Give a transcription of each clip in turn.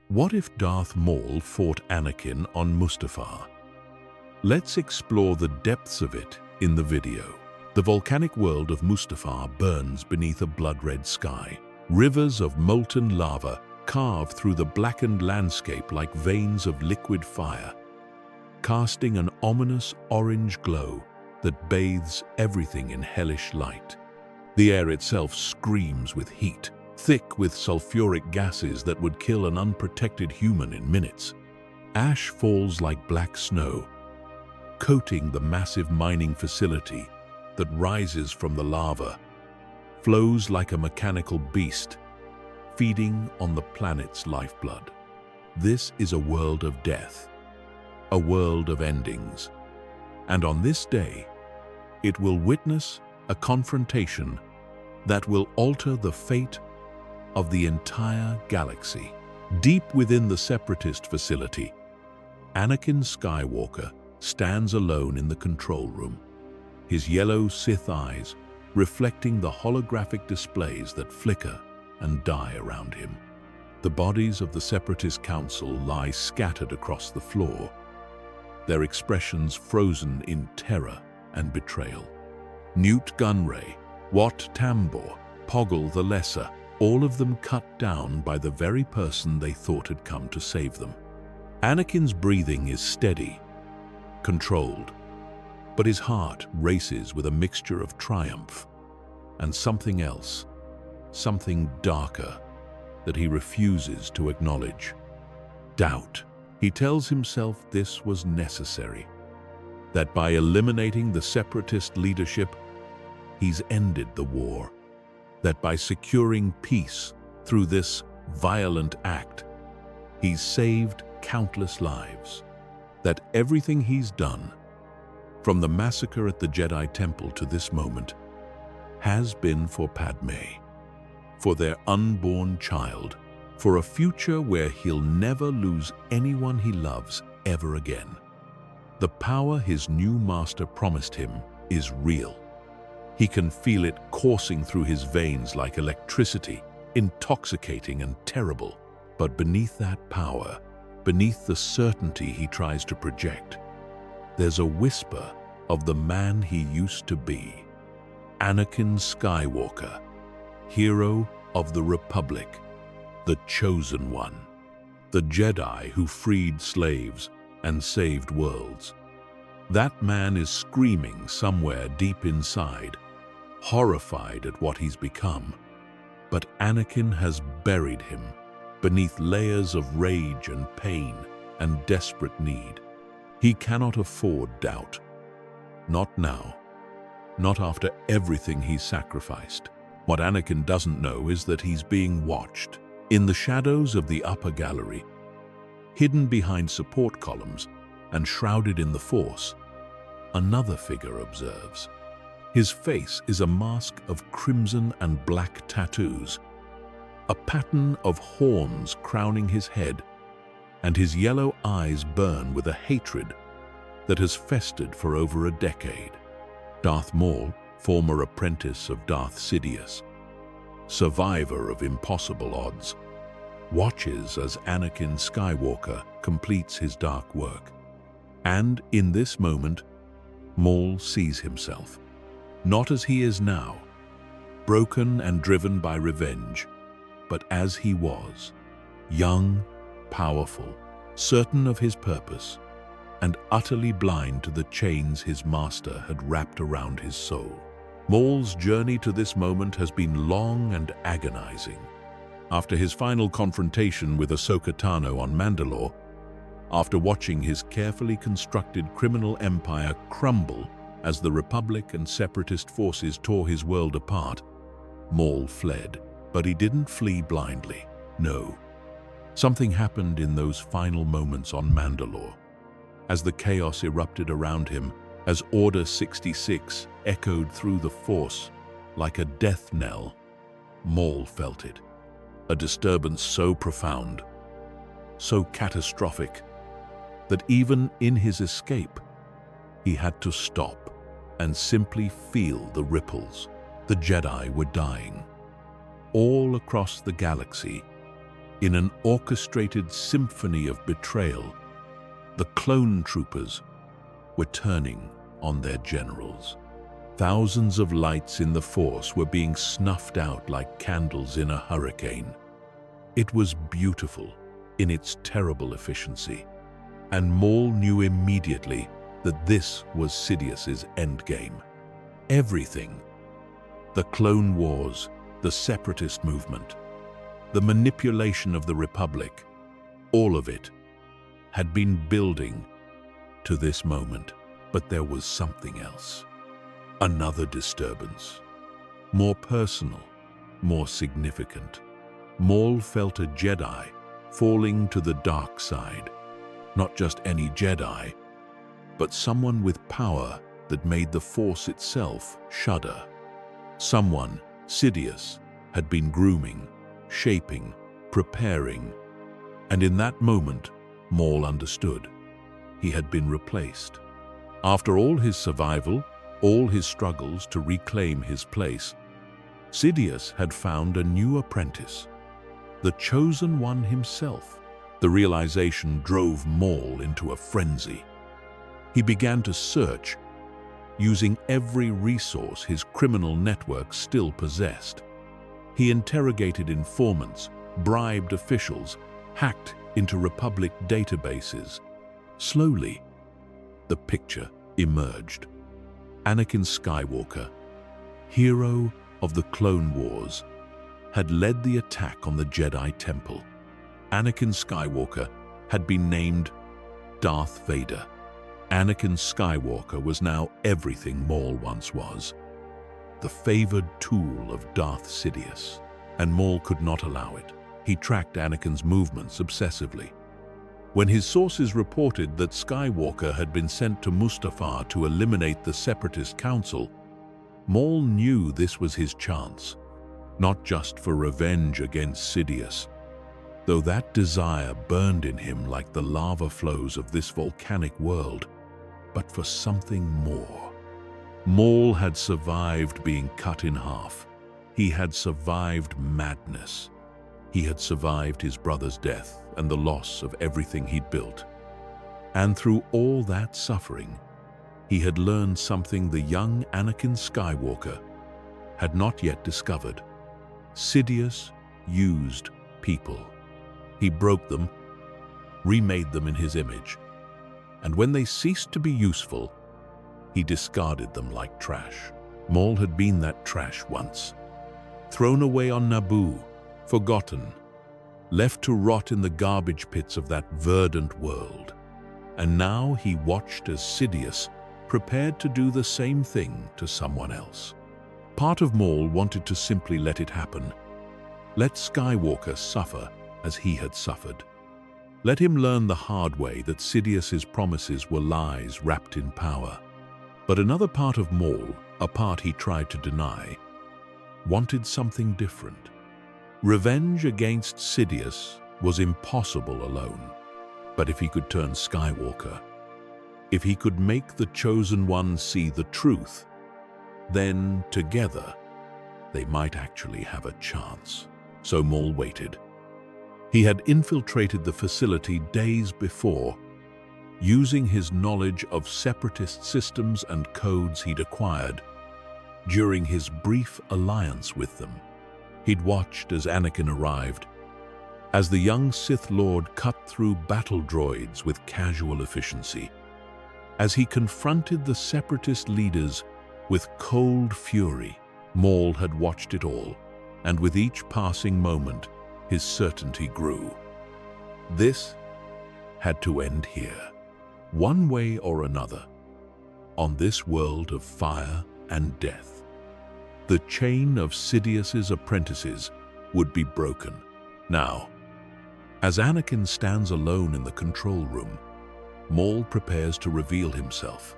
What if Darth Maul fought Anakin on Mustafar? Let's explore the depths of it in the video. The volcanic world of Mustafar burns beneath a blood-red sky. Rivers of molten lava carve through the blackened landscape like veins of liquid fire, casting an ominous orange glow that bathes everything in hellish light. The air itself screams with heat, thick with sulfuric gases that would kill an unprotected human in minutes. Ash falls like black snow, coating the massive mining facility that rises from the lava, flows like a mechanical beast, feeding on the planet's lifeblood. This is a world of death, a world of endings. And on this day, it will witness a confrontation that will alter the fate of the entire galaxy. Deep within the Separatist facility, Anakin Skywalker stands alone in the control room, his yellow Sith eyes reflecting the holographic displays that flicker and die around him. The bodies of the Separatist Council lie scattered across the floor, their expressions frozen in terror and betrayal. Newt Gunray, Wat Tambor, Poggle the Lesser, all of them cut down by the very person they thought had come to save them. Anakin's breathing is steady, controlled, but his heart races with a mixture of triumph and something else, something darker that he refuses to acknowledge. Doubt. He tells himself this was necessary, that by eliminating the Separatist leadership, he's ended the war, that by securing peace through this violent act, he's saved countless lives, that everything he's done, from the massacre at the Jedi Temple to this moment, has been for Padme, for their unborn child, for a future where he'll never lose anyone he loves ever again. The power his new master promised him is real. He can feel it coursing through his veins like electricity, intoxicating and terrible. But beneath that power, beneath the certainty he tries to project, there's a whisper of the man he used to be. Anakin Skywalker, hero of the Republic, the chosen one, the Jedi who freed slaves and saved worlds. That man is screaming somewhere deep inside, horrified at what he's become. But Anakin has buried him beneath layers of rage and pain and desperate need. He cannot afford doubt. Not now. Not after everything he's sacrificed. What Anakin doesn't know is that he's being watched. In the shadows of the upper gallery, hidden behind support columns and shrouded in the Force, another figure observes. His face is a mask of crimson and black tattoos, a pattern of horns crowning his head, and his yellow eyes burn with a hatred that has festered for over a decade. Darth Maul, former apprentice of Darth Sidious, survivor of impossible odds, watches as Anakin Skywalker completes his dark work. And in this moment, Maul sees himself, not as he is now, broken and driven by revenge, but as he was, young, powerful, certain of his purpose, and utterly blind to the chains his master had wrapped around his soul. Maul's journey to this moment has been long and agonizing. After his final confrontation with Ahsoka Tano on Mandalore, after watching his carefully constructed criminal empire crumble as the Republic and Separatist forces tore his world apart, Maul fled. But he didn't flee blindly. No. Something happened in those final moments on Mandalore. As the chaos erupted around him, as Order 66 echoed through the Force like a death knell, Maul felt it. A disturbance so profound, so catastrophic, that even in his escape, he had to stop and simply feel the ripples. The Jedi were dying. All across the galaxy, In an orchestrated symphony of betrayal, the clone troopers were turning on their generals. Thousands of lights in the Force were being snuffed out like candles in a hurricane. It was beautiful in its terrible efficiency, and Maul knew immediately that this was Sidious's endgame. Everything, the Clone Wars, the Separatist movement, the manipulation of the Republic, all of it had been building to this moment. But there was something else. Another disturbance. More personal, more significant. Maul felt a Jedi falling to the dark side. Not just any Jedi, but someone with power that made the Force itself shudder. Someone Sidious had been grooming, shaping, preparing, and in that moment, Maul understood. He had been replaced. After all his survival, all his struggles to reclaim his place, Sidious had found a new apprentice, the Chosen One himself. The realization drove Maul into a frenzy. He began to search, using every resource his criminal network still possessed. He interrogated informants, bribed officials, hacked into Republic databases. Slowly, the picture emerged. Anakin Skywalker, hero of the Clone Wars, had led the attack on the Jedi Temple. Anakin Skywalker had been named Darth Vader. Anakin Skywalker was now everything Maul once was, the favored tool of Darth Sidious, and Maul could not allow it. He tracked Anakin's movements obsessively. When his sources reported that Skywalker had been sent to Mustafar to eliminate the Separatist Council, Maul knew this was his chance, not just for revenge against Sidious, though that desire burned in him like the lava flows of this volcanic world, but for something more. Maul had survived being cut in half. He had survived madness. He had survived his brother's death and the loss of everything he'd built. And through all that suffering, he had learned something the young Anakin Skywalker had not yet discovered. Sidious used people. He broke them, remade them in his image, and when they ceased to be useful, he discarded them like trash. Maul had been that trash once, thrown away on Naboo, forgotten, left to rot in the garbage pits of that verdant world. And now he watched as Sidious prepared to do the same thing to someone else. Part of Maul wanted to simply let it happen. Let Skywalker suffer as he had suffered. Let him learn the hard way that Sidious's promises were lies wrapped in power. But another part of Maul, a part he tried to deny, wanted something different. Revenge against Sidious was impossible alone. But if he could turn Skywalker, if he could make the Chosen One see the truth, then together they might actually have a chance. So Maul waited. He had infiltrated the facility days before, using his knowledge of Separatist systems and codes he'd acquired during his brief alliance with them. He'd watched as Anakin arrived, as the young Sith Lord cut through battle droids with casual efficiency, as he confronted the Separatist leaders with cold fury. Maul had watched it all, and with each passing moment, his certainty grew. This had to end here, one way or another, on this world of fire and death. The chain of Sidious's apprentices would be broken. Now, as Anakin stands alone in the control room, Maul prepares to reveal himself.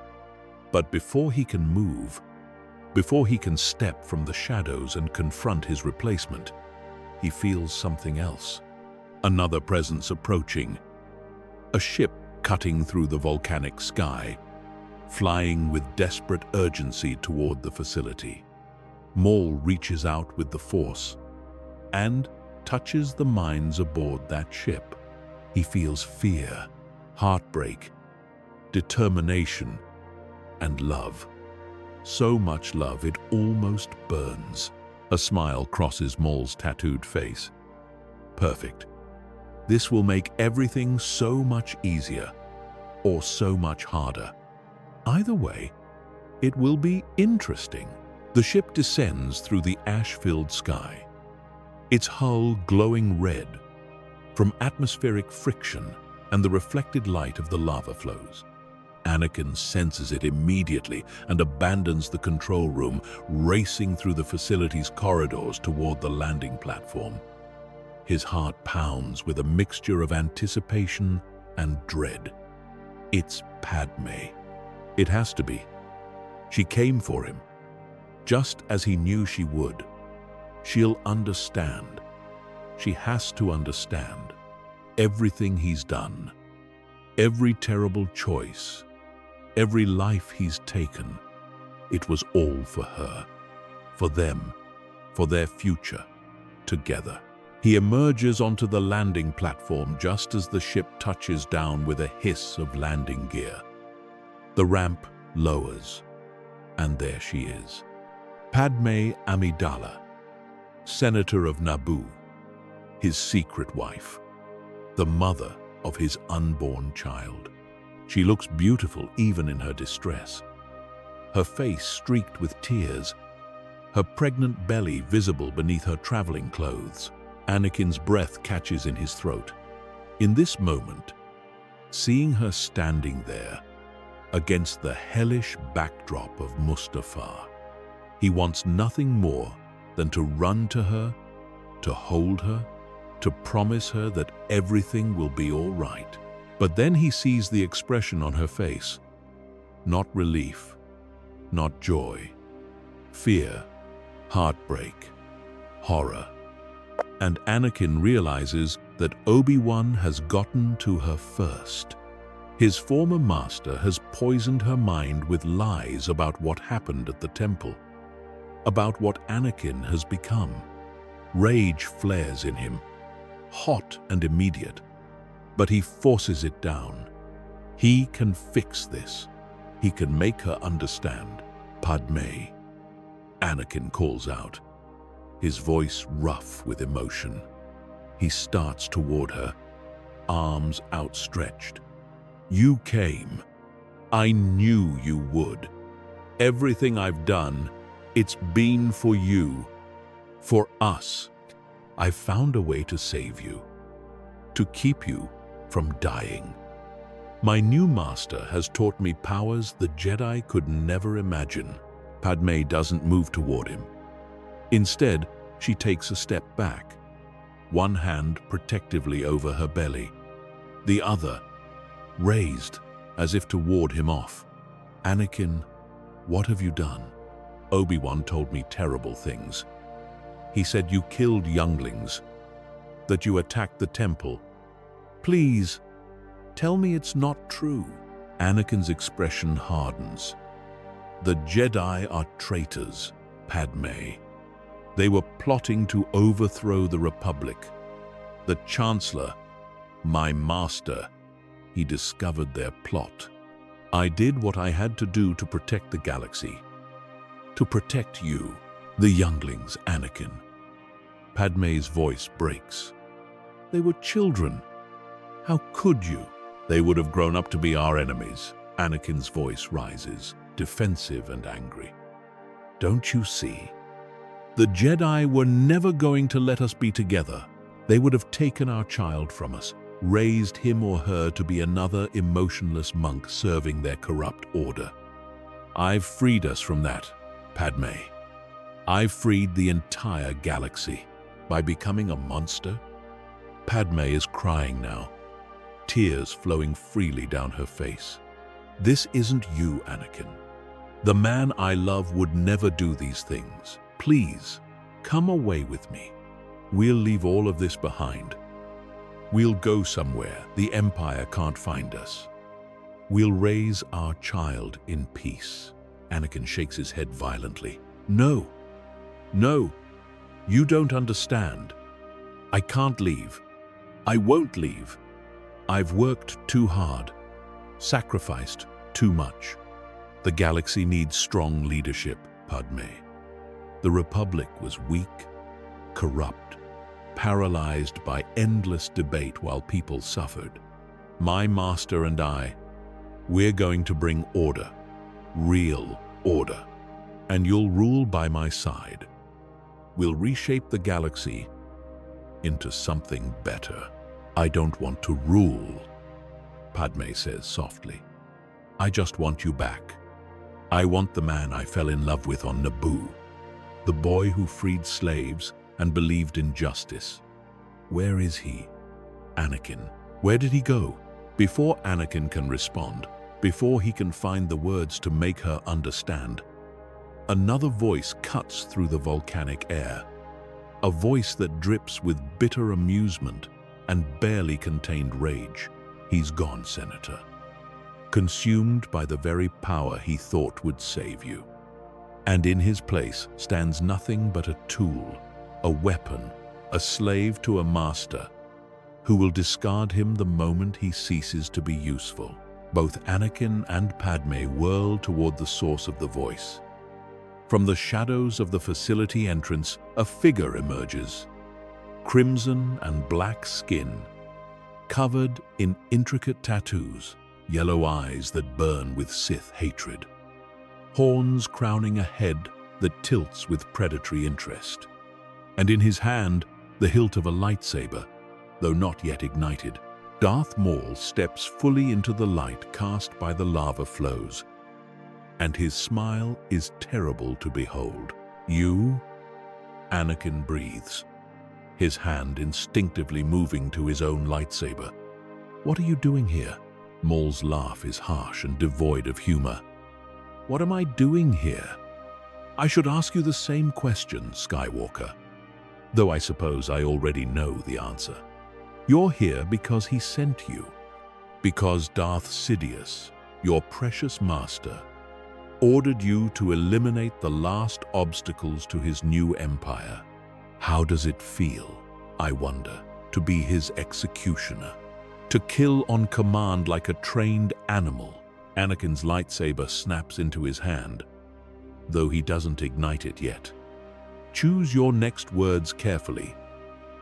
But before he can move, before he can step from the shadows and confront his replacement, he feels something else. Another presence approaching. A ship cutting through the volcanic sky, flying with desperate urgency toward the facility. Maul reaches out with the Force, and, touches the minds aboard that ship, he feels fear, heartbreak, determination, and love. So much love it almost burns. A smile crosses Maul's tattooed face. Perfect. This will make everything so much easier, or so much harder. Either way, it will be interesting. The ship descends through the ash-filled sky, its hull glowing red from atmospheric friction and the reflected light of the lava flows. Anakin senses it immediately and abandons the control room, racing through the facility's corridors toward the landing platform. His heart pounds with a mixture of anticipation and dread. It's Padme. It has to be. She came for him, just as he knew she would. She'll understand. She has to understand everything he's done, every terrible choice, every life he's taken. It was all for her, for them, for their future, together. He emerges onto the landing platform just as the ship touches down with a hiss of landing gear. The ramp lowers, and there she is. Padme Amidala, Senator of Naboo, his secret wife, the mother of his unborn child. She looks beautiful even in her distress, her face streaked with tears, her pregnant belly visible beneath her traveling clothes. Anakin's breath catches in his throat. In this moment, seeing her standing there against the hellish backdrop of Mustafar, he wants nothing more than to run to her, to hold her, to promise her that everything will be all right. But then he sees the expression on her face. Not relief, not joy, fear, heartbreak, horror. And Anakin realizes that Obi-Wan has gotten to her first. His former master has poisoned her mind with lies about what happened at the temple, about what Anakin has become. Rage flares in him, hot and immediate, but he forces it down. He can fix this. He can make her understand. Padme, Anakin calls out, his voice rough with emotion. He starts toward her, arms outstretched. You came. I knew you would. Everything I've done, it's been for you, for us. I've found a way to save you, to keep you from dying. My new master has taught me powers the Jedi could never imagine. Padme doesn't move toward him. Instead, she takes a step back, one hand protectively over her belly, the other raised as if to ward him off. Anakin, what have you done? Obi-Wan told me terrible things. He said you killed younglings, that you attacked the temple. Please, tell me it's not true. Anakin's expression hardens. The Jedi are traitors, Padme. They were plotting to overthrow the Republic. The Chancellor, my master, he discovered their plot. I did what I had to do to protect the galaxy. To protect you, the younglings, Anakin. Padme's voice breaks. They were children. How could you? They would have grown up to be our enemies. Anakin's voice rises, defensive and angry. Don't you see? The Jedi were never going to let us be together. They would have taken our child from us, raised him or her to be another emotionless monk serving their corrupt order. I've freed us from that, Padme. I've freed the entire galaxy. By becoming a monster? Padme is crying now, tears flowing freely down her face. This isn't you, Anakin. The man I love would never do these things. Please, come away with me. We'll leave all of this behind. We'll go somewhere the Empire can't find us. We'll raise our child in peace. Anakin shakes his head violently. No, no, you don't understand. I can't leave. I won't leave. I've worked too hard, sacrificed too much. The galaxy needs strong leadership, Padme. The Republic was weak, corrupt, paralyzed by endless debate while people suffered. My master and we're going to bring order, real order, and you'll rule by my side. We'll reshape the galaxy into something better. I don't want to rule, Padme says softly. I just want you back. I want the man I fell in love with on Naboo, the boy who freed slaves and believed in justice. Where is he? Anakin. Where did he go? Before Anakin can respond, before he can find the words to make her understand, another voice cuts through the volcanic air. A voice that drips with bitter amusement and barely contained rage. He's gone, Senator. Consumed by the very power he thought would save you. And in his place stands nothing but a tool, a weapon, a slave to a master, who will discard him the moment he ceases to be useful. Both Anakin and Padme whirl toward the source of the voice. From the shadows of the facility entrance, a figure emerges. Crimson and black skin, covered in intricate tattoos, yellow eyes that burn with Sith hatred, horns crowning a head that tilts with predatory interest, and in his hand, the hilt of a lightsaber, though not yet ignited. Darth Maul steps fully into the light cast by the lava flows, and his smile is terrible to behold. You? Anakin breathes, his hand instinctively moving to his own lightsaber. What are you doing here? Maul's laugh is harsh and devoid of humor. What am I doing here? I should ask you the same question, Skywalker, though I suppose I already know the answer. You're here because he sent you, because Darth Sidious, your precious master, ordered you to eliminate the last obstacles to his new empire. How does it feel, I wonder, to be his executioner? To kill on command like a trained animal? Anakin's lightsaber snaps into his hand, though he doesn't ignite it yet. Choose your next words carefully,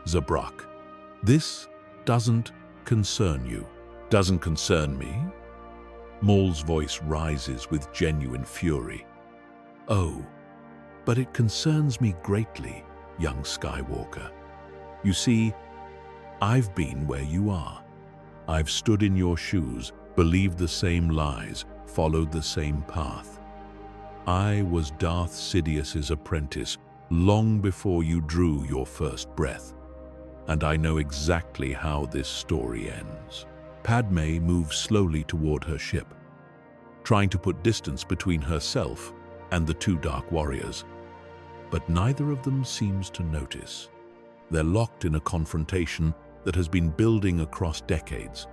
Zabrak. This doesn't concern you. Doesn't concern me? Maul's voice rises with genuine fury. Oh, but it concerns me greatly, young Skywalker. You see, I've been where you are. I've stood in your shoes, believed the same lies, followed the same path. I was Darth Sidious's apprentice long before you drew your first breath, and I know exactly how this story ends. Padme moves slowly toward her ship, trying to put distance between herself and the two Dark Warriors, but neither of them seems to notice. They're locked in a confrontation that has been building across decades,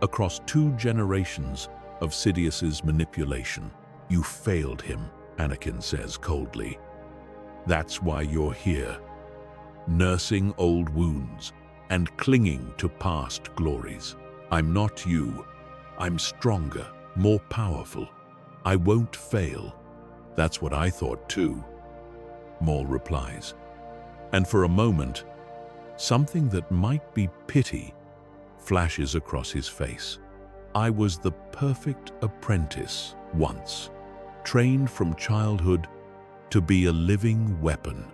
across 2 generations of Sidious's manipulation. You failed him, Anakin says coldly. That's why you're here, nursing old wounds and clinging to past glories. I'm not you. I'm stronger, more powerful. I won't fail. That's what I thought too, Maul replies. And for a moment, something that might be pity flashes across his face. I was the perfect apprentice once, trained from childhood to be a living weapon.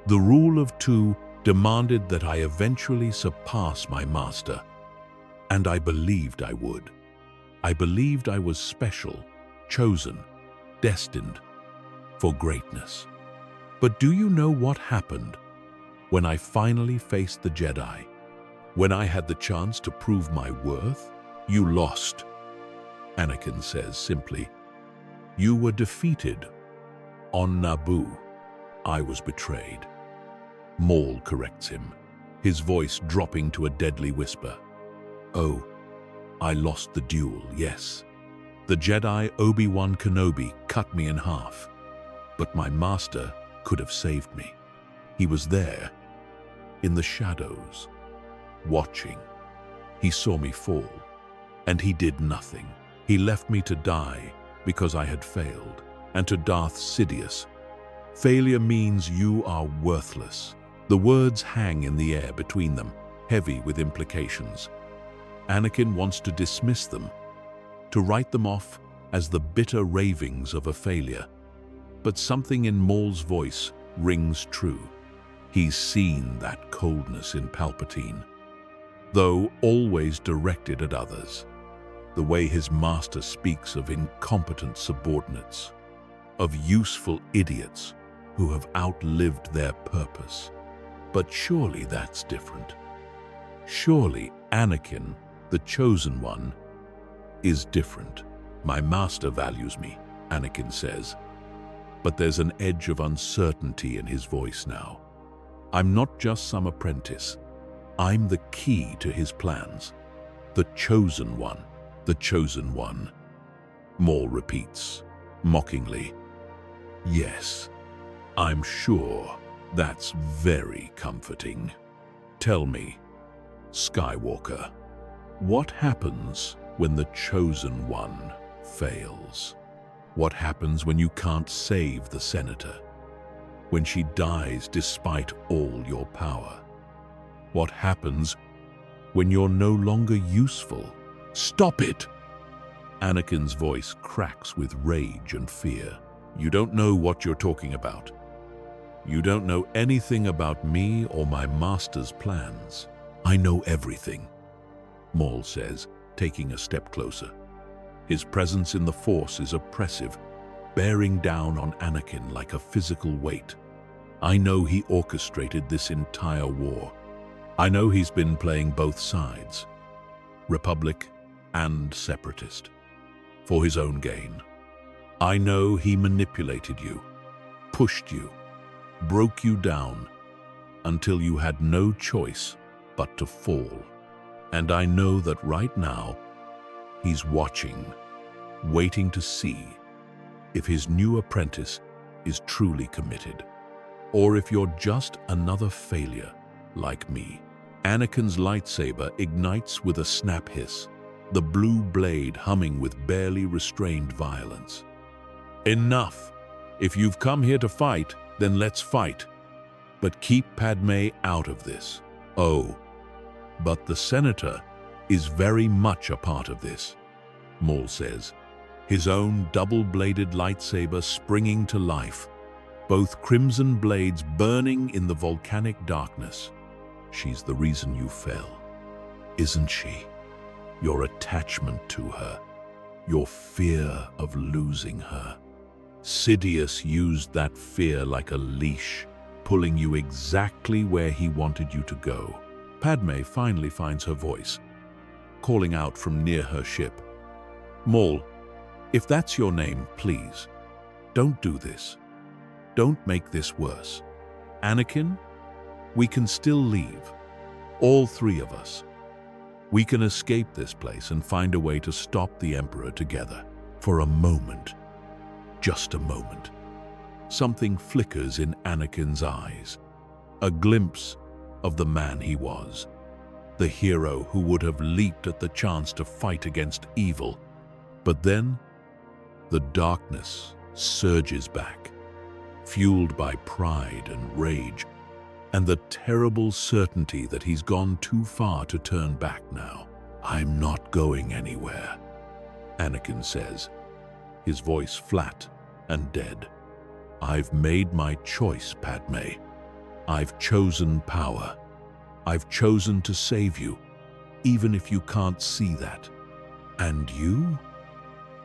The rule of 2 demanded that I eventually surpass my master, and I believed I would. I believed I was special, chosen, destined for greatness. But do you know what happened when I finally faced the Jedi? When I had the chance to prove my worth? You lost, Anakin says simply. You were defeated. On Naboo, I was betrayed. Maul corrects him, his voice dropping to a deadly whisper. Oh, I lost the duel, yes. The Jedi Obi-Wan Kenobi cut me in half, but my master could have saved me. He was there, in the shadows, watching. He saw me fall, and he did nothing. He left me to die because I had failed. And to Darth Sidious, failure means you are worthless. The words hang in the air between them, heavy with implications. Anakin wants to dismiss them, to write them off as the bitter ravings of a failure. But something in Maul's voice rings true. He's seen that coldness in Palpatine, though always directed at others. The way his master speaks of incompetent subordinates, of useful idiots who have outlived their purpose. But surely that's different. Surely Anakin, the chosen one, is different. My master values me, Anakin says, but there's an edge of uncertainty in his voice now. I'm not just some apprentice. I'm the key to his plans. The chosen one, the chosen one. Maul repeats, mockingly. Yes, I'm sure that's very comforting. Tell me, Skywalker, what happens when the chosen one fails? What happens when you can't save the senator? When she dies despite all your power? What happens when you're no longer useful? Stop it! Anakin's voice cracks with rage and fear. You don't know what you're talking about. You don't know anything about me or my master's plans. I know everything, Maul says, taking a step closer. His presence in the Force is oppressive, bearing down on Anakin like a physical weight. I know he orchestrated this entire war. I know he's been playing both sides, Republic and Separatist, for his own gain. I know he manipulated you, pushed you, broke you down until you had no choice but to fall. And I know that right now, he's watching, waiting to see if his new apprentice is truly committed, or if you're just another failure like me. Anakin's lightsaber ignites with a snap hiss, the blue blade humming with barely restrained violence. Enough! If you've come here to fight, then let's fight. But keep Padme out of this. Oh, but the senator is very much a part of this, Maul says, his own double-bladed lightsaber springing to life, both crimson blades burning in the volcanic darkness. She's the reason you fell, isn't she? Your attachment to her, your fear of losing her. Sidious used that fear like a leash, pulling you exactly where he wanted you to go. Padme finally finds her voice, calling out from near her ship. Maul, if that's your name, please, don't do this. Don't make this worse. Anakin, we can still leave. All three of us. We can escape this place and find a way to stop the Emperor together. For a moment, just a moment, something flickers in Anakin's eyes. A glimpse of the man he was. The hero who would have leaped at the chance to fight against evil. But then, the darkness surges back, fueled by pride and rage, and the terrible certainty that he's gone too far to turn back now. I'm not going anywhere, Anakin says, his voice flat and dead. I've made my choice, Padme. I've chosen power. I've chosen to save you, even if you can't see that. And you?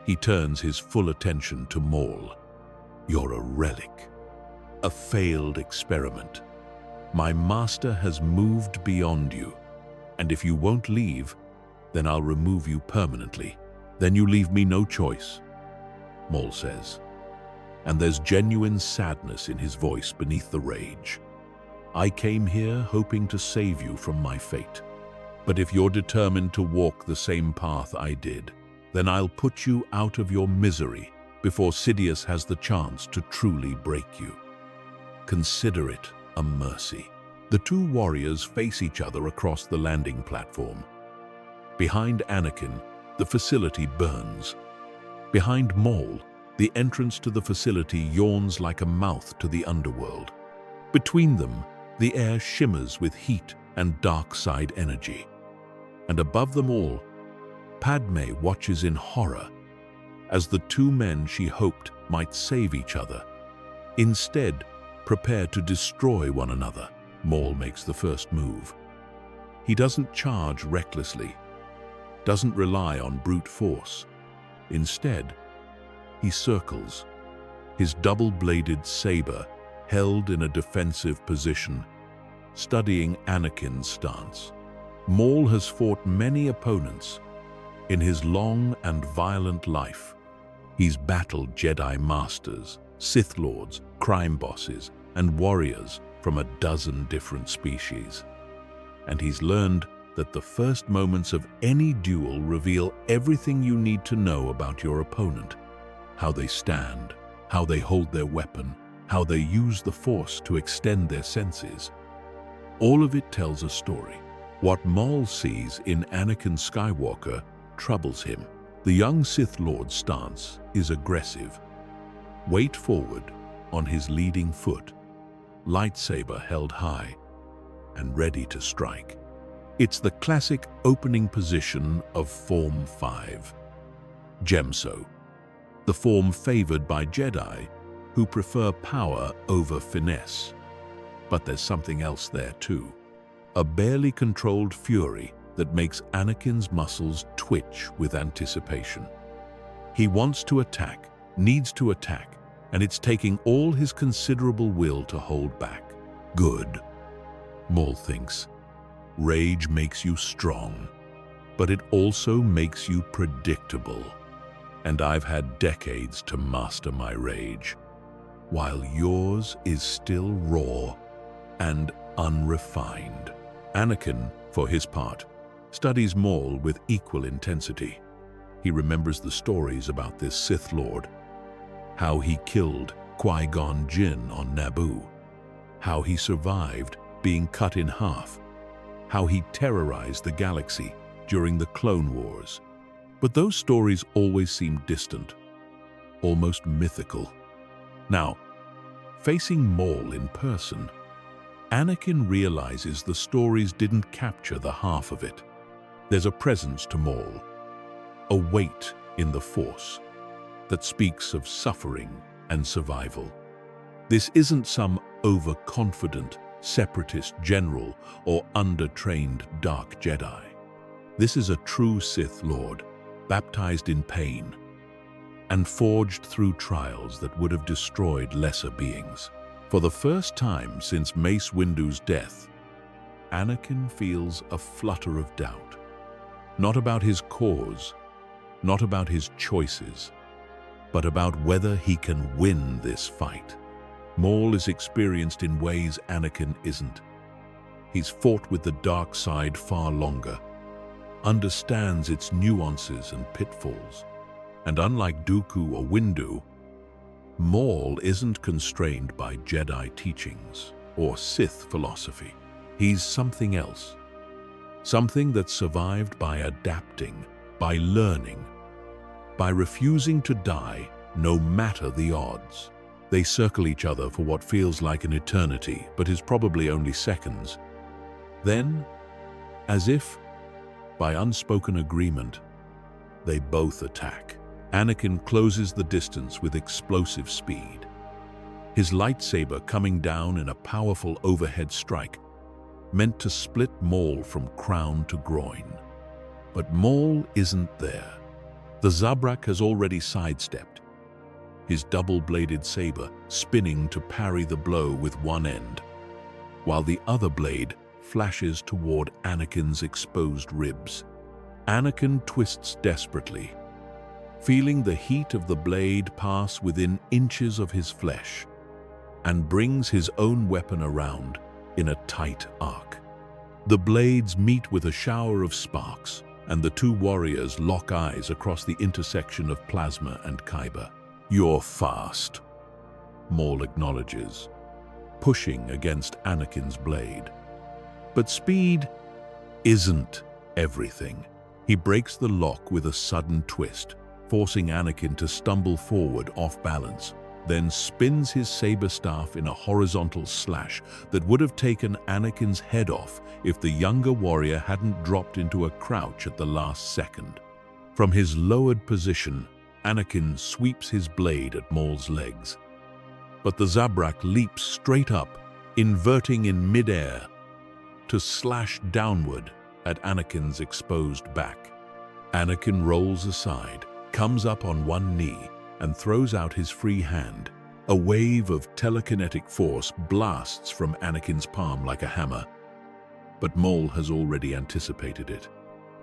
He turns his full attention to Maul. You're a relic, a failed experiment. My master has moved beyond you, and if you won't leave, then I'll remove you permanently. Then you leave me no choice, Maul says, and there's genuine sadness in his voice beneath the rage. I came here hoping to save you from my fate, but if you're determined to walk the same path I did, then I'll put you out of your misery before Sidious has the chance to truly break you. Consider it a mercy. The two warriors face each other across the landing platform. Behind Anakin, the facility burns. Behind Maul, the entrance to the facility yawns like a mouth to the underworld. Between them, the air shimmers with heat and dark side energy. And above them all, Padme watches in horror as the two men she hoped might save each other instead prepare to destroy one another. Maul makes the first move. He doesn't charge recklessly, doesn't rely on brute force. Instead, he circles, his double-bladed saber held in a defensive position, studying Anakin's stance. Maul has fought many opponents in his long and violent life. He's battled Jedi Masters, Sith Lords, crime bosses, and warriors from a dozen different species. And he's learned that the first moments of any duel reveal everything you need to know about your opponent. How they stand, how they hold their weapon, how they use the Force to extend their senses. All of it tells a story. What Maul sees in Anakin Skywalker troubles him. The young Sith Lord's stance is aggressive. Weight forward on his leading foot, lightsaber held high and ready to strike. It's the classic opening position of Form 5. Gemso, the form favored by Jedi who prefer power over finesse. But there's something else there too. A barely controlled fury that makes Anakin's muscles twitch with anticipation. He wants to attack, needs to attack, and it's taking all his considerable will to hold back. Good, Maul thinks. Rage makes you strong, but it also makes you predictable. And I've had decades to master my rage, while yours is still raw and unrefined. Anakin, for his part, studies Maul with equal intensity. He remembers the stories about this Sith Lord, how he killed Qui-Gon Jinn on Naboo, how he survived being cut in half, how he terrorized the galaxy during the Clone Wars. But those stories always seemed distant, almost mythical. Now, facing Maul in person, Anakin realizes the stories didn't capture the half of it. There's a presence to Maul, a weight in the Force that speaks of suffering and survival. This isn't some overconfident separatist general or undertrained dark Jedi. This is a true Sith Lord, baptized in pain and forged through trials that would have destroyed lesser beings. For the first time since Mace Windu's death, Anakin feels a flutter of doubt. Not about his cause, not about his choices, but about whether he can win this fight. Maul is experienced in ways Anakin isn't. He's fought with the dark side far longer, understands its nuances and pitfalls. And unlike Dooku or Windu, Maul isn't constrained by Jedi teachings or Sith philosophy. He's something else. Something that's survived by adapting, by learning, by refusing to die no matter the odds. They circle each other for what feels like an eternity, but is probably only seconds. Then, as if by unspoken agreement, they both attack. Anakin closes the distance with explosive speed, his lightsaber coming down in a powerful overhead strike, meant to split Maul from crown to groin. But Maul isn't there. The Zabrak has already sidestepped, his double-bladed saber spinning to parry the blow with one end, while the other blade flashes toward Anakin's exposed ribs. Anakin twists desperately, feeling the heat of the blade pass within inches of his flesh, and brings his own weapon around in a tight arc. The blades meet with a shower of sparks, and the two warriors lock eyes across the intersection of plasma and kyber. "You're fast," Maul acknowledges, pushing against Anakin's blade. But speed isn't everything. He breaks the lock with a sudden twist, forcing Anakin to stumble forward off balance, then spins his saber staff in a horizontal slash that would have taken Anakin's head off if the younger warrior hadn't dropped into a crouch at the last second. From his lowered position, Anakin sweeps his blade at Maul's legs. But the Zabrak leaps straight up, inverting in midair to slash downward at Anakin's exposed back. Anakin rolls aside, comes up on one knee, and throws out his free hand. A wave of telekinetic force blasts from Anakin's palm like a hammer. But Maul has already anticipated it.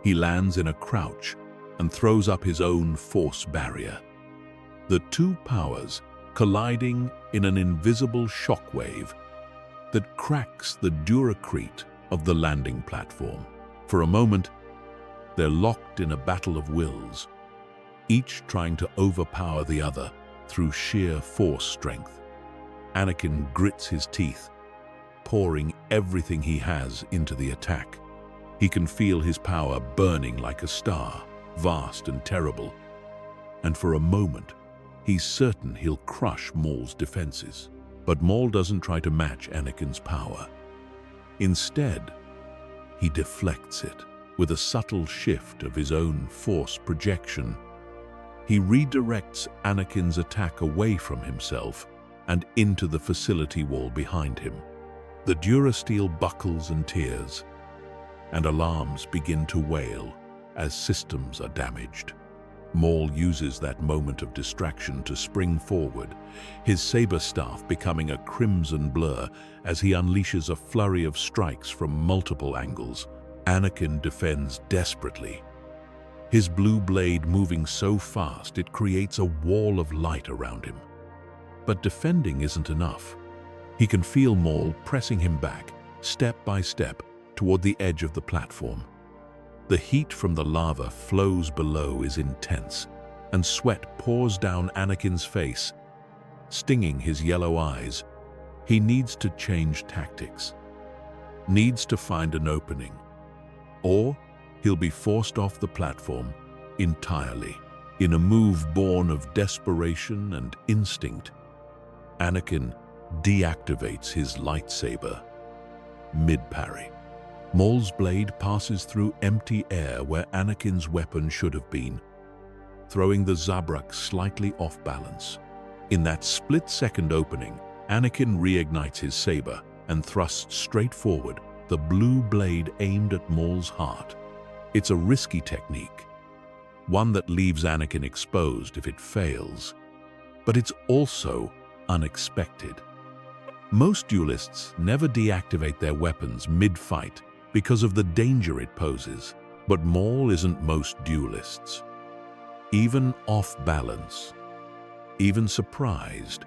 He lands in a crouch and throws up his own force barrier. The two powers colliding in an invisible shockwave that cracks the duracrete of the landing platform. For a moment, they're locked in a battle of wills, each trying to overpower the other through sheer force strength. Anakin grits his teeth, pouring everything he has into the attack. He can feel his power burning like a star, vast and terrible, and for a moment, he's certain he'll crush Maul's defenses. But Maul doesn't try to match Anakin's power. Instead, he deflects it with a subtle shift of his own force projection. He redirects Anakin's attack away from himself and into the facility wall behind him. The durasteel buckles and tears, and alarms begin to wail as systems are damaged. Maul uses that moment of distraction to spring forward, his saber staff becoming a crimson blur as he unleashes a flurry of strikes from multiple angles. Anakin defends desperately, his blue blade moving so fast it creates a wall of light around him. But defending isn't enough. He can feel Maul pressing him back, step by step, toward the edge of the platform. The heat from the lava flows below is intense, and sweat pours down Anakin's face, stinging his yellow eyes. He needs to change tactics, needs to find an opening, or he'll be forced off the platform entirely. In a move born of desperation and instinct, Anakin deactivates his lightsaber mid-parry. Maul's blade passes through empty air where Anakin's weapon should have been, throwing the Zabrak slightly off balance. In that split-second opening, Anakin reignites his saber and thrusts straight forward, the blue blade aimed at Maul's heart. It's a risky technique, one that leaves Anakin exposed if it fails, but it's also unexpected. Most duelists never deactivate their weapons mid-fight because of the danger it poses, but Maul isn't most duelists. Even off balance, even surprised,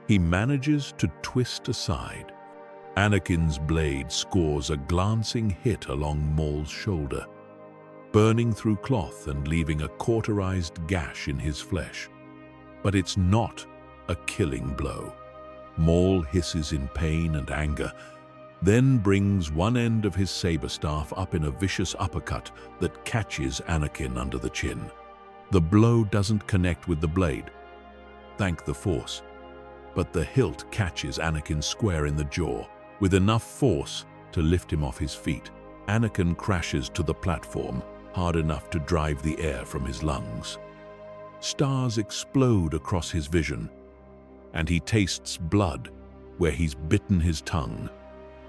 he manages to twist aside. Anakin's blade scores a glancing hit along Maul's shoulder, burning through cloth and leaving a cauterized gash in his flesh. But it's not a killing blow. Maul hisses in pain and anger, then brings one end of his saber staff up in a vicious uppercut that catches Anakin under the chin. The blow doesn't connect with the blade, thank the Force, but the hilt catches Anakin square in the jaw, with enough force to lift him off his feet. Anakin crashes to the platform, hard enough to drive the air from his lungs. Stars explode across his vision, and he tastes blood where he's bitten his tongue.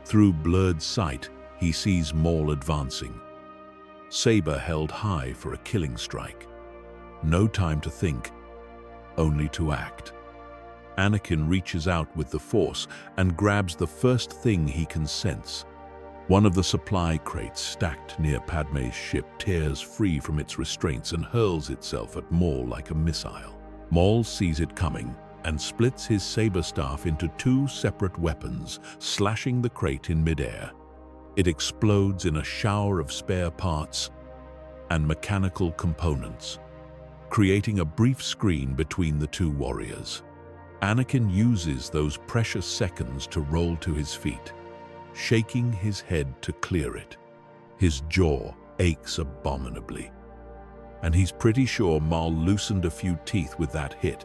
Through blurred sight, he sees Maul advancing, saber held high for a killing strike. No time to think, only to act. Anakin reaches out with the Force and grabs the first thing he can sense. One of the supply crates stacked near Padme's ship tears free from its restraints and hurls itself at Maul like a missile. Maul sees it coming and splits his saber staff into two separate weapons, slashing the crate in midair. It explodes in a shower of spare parts and mechanical components, creating a brief screen between the two warriors. Anakin uses those precious seconds to roll to his feet. shaking his head to clear it. His jaw aches abominably, and he's pretty sure Maul loosened a few teeth with that hit.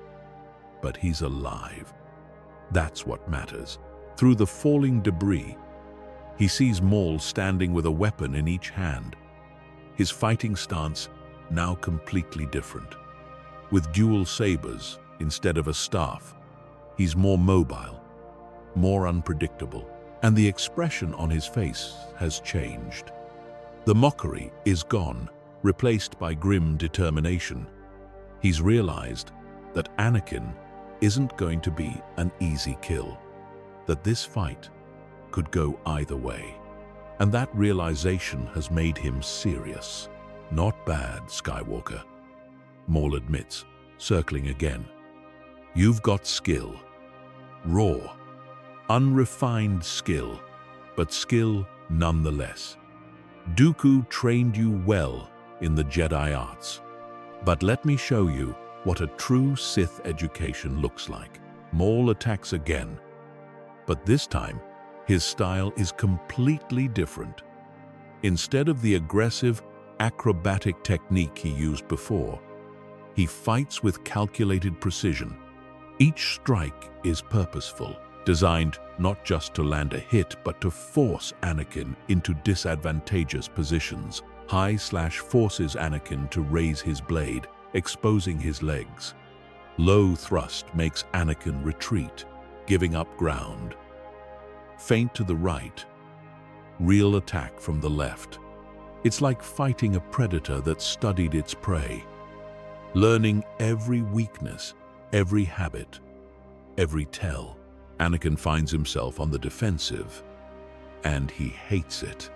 But he's alive. That's what matters. Through the falling debris, he sees Maul standing with a weapon in each hand. His fighting stance now completely different. With dual sabers instead of a staff, he's more mobile, more unpredictable, and the expression on his face has changed. The mockery is gone, replaced by grim determination. He's realized that Anakin isn't going to be an easy kill, that this fight could go either way. And that realization has made him serious. Not bad, Skywalker, Maul admits, circling again. You've got skill. Raw, unrefined skill, but skill nonetheless. Dooku trained you well in the Jedi arts. But let me show you what a true Sith education looks like. Maul attacks again, but this time, his style is completely different. Instead of the aggressive, acrobatic technique he used before, he fights with calculated precision. Each strike is purposeful, designed not just to land a hit, but to force Anakin into disadvantageous positions. High-slash forces Anakin to raise his blade, exposing his legs. Low thrust makes Anakin retreat, giving up ground. Feint to the right, real attack from the left. It's like fighting a predator that studied its prey, learning every weakness, every habit, every tell. Anakin finds himself on the defensive, and he hates it.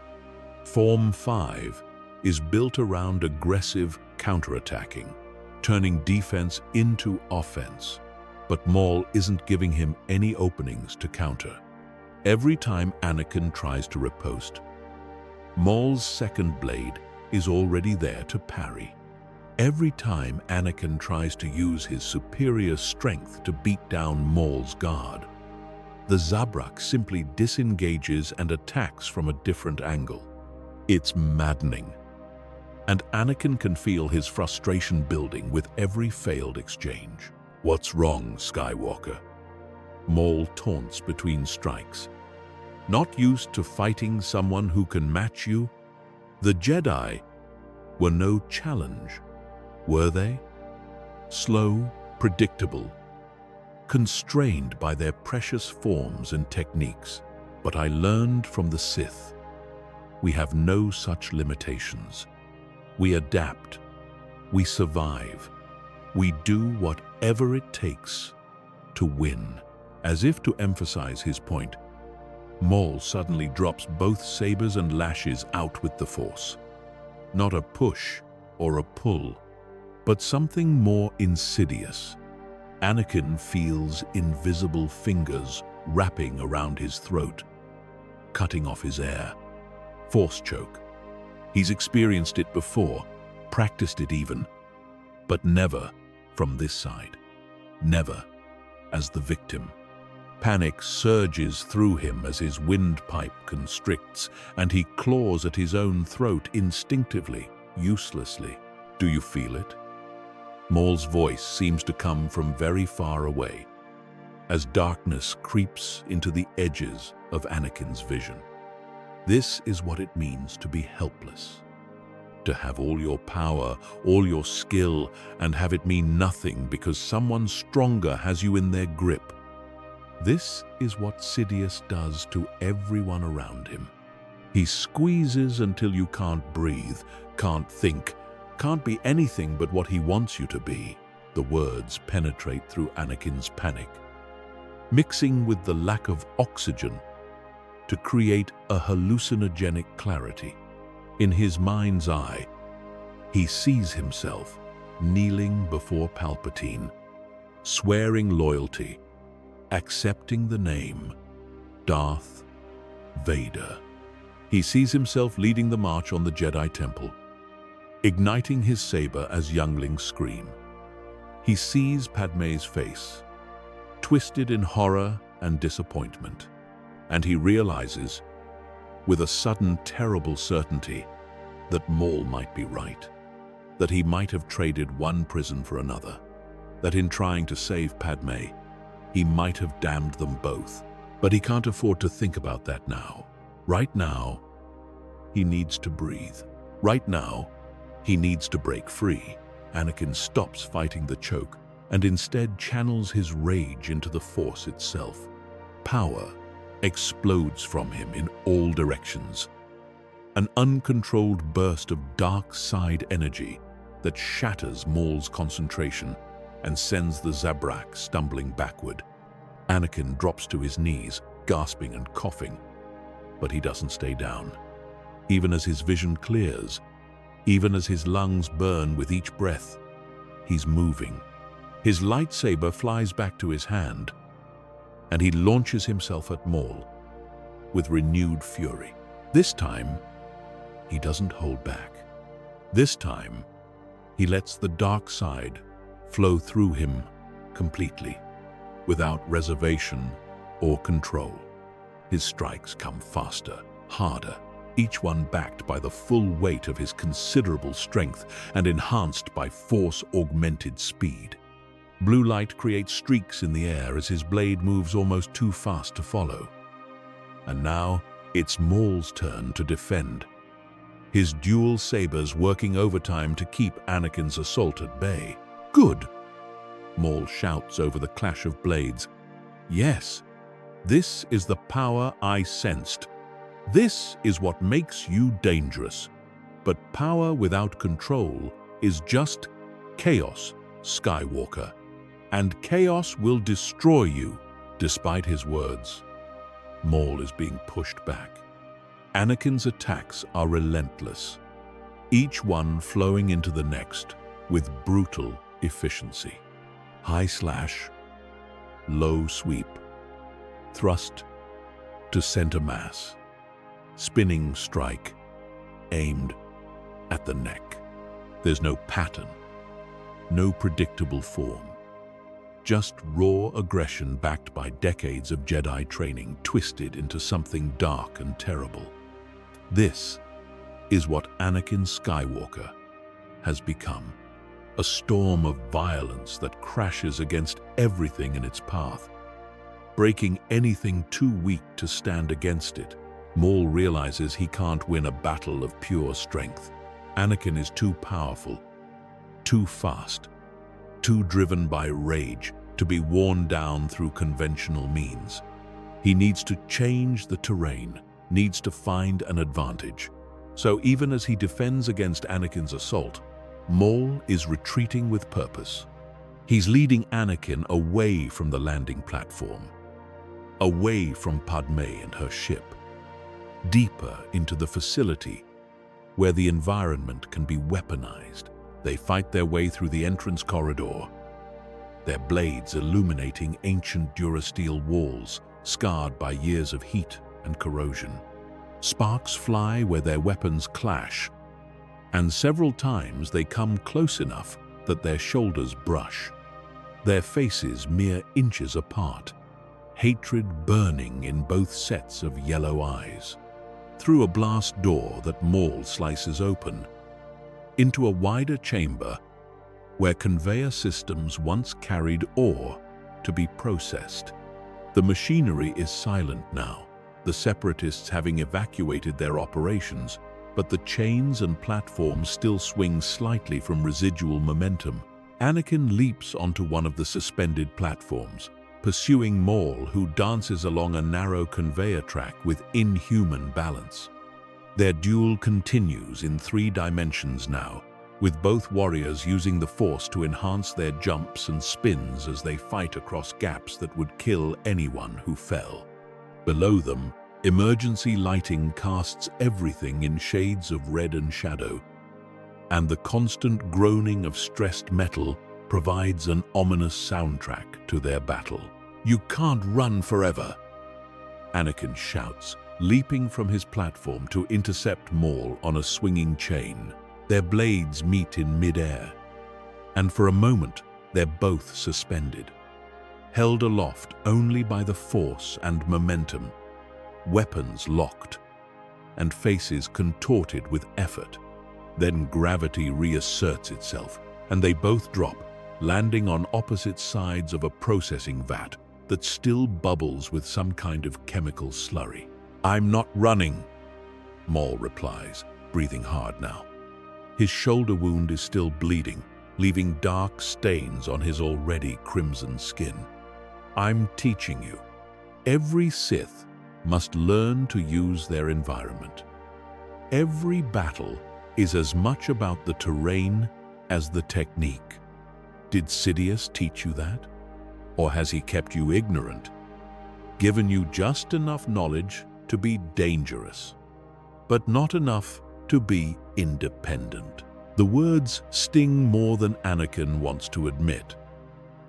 Form 5 is built around aggressive counterattacking, turning defense into offense. But Maul isn't giving him any openings to counter. Every time Anakin tries to riposte, Maul's second blade is already there to parry. Every time Anakin tries to use his superior strength to beat down Maul's guard, the Zabrak simply disengages and attacks from a different angle. It's maddening, and Anakin can feel his frustration building with every failed exchange. What's wrong, Skywalker? Maul taunts between strikes. Not used to fighting someone who can match you? The Jedi were no challenge, were they? Slow, predictable, constrained by their precious forms and techniques. But I learned from the Sith, we have no such limitations. We adapt, we survive, we do whatever it takes to win. As if to emphasize his point, Maul suddenly drops both sabers and lashes out with the Force. Not a push or a pull, but something more insidious. Anakin feels invisible fingers wrapping around his throat, cutting off his air. Force choke. He's experienced it before, practiced it even, but never from this side. Never as the victim. Panic surges through him as his windpipe constricts, and he claws at his own throat instinctively, uselessly. Do you feel it? Maul's voice seems to come from very far away, as darkness creeps into the edges of Anakin's vision. This is what it means to be helpless. To have all your power, all your skill, and have it mean nothing because someone stronger has you in their grip. This is what Sidious does to everyone around him. He squeezes until you can't breathe, can't think, can't be anything but what he wants you to be. The words penetrate through Anakin's panic, mixing with the lack of oxygen to create a hallucinogenic clarity. In his mind's eye, he sees himself kneeling before Palpatine, swearing loyalty, accepting the name Darth Vader. He sees himself leading the march on the Jedi Temple, igniting his saber as younglings scream. He sees Padmé's face, twisted in horror and disappointment, and he realizes with a sudden terrible certainty that Maul might be right, that he might have traded one prison for another, that in trying to save Padme, he might have damned them both. But he can't afford to think about that now. Right now, he needs to breathe. Right now, he needs to break free. Anakin stops fighting the choke and instead channels his rage into the Force itself. Power explodes from him in all directions. An uncontrolled burst of dark side energy that shatters Maul's concentration and sends the Zabrak stumbling backward. Anakin drops to his knees, gasping and coughing, but he doesn't stay down. Even as his vision clears, even as his lungs burn with each breath, he's moving. His lightsaber flies back to his hand, and he launches himself at Maul with renewed fury. This time, he doesn't hold back. This time, he lets the dark side flow through him completely, without reservation or control. His strikes come faster, harder, each one backed by the full weight of his considerable strength and enhanced by Force-augmented speed. Blue light creates streaks in the air as his blade moves almost too fast to follow. And now, it's Maul's turn to defend. His dual sabers working overtime to keep Anakin's assault at bay. Good! Maul shouts over the clash of blades. Yes, this is the power I sensed. This is what makes you dangerous. But power without control is just chaos, Skywalker. And chaos will destroy you. Despite his words, Maul is being pushed back. Anakin's attacks are relentless, each one flowing into the next with brutal efficiency. High slash, low sweep, thrust to center mass, spinning strike, aimed at the neck. There's no pattern, no predictable form. Just raw aggression backed by decades of Jedi training twisted into something dark and terrible. This is what Anakin Skywalker has become. A storm of violence that crashes against everything in its path, breaking anything too weak to stand against it. Maul realizes he can't win a battle of pure strength. Anakin is too powerful, too fast, too driven by rage to be worn down through conventional means. He needs to change the terrain, needs to find an advantage. So even as he defends against Anakin's assault, Maul is retreating with purpose. He's leading Anakin away from the landing platform, away from Padme and her ship, deeper into the facility where the environment can be weaponized. They fight their way through the entrance corridor, their blades illuminating ancient durasteel walls scarred by years of heat and corrosion. Sparks fly where their weapons clash, and several times they come close enough that their shoulders brush, their faces mere inches apart, hatred burning in both sets of yellow eyes. Through a blast door that Maul slices open, into a wider chamber where conveyor systems once carried ore to be processed. The machinery is silent now, the Separatists having evacuated their operations, but the chains and platforms still swing slightly from residual momentum. Anakin leaps onto one of the suspended platforms, pursuing Maul, who dances along a narrow conveyor track with inhuman balance. Their duel continues in 3 dimensions now, with both warriors using the Force to enhance their jumps and spins as they fight across gaps that would kill anyone who fell. Below them, emergency lighting casts everything in shades of red and shadow, and the constant groaning of stressed metal provides an ominous soundtrack to their battle. "You can't run forever," Anakin shouts, leaping from his platform to intercept Maul on a swinging chain. Their blades meet in mid-air, and for a moment they're both suspended, held aloft only by the Force and momentum, weapons locked, and faces contorted with effort. Then gravity reasserts itself, and they both drop, landing on opposite sides of a processing vat that still bubbles with some kind of chemical slurry. "I'm not running," Maul replies, breathing hard now. His shoulder wound is still bleeding, leaving dark stains on his already crimson skin. "I'm teaching you. Every Sith must learn to use their environment. Every battle is as much about the terrain as the technique. Did Sidious teach you that? Or has he kept you ignorant, given you just enough knowledge to be dangerous, but not enough to be independent?" The words sting more than Anakin wants to admit.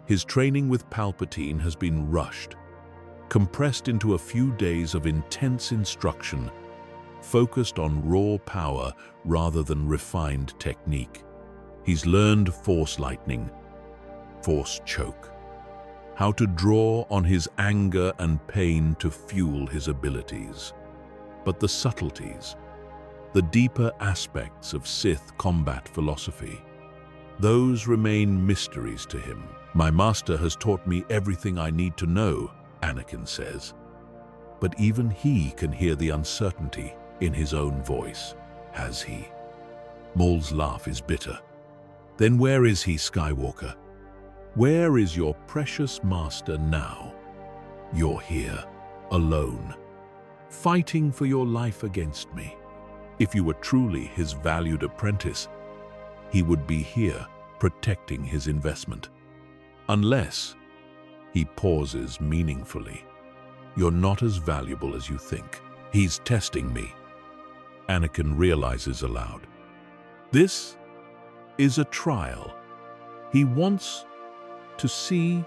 His training with Palpatine has been rushed, compressed into a few days of intense instruction, focused on raw power rather than refined technique. He's learned Force lightning, Force choke, how to draw on his anger and pain to fuel his abilities. But the subtleties, the deeper aspects of Sith combat philosophy, those remain mysteries to him. "My master has taught me everything I need to know," Anakin says. But even he can hear the uncertainty in his own voice. Has he? Maul's laugh is bitter. "Then where is he, Skywalker? Where is your precious master now? You're here, alone, fighting for your life against me. If you were truly his valued apprentice, he would be here, protecting his investment. Unless," he pauses meaningfully, "you're not as valuable as you think. He's testing me." Anakin realizes aloud. This is a trial. He wants to see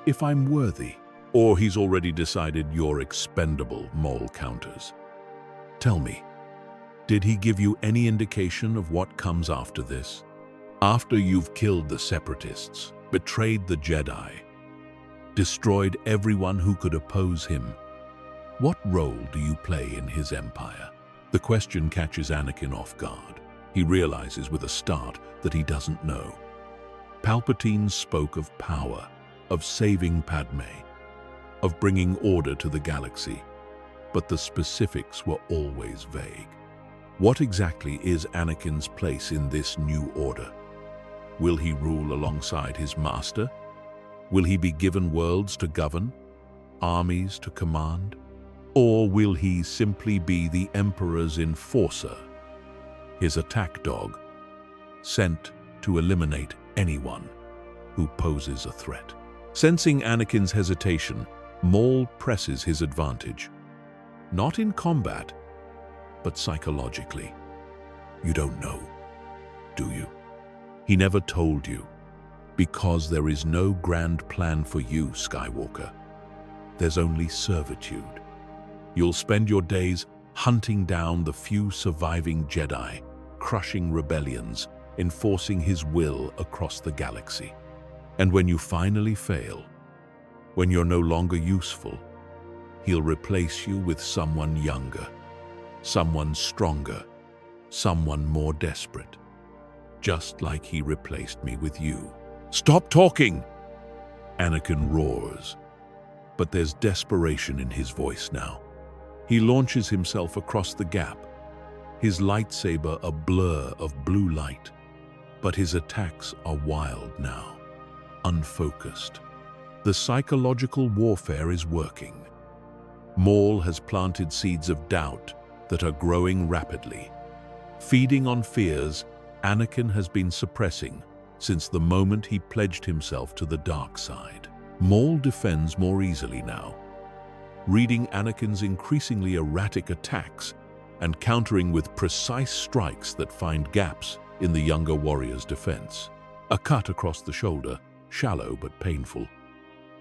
if I'm worthy. "Or he's already decided you're expendable," Maul counters. "Tell me, did he give you any indication of what comes after this? After you've killed the Separatists, betrayed the Jedi, destroyed everyone who could oppose him, what role do you play in his empire?" The question catches Anakin off guard. He realizes with a start that he doesn't know. Palpatine spoke of power, of saving Padme, of bringing order to the galaxy, but the specifics were always vague. What exactly is Anakin's place in this new order? Will he rule alongside his master? Will he be given worlds to govern, armies to command? Or will he simply be the Emperor's enforcer, his attack dog, sent to eliminate anyone who poses a threat? Sensing Anakin's hesitation, Maul presses his advantage. Not in combat, but psychologically. "You don't know, do you? He never told you, because there is no grand plan for you, Skywalker. There's only servitude. You'll spend your days hunting down the few surviving Jedi, crushing rebellions, enforcing his will across the galaxy. And when you finally fail, when you're no longer useful, he'll replace you with someone younger, someone stronger, someone more desperate, just like he replaced me with you." "Stop talking!" Anakin roars, but there's desperation in his voice now. He launches himself across the gap, his lightsaber a blur of blue light, but his attacks are wild now, unfocused. The psychological warfare is working. Maul has planted seeds of doubt that are growing rapidly. Feeding on fears Anakin has been suppressing since the moment he pledged himself to the dark side. Maul defends more easily now, reading Anakin's increasingly erratic attacks and countering with precise strikes that find gaps in the younger warrior's defense. A cut across the shoulder, shallow but painful.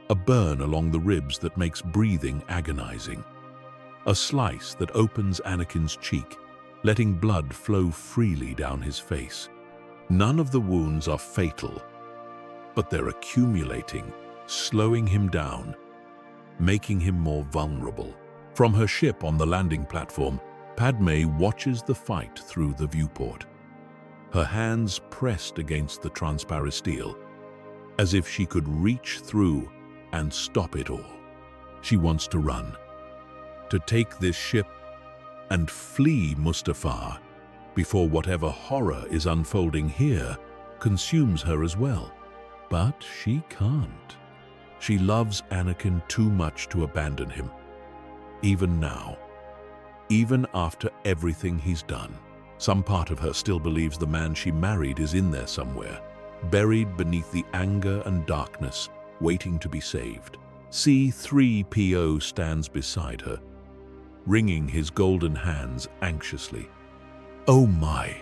A burn along the ribs that makes breathing agonizing. A slice that opens Anakin's cheek, letting blood flow freely down his face. None of the wounds are fatal, but they're accumulating, slowing him down, making him more vulnerable. From her ship on the landing platform, Padme watches the fight through the viewport, her hands pressed against the transparent steel, as if she could reach through and stop it all. She wants to run, to take this ship and flee Mustafar before whatever horror is unfolding here consumes her as well. But she can't. She loves Anakin too much to abandon him. Even now, even after everything he's done, some part of her still believes the man she married is in there somewhere, buried beneath the anger and darkness, waiting to be saved. C-3PO stands beside her, wringing his golden hands anxiously. Oh my,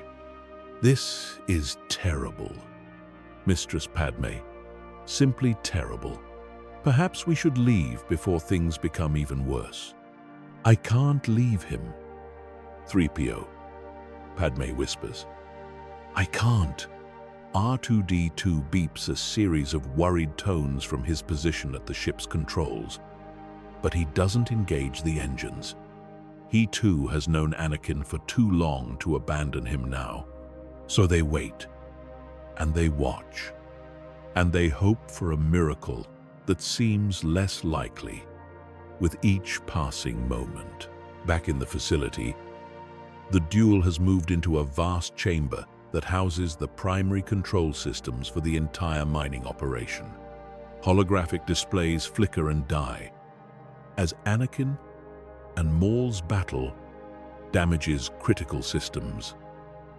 this is terrible. Mistress Padme, simply terrible. Perhaps we should leave before things become even worse. I can't leave him. 3PO, Padme whispers. I can't. R2-D2 beeps a series of worried tones from his position at the ship's controls, but he doesn't engage the engines. He too has known Anakin for too long to abandon him now. So they wait, and they watch, and they hope for a miracle that seems less likely with each passing moment. Back in the facility, the duel has moved into a vast chamber that houses the primary control systems for the entire mining operation. Holographic displays flicker and die as Anakin and Maul's battle damages critical systems.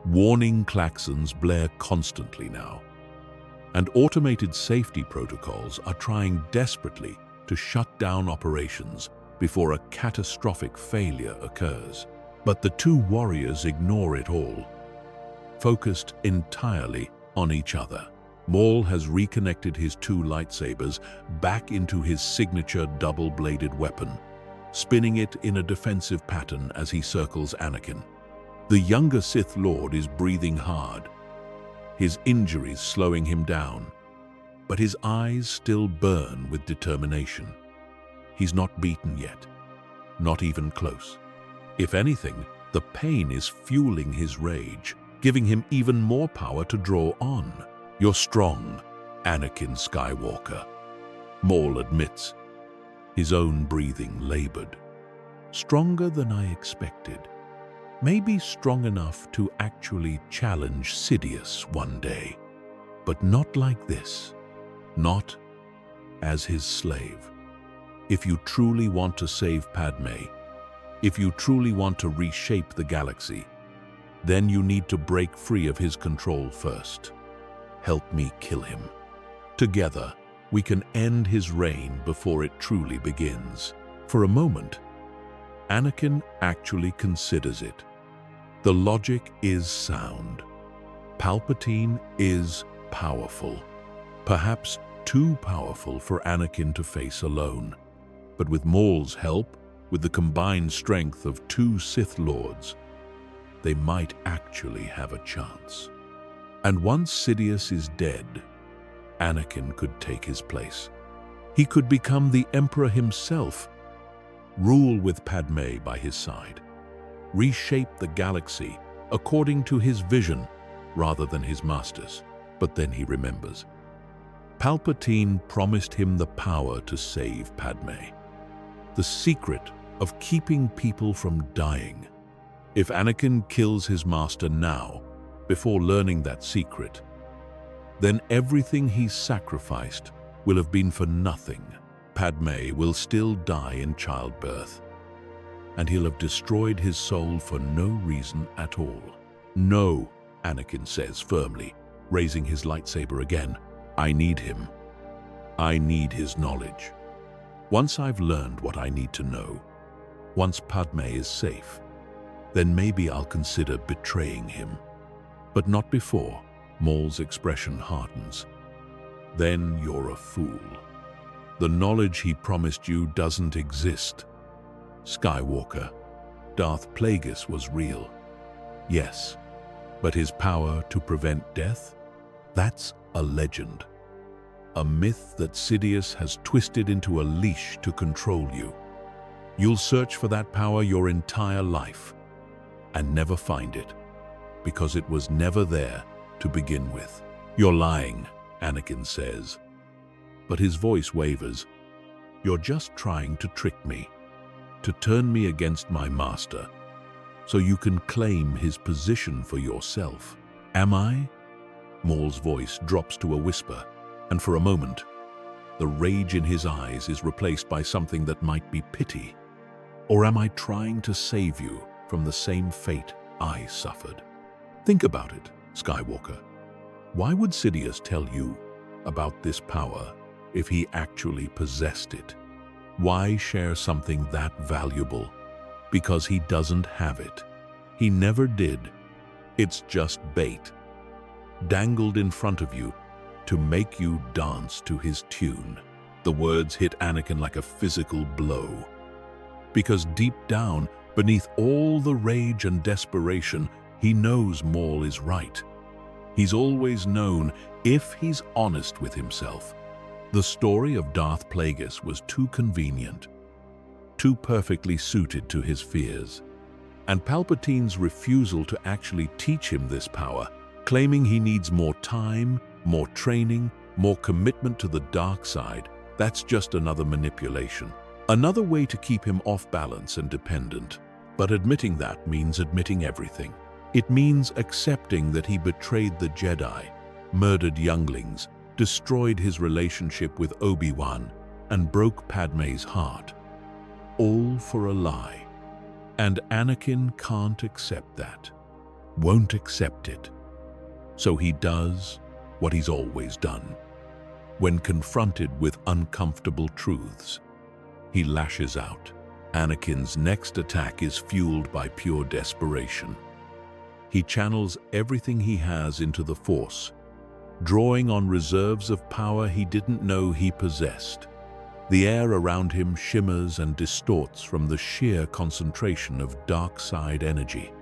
Warning klaxons blare constantly now, and automated safety protocols are trying desperately to shut down operations before a catastrophic failure occurs. But the two warriors ignore it all, focused entirely on each other. Maul has reconnected his two lightsabers back into his signature double-bladed weapon, spinning it in a defensive pattern as he circles Anakin. The younger Sith Lord is breathing hard, his injuries slowing him down, but his eyes still burn with determination. He's not beaten yet, not even close. If anything, the pain is fueling his rage, giving him even more power to draw on. You're strong, Anakin Skywalker, Maul admits, his own breathing labored. Stronger than I expected. Maybe strong enough to actually challenge Sidious one day, but not like this. Not as his slave. If you truly want to save Padme, if you truly want to reshape the galaxy, then you need to break free of his control first. Help me kill him. Together, we can end his reign before it truly begins. For a moment, Anakin actually considers it. The logic is sound. Palpatine is powerful. Perhaps too powerful for Anakin to face alone. But with Maul's help, with the combined strength of two Sith Lords, they might actually have a chance. And once Sidious is dead, Anakin could take his place. He could become the Emperor himself, rule with Padme by his side, reshape the galaxy according to his vision rather than his master's. But then he remembers. Palpatine promised him the power to save Padme, the secret of keeping people from dying. If Anakin kills his master now, before learning that secret, then everything he's sacrificed will have been for nothing. Padme will still die in childbirth, and he'll have destroyed his soul for no reason at all. No, Anakin says firmly, raising his lightsaber again. I need him. I need his knowledge. Once I've learned what I need to know, once Padme is safe, then maybe I'll consider betraying him. But not before. Maul's expression hardens. Then you're a fool. The knowledge he promised you doesn't exist. Skywalker, Darth Plagueis was real. Yes, but his power to prevent death? That's a legend. A myth that Sidious has twisted into a leash to control you. You'll search for that power your entire life, and never find it, because it was never there to begin with. "You're lying," Anakin says. But his voice wavers. "You're just trying to trick me, to turn me against my master, so you can claim his position for yourself." "Am I?" Maul's voice drops to a whisper, and for a moment, the rage in his eyes is replaced by something that might be pity. "Or am I trying to save you from the same fate I suffered?" Think about it, Skywalker. Why would Sidious tell you about this power if he actually possessed it? Why share something that valuable? Because he doesn't have it. He never did. It's just bait, dangled in front of you to make you dance to his tune. The words hit Anakin like a physical blow. Because deep down, beneath all the rage and desperation, he knows Maul is right. He's always known, if he's honest with himself, the story of Darth Plagueis was too convenient, too perfectly suited to his fears. And Palpatine's refusal to actually teach him this power, claiming he needs more time, more training, more commitment to the dark side, that's just another manipulation. Another way to keep him off balance and dependent. But admitting that means admitting everything. It means accepting that he betrayed the Jedi, murdered younglings, destroyed his relationship with Obi-Wan, and broke Padmé's heart. All for a lie. And Anakin can't accept that. Won't accept it. So he does what he's always done. When confronted with uncomfortable truths, he lashes out. Anakin's next attack is fueled by pure desperation. He channels everything he has into the Force, drawing on reserves of power he didn't know he possessed. The air around him shimmers and distorts from the sheer concentration of dark side energy.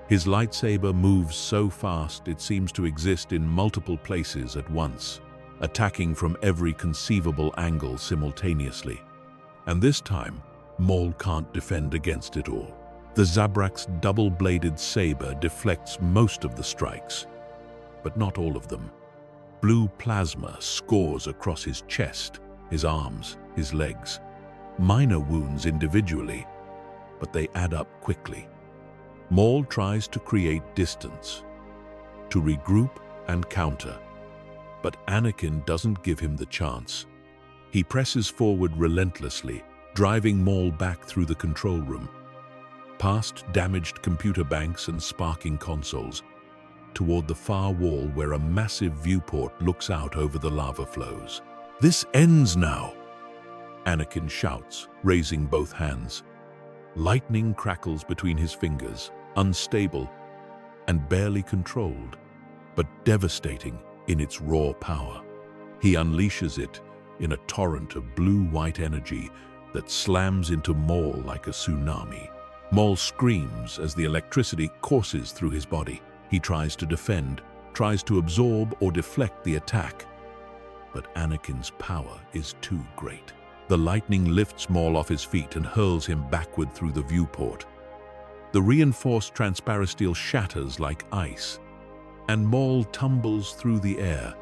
His lightsaber moves so fast it seems to exist in multiple places at once, attacking from every conceivable angle simultaneously. And this time, Maul can't defend against it all. The Zabrak's double-bladed saber deflects most of the strikes, but not all of them. Blue plasma scores across his chest, his arms, his legs. Minor wounds individually, but they add up quickly. Maul tries to create distance, to regroup and counter, but Anakin doesn't give him the chance. He presses forward relentlessly, driving Maul back through the control room, past damaged computer banks and sparking consoles, toward the far wall where a massive viewport looks out over the lava flows. "This ends now!" Anakin shouts, raising both hands. Lightning crackles between his fingers, unstable and barely controlled, but devastating in its raw power. He unleashes it in a torrent of blue-white energy that slams into Maul like a tsunami. Maul screams as the electricity courses through his body. He tries to defend, tries to absorb or deflect the attack. But Anakin's power is too great. The lightning lifts Maul off his feet and hurls him backward through the viewport. The reinforced transparisteel shatters like ice, and Maul tumbles through the air,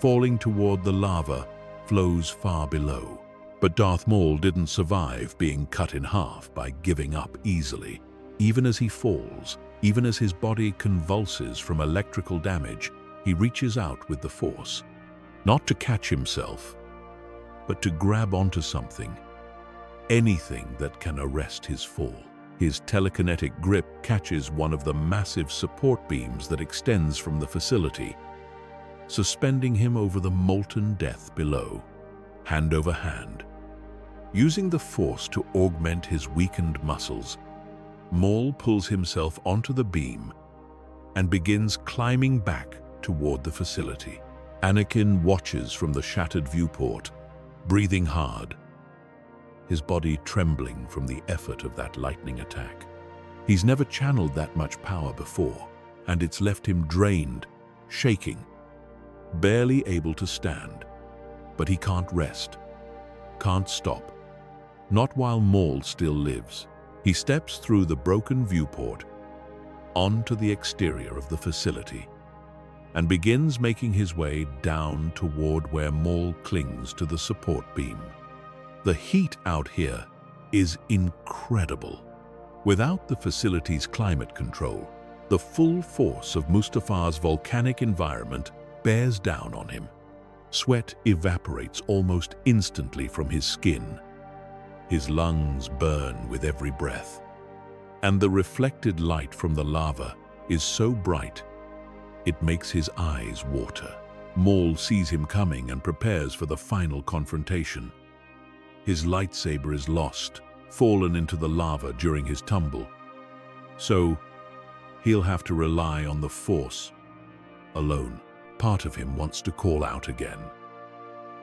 falling toward the lava flows far below. But Darth Maul didn't survive being cut in half by giving up easily. Even as he falls, even as his body convulses from electrical damage, he reaches out with the Force, not to catch himself, but to grab onto something, anything that can arrest his fall. His telekinetic grip catches one of the massive support beams that extends from the facility, suspending him over the molten death below, hand over hand. Using the Force to augment his weakened muscles, Maul pulls himself onto the beam and begins climbing back toward the facility. Anakin watches from the shattered viewport, breathing hard, his body trembling from the effort of that lightning attack. He's never channeled that much power before, and it's left him drained, shaking, barely able to stand. But he can't rest, can't stop. Not while Maul still lives. He steps through the broken viewport, onto the exterior of the facility and begins making his way down toward where Maul clings to the support beam. The heat out here is incredible. Without the facility's climate control, the full force of Mustafar's volcanic environment bears down on him. Sweat evaporates almost instantly from his skin. His lungs burn with every breath, and the reflected light from the lava is so bright it makes his eyes water. Maul sees him coming and prepares for the final confrontation. His lightsaber is lost, fallen into the lava during his tumble. So, he'll have to rely on the Force alone. Part of him wants to call out again,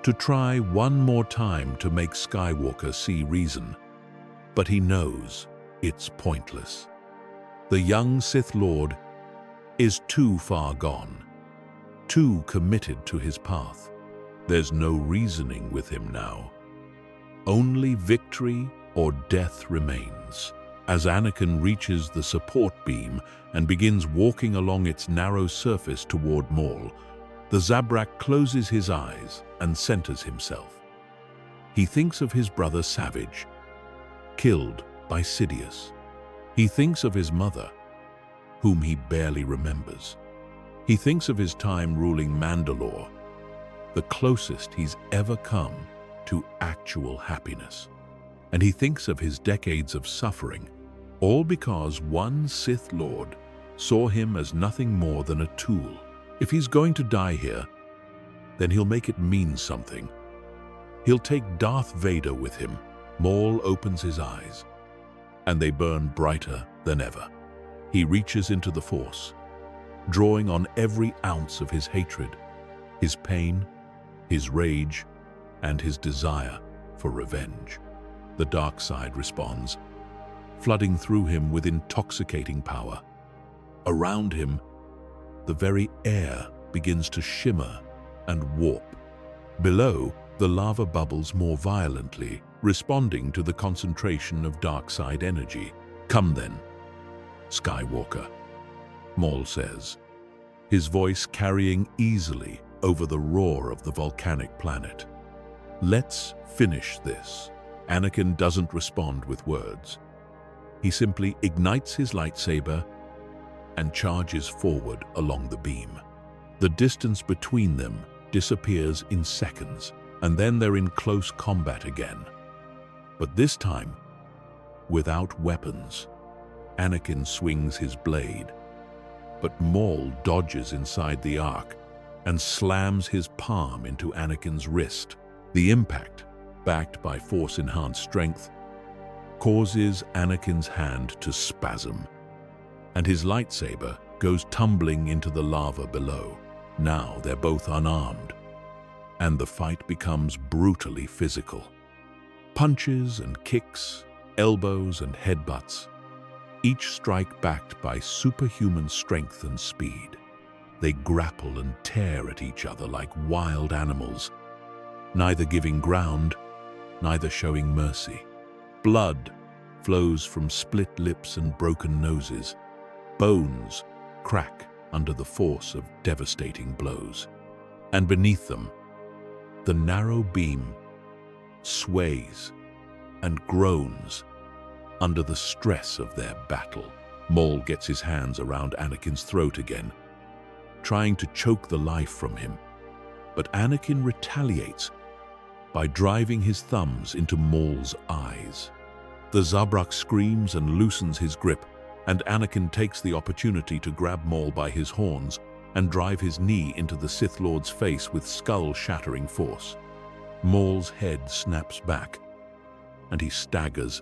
to try one more time to make Skywalker see reason, but he knows it's pointless. The young Sith Lord is too far gone, too committed to his path. There's no reasoning with him now. Only victory or death remains. As Anakin reaches the support beam and begins walking along its narrow surface toward Maul, the Zabrak closes his eyes and centers himself. He thinks of his brother Savage, killed by Sidious. He thinks of his mother, whom he barely remembers. He thinks of his time ruling Mandalore, the closest he's ever come to actual happiness. And he thinks of his decades of suffering, all because one Sith Lord saw him as nothing more than a tool. If he's going to die here, then he'll make it mean something. He'll take Darth Vader with him. Maul opens his eyes, and they burn brighter than ever. He reaches into the Force, drawing on every ounce of his hatred, his pain, his rage, and his desire for revenge. The dark side responds, flooding through him with intoxicating power. Around him, the very air begins to shimmer and warp. Below, the lava bubbles more violently, responding to the concentration of dark side energy. "Come then, Skywalker," Maul says, his voice carrying easily over the roar of the volcanic planet. "Let's finish this." Anakin doesn't respond with words. He simply ignites his lightsaber and charges forward along the beam. The distance between them disappears in seconds, and then they're in close combat again. But this time, without weapons. Anakin swings his blade, but Maul dodges inside the arc and slams his palm into Anakin's wrist. The impact, backed by Force-enhanced strength, causes Anakin's hand to spasm, and his lightsaber goes tumbling into the lava below. Now they're both unarmed, and the fight becomes brutally physical. Punches and kicks, elbows and headbutts, each strike backed by superhuman strength and speed. They grapple and tear at each other like wild animals, neither giving ground, neither showing mercy. Blood flows from split lips and broken noses. Bones crack under the force of devastating blows. And beneath them, the narrow beam sways and groans under the stress of their battle. Maul gets his hands around Anakin's throat again, trying to choke the life from him. But Anakin retaliates by driving his thumbs into Maul's eyes. The Zabrak screams and loosens his grip, and Anakin takes the opportunity to grab Maul by his horns and drive his knee into the Sith Lord's face with skull-shattering force. Maul's head snaps back, and he staggers,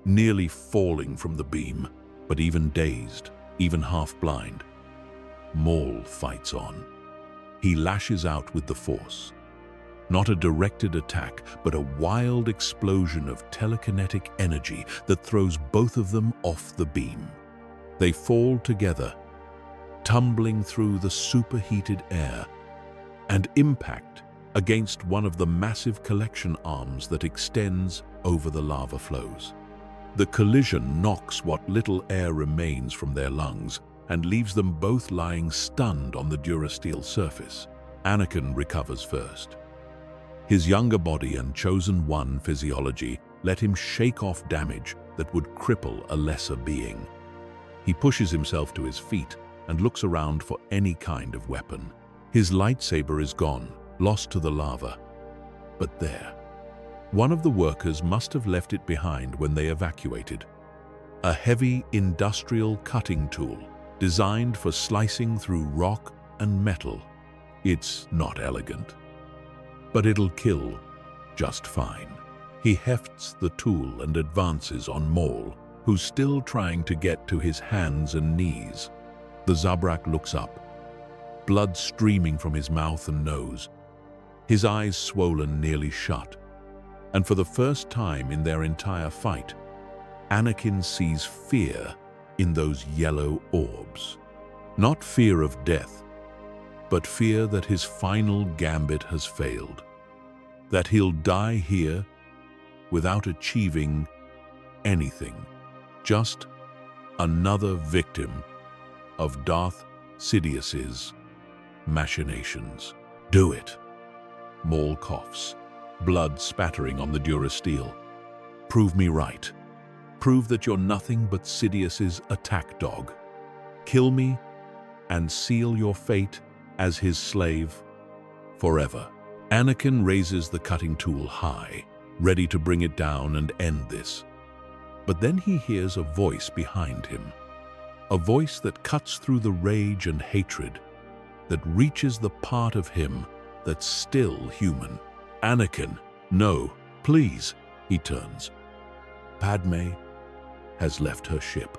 nearly falling from the beam. But even dazed, even half-blind, Maul fights on. He lashes out with the Force. Not a directed attack, but a wild explosion of telekinetic energy that throws both of them off the beam. They fall together, tumbling through the superheated air, and impact against one of the massive collection arms that extends over the lava flows. The collision knocks what little air remains from their lungs and leaves them both lying stunned on the durasteel surface. Anakin recovers first. His younger body and chosen one physiology let him shake off damage that would cripple a lesser being. He pushes himself to his feet and looks around for any kind of weapon. His lightsaber is gone, lost to the lava. But there, one of the workers must have left it behind when they evacuated. A heavy industrial cutting tool designed for slicing through rock and metal. It's not elegant, but it'll kill just fine. He hefts the tool and advances on Maul, who's still trying to get to his hands and knees. The Zabrak looks up, blood streaming from his mouth and nose, his eyes swollen nearly shut. And for the first time in their entire fight, Anakin sees fear in those yellow orbs. Not fear of death, but fear that his final gambit has failed, that he'll die here without achieving anything, just another victim of Darth Sidious's machinations. Do it. Maul coughs, blood spattering on the durasteel. Prove me right. Prove that you're nothing but Sidious's attack dog. Kill me and seal your fate as his slave forever. Anakin raises the cutting tool high, ready to bring it down and end this. But then he hears a voice behind him, a voice that cuts through the rage and hatred, that reaches the part of him that's still human. Anakin, no, please, he turns. Padme has left her ship.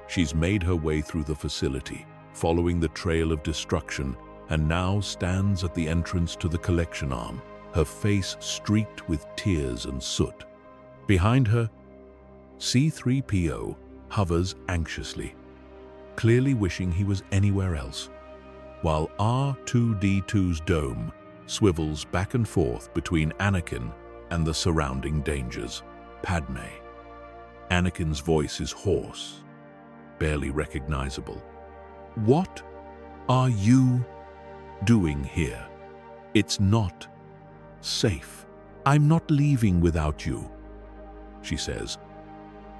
She's made her way through the facility, following the trail of destruction, and now stands at the entrance to the collection arm, her face streaked with tears and soot. Behind her, C-3PO hovers anxiously, clearly wishing he was anywhere else, while R2-D2's dome swivels back and forth between Anakin and the surrounding dangers. Padme. Anakin's voice is hoarse, barely recognizable. What are you doing here? It's not safe. I'm not leaving without you, she says,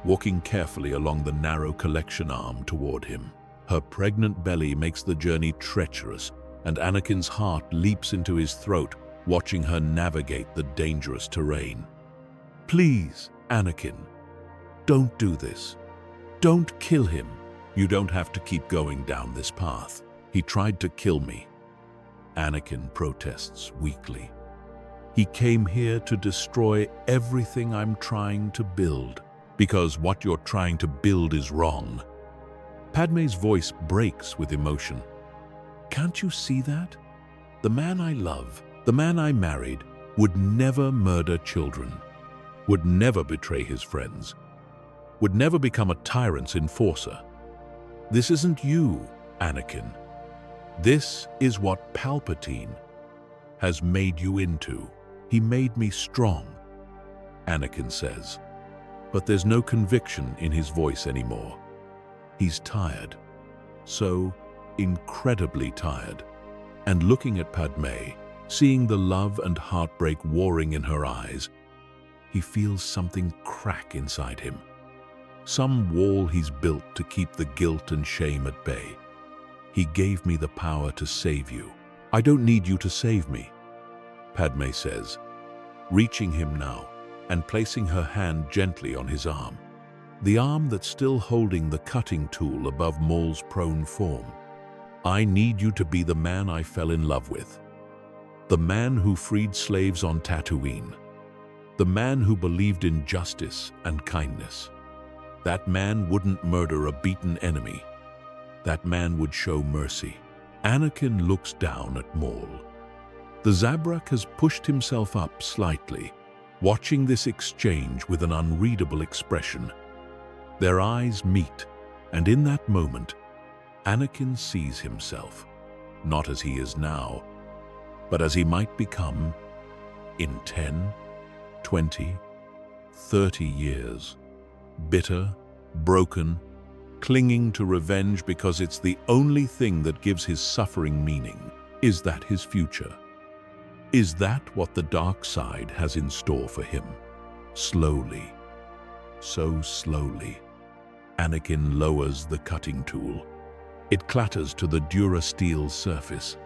walking carefully along the narrow collection arm toward him. Her pregnant belly makes the journey treacherous, and Anakin's heart leaps into his throat, watching her navigate the dangerous terrain. Please, Anakin, don't do this. Don't kill him. You don't have to keep going down this path. He tried to kill me. Anakin protests weakly. He came here to destroy everything I'm trying to build, because what you're trying to build is wrong. Padme's voice breaks with emotion. Can't you see that? The man I love, the man I married, would never murder children, would never betray his friends, would never become a tyrant's enforcer. This isn't you, Anakin. This is what Palpatine has made you into. He made me strong, Anakin says. But there's no conviction in his voice anymore. He's tired, so incredibly tired. And looking at Padme, seeing the love and heartbreak warring in her eyes, he feels something crack inside him. Some wall he's built to keep the guilt and shame at bay. He gave me the power to save you. I don't need you to save me, Padme says, reaching him now and placing her hand gently on his arm, the arm that's still holding the cutting tool above Maul's prone form. I need you to be the man I fell in love with, the man who freed slaves on Tatooine, the man who believed in justice and kindness. That man wouldn't murder a beaten enemy. That man would show mercy. Anakin looks down at Maul. The Zabrak has pushed himself up slightly, watching this exchange with an unreadable expression. Their eyes meet, and in that moment, Anakin sees himself, not as he is now, but as he might become in 10, 20, 30 years. bitter, broken, clinging to revenge because it's the only thing that gives his suffering meaning. Is that his future? Is that what the dark side has in store for him? Slowly, so slowly, Anakin lowers the cutting tool. It clatters to the dura-steel surface,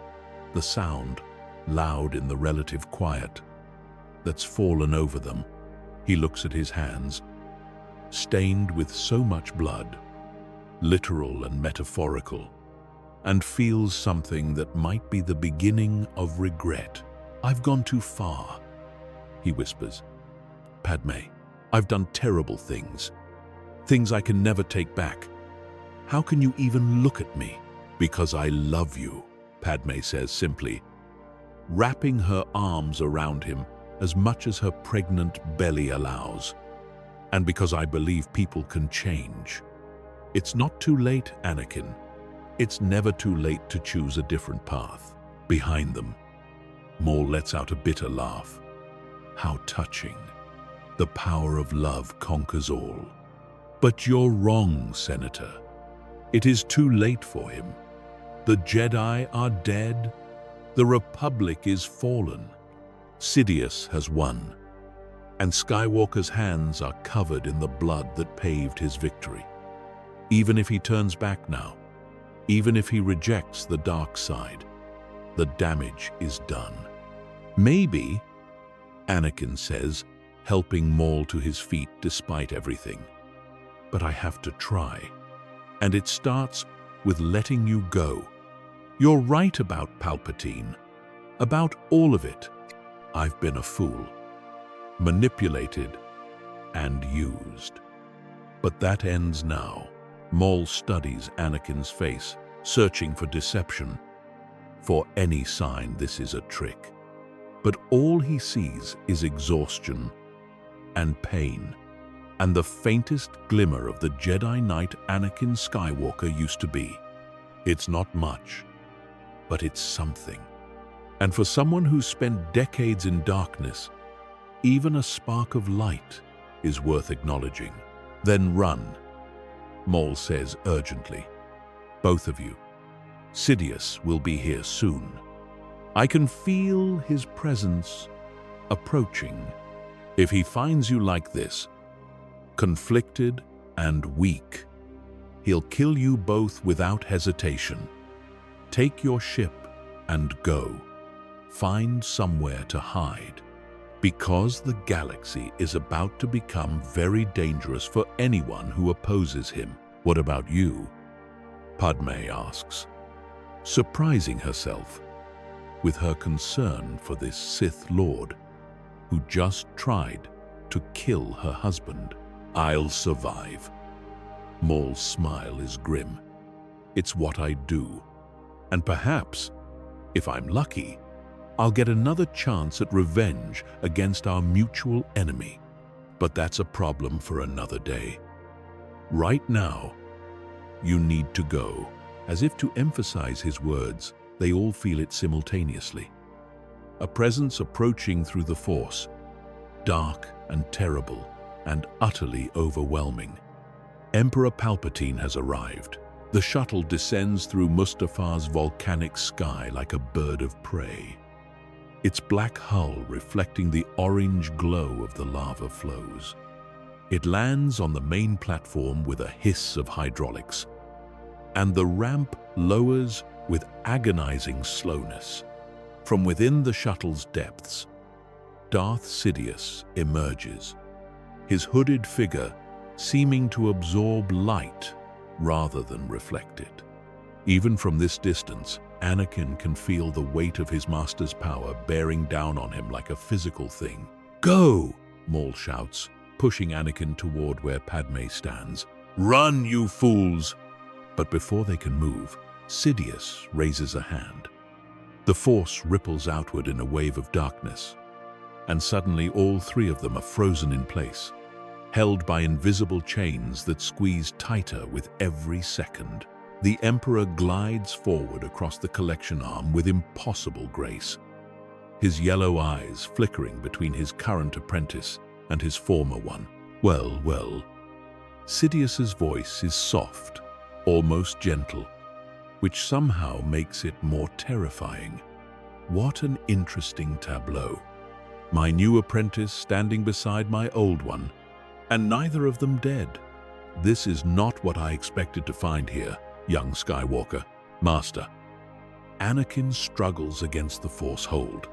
the sound, loud in the relative quiet, that's fallen over them. He looks at his hands, stained with so much blood, literal and metaphorical, and feels something that might be the beginning of regret. "I've gone too far," he whispers. "Padme, I've done terrible things, things I can never take back. How can you even look at me?" "Because I love you," Padme says simply, wrapping her arms around him as much as her pregnant belly allows. "And because I believe people can change. It's not too late, Anakin. It's never too late to choose a different path." Behind them, Maul lets out a bitter laugh. How touching. The power of love conquers all. "But you're wrong, Senator. It is too late for him. The Jedi are dead. The Republic is fallen. Sidious has won, and Skywalker's hands are covered in the blood that paved his victory. Even if he turns back now, even if he rejects the dark side, the damage is done." "Maybe," Anakin says, helping Maul to his feet despite everything, "but I have to try. And it starts with letting you go. You're right about Palpatine, about all of it. I've been a fool, manipulated and used. But that ends now." Maul studies Anakin's face, searching for deception, for any sign this is a trick. But all he sees is exhaustion and pain, and the faintest glimmer of the Jedi Knight Anakin Skywalker used to be. It's not much, but it's something. And for someone who's spent decades in darkness, even a spark of light is worth acknowledging. "Then run," Maul says urgently. "Both of you. Sidious will be here soon. I can feel his presence approaching. If he finds you like this, conflicted and weak, he'll kill you both without hesitation. Take your ship and go. Find somewhere to hide. Because the galaxy is about to become very dangerous for anyone who opposes him." "What about you?" Padme asks, surprising herself with her concern for this Sith Lord who just tried to kill her husband. "I'll survive." Maul's smile is grim. "It's what I do. And perhaps, if I'm lucky, I'll get another chance at revenge against our mutual enemy. But that's a problem for another day. Right now, you need to go." As if to emphasize his words, they all feel it simultaneously. A presence approaching through the Force, dark and terrible and utterly overwhelming. Emperor Palpatine has arrived. The shuttle descends through Mustafar's volcanic sky like a bird of prey. Its black hull reflecting the orange glow of the lava flows. It lands on the main platform with a hiss of hydraulics, and the ramp lowers with agonizing slowness. From within the shuttle's depths, Darth Sidious emerges, his hooded figure seeming to absorb light rather than reflect it. Even from this distance, Anakin can feel the weight of his master's power bearing down on him like a physical thing. "Go!" Maul shouts, pushing Anakin toward where Padme stands. "Run, you fools!" But before they can move, Sidious raises a hand. The Force ripples outward in a wave of darkness, and suddenly all three of them are frozen in place, held by invisible chains that squeeze tighter with every second. The Emperor glides forward across the collection arm with impossible grace, his yellow eyes flickering between his current apprentice and his former one. Well, Sidious's voice is soft, almost gentle, which somehow makes it more terrifying. What an interesting tableau. My new apprentice standing beside my old one, and neither of them dead. This is not what I expected to find here, young Skywalker. Master. Anakin struggles against the Force hold,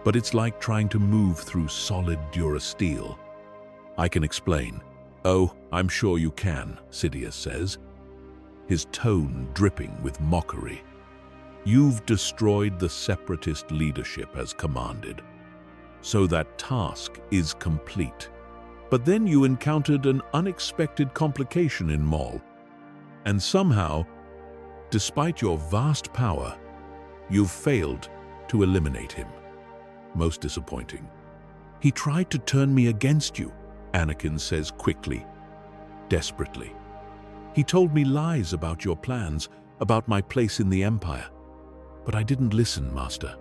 but it's like trying to move through solid durasteel. I can explain. Oh, I'm sure you can, Sidious says, his tone dripping with mockery. You've destroyed the Separatist leadership as commanded, so that task is complete. But then you encountered an unexpected complication in Maul, and somehow, despite your vast power, you've failed to eliminate him. Most disappointing. He tried to turn me against you, Anakin says quickly, desperately. He told me lies about your plans, about my place in the Empire. But I didn't listen, Master.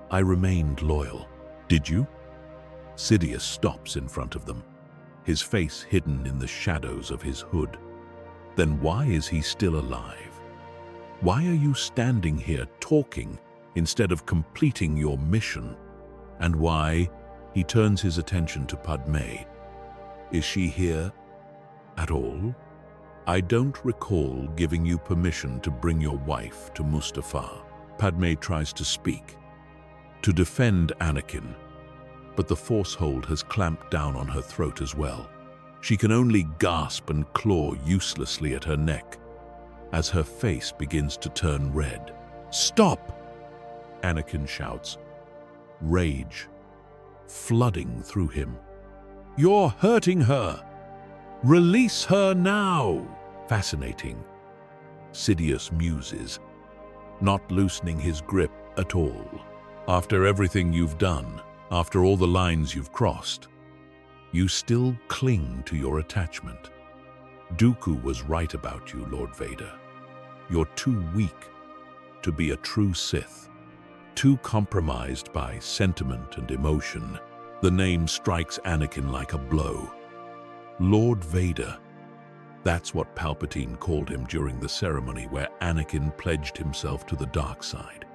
I remained loyal. Did you? Sidious stops in front of them, his face hidden in the shadows of his hood. Then why is he still alive? Why are you standing here talking instead of completing your mission? And why? He turns his attention to Padme. Is she here at all? I don't recall giving you permission to bring your wife to Mustafar. Padme tries to speak, to defend Anakin, but the Force hold has clamped down on her throat as well. She can only gasp and claw uselessly at her neck as her face begins to turn red. Stop! Anakin shouts, rage flooding through him. You're hurting her! Release her now! Fascinating. Sidious muses, not loosening his grip at all. After everything you've done, after all the lines you've crossed, you still cling to your attachment. Dooku was right about you, Lord Vader. You're too weak to be a true Sith, too compromised by sentiment and emotion. The name strikes Anakin like a blow. Lord Vader. That's what Palpatine called him during the ceremony where Anakin pledged himself to the dark side.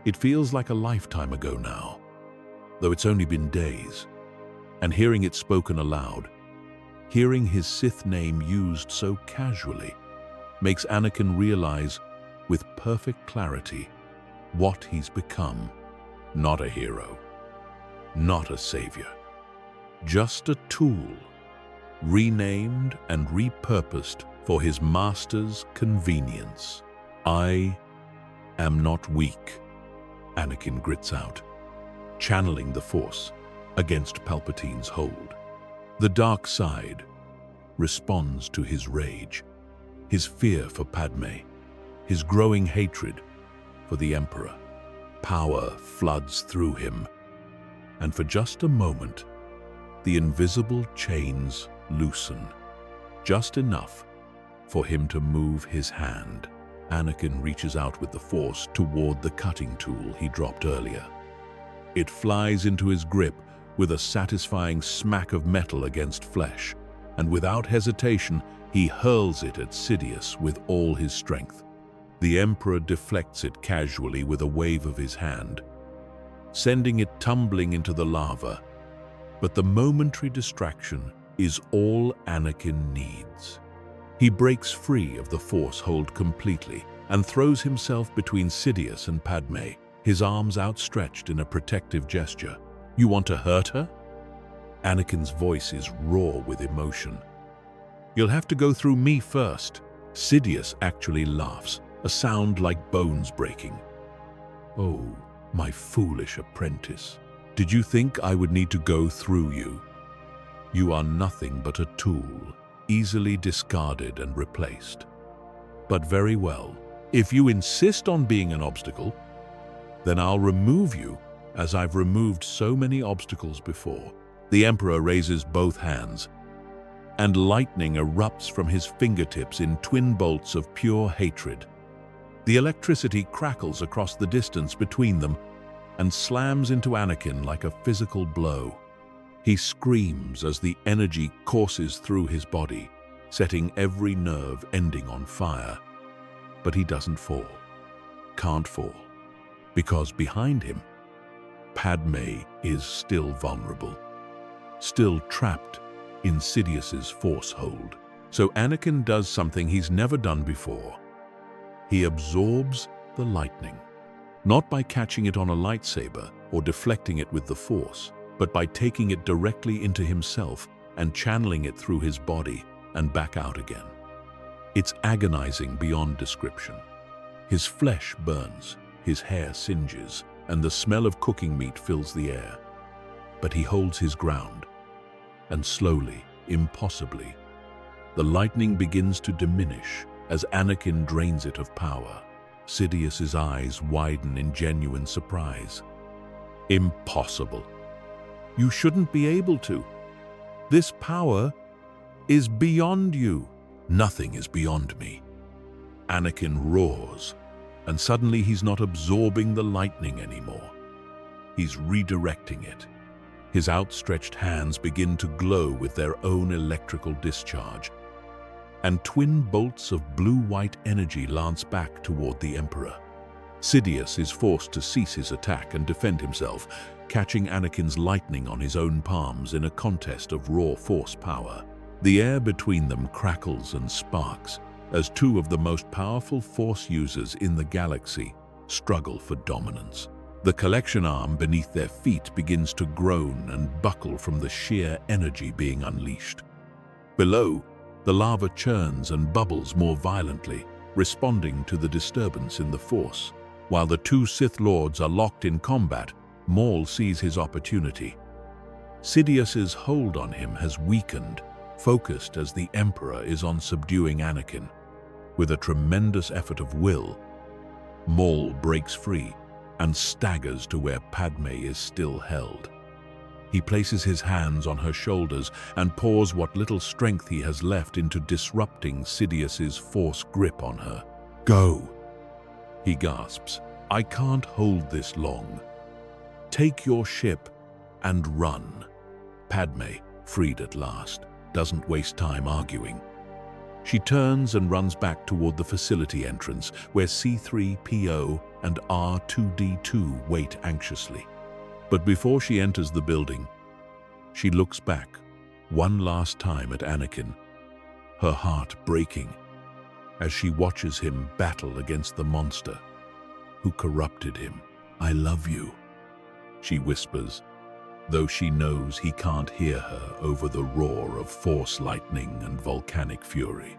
It feels like a lifetime ago now, though it's only been days. And hearing it spoken aloud, hearing his Sith name used so casually, makes Anakin realize with perfect clarity what he's become. Not a hero, not a savior, just a tool, renamed and repurposed for his master's convenience. I am not weak, Anakin grits out, channeling the Force against Palpatine's hold. The dark side responds to his rage, his fear for Padme, his growing hatred for the Emperor. Power floods through him, and for just a moment, the invisible chains loosen, just enough for him to move his hand. Anakin reaches out with the Force toward the cutting tool he dropped earlier. It flies into his grip with a satisfying smack of metal against flesh, and without hesitation, he hurls it at Sidious with all his strength. The Emperor deflects it casually with a wave of his hand, sending it tumbling into the lava. But the momentary distraction is all Anakin needs. He breaks free of the Force hold completely and throws himself between Sidious and Padme, his arms outstretched in a protective gesture. You want to hurt her? Anakin's voice is raw with emotion. You'll have to go through me first. Sidious actually laughs, a sound like bones breaking. Oh, my foolish apprentice. Did you think I would need to go through you? You are nothing but a tool, easily discarded and replaced. But very well, if you insist on being an obstacle, then I'll remove you as I've removed so many obstacles before. The Emperor raises both hands, and lightning erupts from his fingertips in twin bolts of pure hatred. The electricity crackles across the distance between them and slams into Anakin like a physical blow. He screams as the energy courses through his body, setting every nerve ending on fire. But he doesn't fall, can't fall, because behind him, Padme is still vulnerable, still trapped in Sidious's force hold. So Anakin does something he's never done before. He absorbs the lightning, not by catching it on a lightsaber or deflecting it with the Force, but by taking it directly into himself and channeling it through his body and back out again. It's agonizing beyond description. His flesh burns, his hair singes, and the smell of cooking meat fills the air. But he holds his ground, and slowly, impossibly, the lightning begins to diminish as Anakin drains it of power. Sidious's eyes widen in genuine surprise. Impossible. You shouldn't be able to. This power is beyond you. Nothing is beyond me. Anakin roars, and suddenly he's not absorbing the lightning anymore. He's redirecting it. His outstretched hands begin to glow with their own electrical discharge, and twin bolts of blue-white energy lance back toward the Emperor. Sidious is forced to cease his attack and defend himself, catching Anakin's lightning on his own palms in a contest of raw force power. The air between them crackles and sparks as two of the most powerful force users in the galaxy struggle for dominance. The collection arm beneath their feet begins to groan and buckle from the sheer energy being unleashed. Below, the lava churns and bubbles more violently, responding to the disturbance in the Force. While the two Sith Lords are locked in combat, Maul sees his opportunity. Sidious's hold on him has weakened, focused as the Emperor is on subduing Anakin. With a tremendous effort of will, Maul breaks free and staggers to where Padme is still held. He places his hands on her shoulders and pours what little strength he has left into disrupting Sidious's force grip on her. "Go," he gasps. "I can't hold this long. Take your ship and run." Padme, freed at last, doesn't waste time arguing. She turns and runs back toward the facility entrance, where C-3PO and R2-D2 wait anxiously. But before she enters the building, she looks back one last time at Anakin, her heart breaking as she watches him battle against the monster who corrupted him. "I love you," she whispers, though she knows he can't hear her over the roar of force lightning and volcanic fury.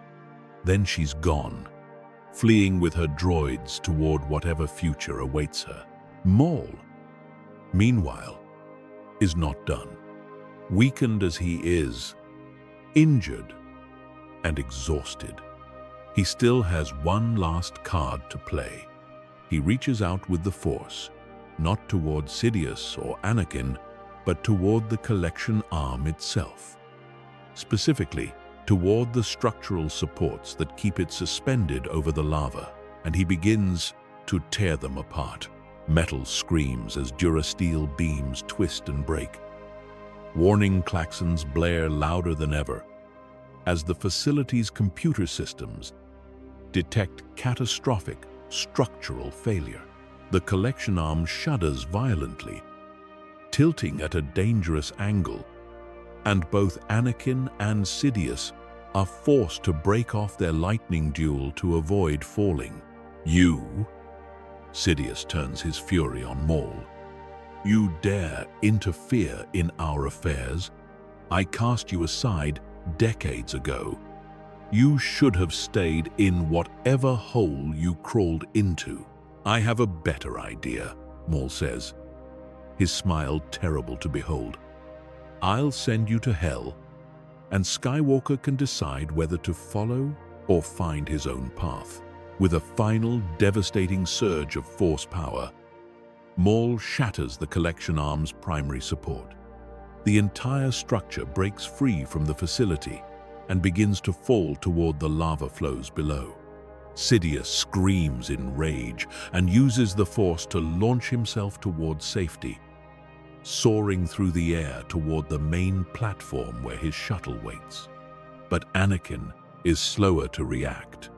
Then she's gone, fleeing with her droids toward whatever future awaits her. Maul, meanwhile, is not done. Weakened as he is, injured and exhausted, he still has one last card to play. He reaches out with the Force, not toward Sidious or Anakin, but toward the collection arm itself. Specifically, toward the structural supports that keep it suspended over the lava, and he begins to tear them apart. Metal screams as durasteel beams twist and break. Warning klaxons blare louder than ever as the facility's computer systems detect catastrophic structural failure. The collection arm shudders violently, tilting at a dangerous angle, and both Anakin and Sidious are forced to break off their lightning duel to avoid falling. "You," Sidious turns his fury on Maul, "you dare interfere in our affairs? I cast you aside decades ago. You should have stayed in whatever hole you crawled into." "I have a better idea," Maul says, his smile terrible to behold. "I'll send you to hell, and Skywalker can decide whether to follow or find his own path." With a final devastating surge of force power, Maul shatters the collection arm's primary support. The entire structure breaks free from the facility and begins to fall toward the lava flows below. Sidious screams in rage and uses the Force to launch himself toward safety, soaring through the air toward the main platform where his shuttle waits. But Anakin is slower to react.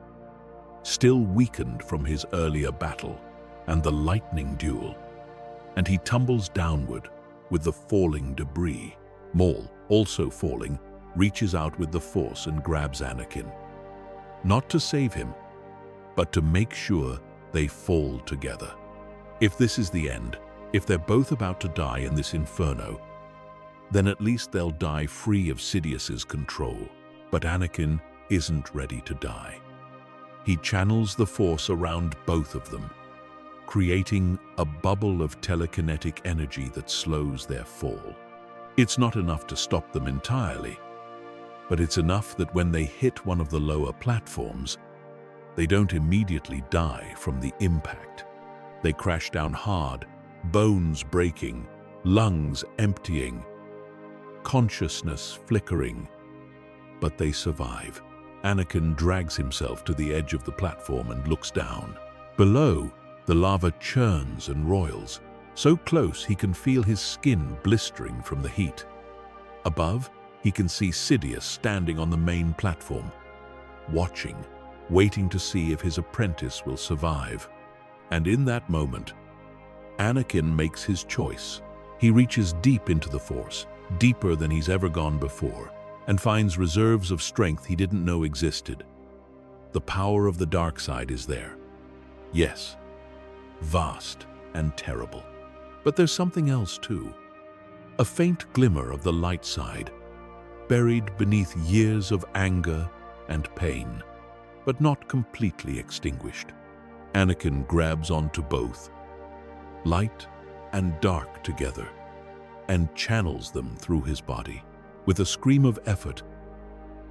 Still weakened from his earlier battle and the lightning duel, and he tumbles downward with the falling debris. Maul, also falling, reaches out with the Force and grabs Anakin. Not to save him, but to make sure they fall together. If this is the end, if they're both about to die in this inferno, then at least they'll die free of Sidious's control. But Anakin isn't ready to die. He channels the Force around both of them, creating a bubble of telekinetic energy that slows their fall. It's not enough to stop them entirely, but it's enough that when they hit one of the lower platforms, they don't immediately die from the impact. They crash down hard, bones breaking, lungs emptying, consciousness flickering, but they survive. Anakin drags himself to the edge of the platform and looks down. Below, the lava churns and roils, so close he can feel his skin blistering from the heat. Above, he can see Sidious standing on the main platform, watching, waiting to see if his apprentice will survive. And in that moment, Anakin makes his choice. He reaches deep into the Force, deeper than he's ever gone before, and finds reserves of strength he didn't know existed. The power of the dark side is there. Yes, vast and terrible. But there's something else too. A faint glimmer of the light side, buried beneath years of anger and pain, but not completely extinguished. Anakin grabs onto both, light and dark together, and channels them through his body. With a scream of effort,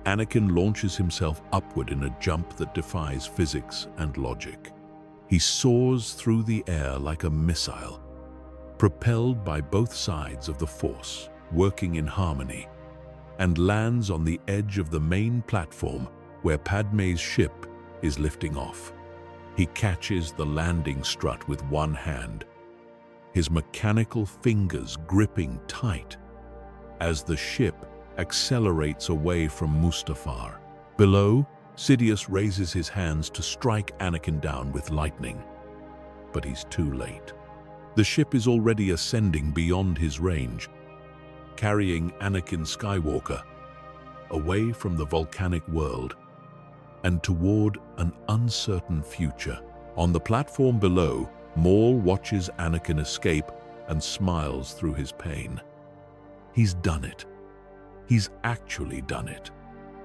Anakin launches himself upward in a jump that defies physics and logic. He soars through the air like a missile, propelled by both sides of the Force, working in harmony, and lands on the edge of the main platform where Padmé's ship is lifting off. He catches the landing strut with one hand, his mechanical fingers gripping tight as the ship accelerates away from Mustafar. Below, Sidious raises his hands to strike Anakin down with lightning, but he's too late. The ship is already ascending beyond his range, carrying Anakin Skywalker away from the volcanic world and toward an uncertain future. On the platform below, Maul watches Anakin escape and smiles through his pain. He's done it. He's actually done it.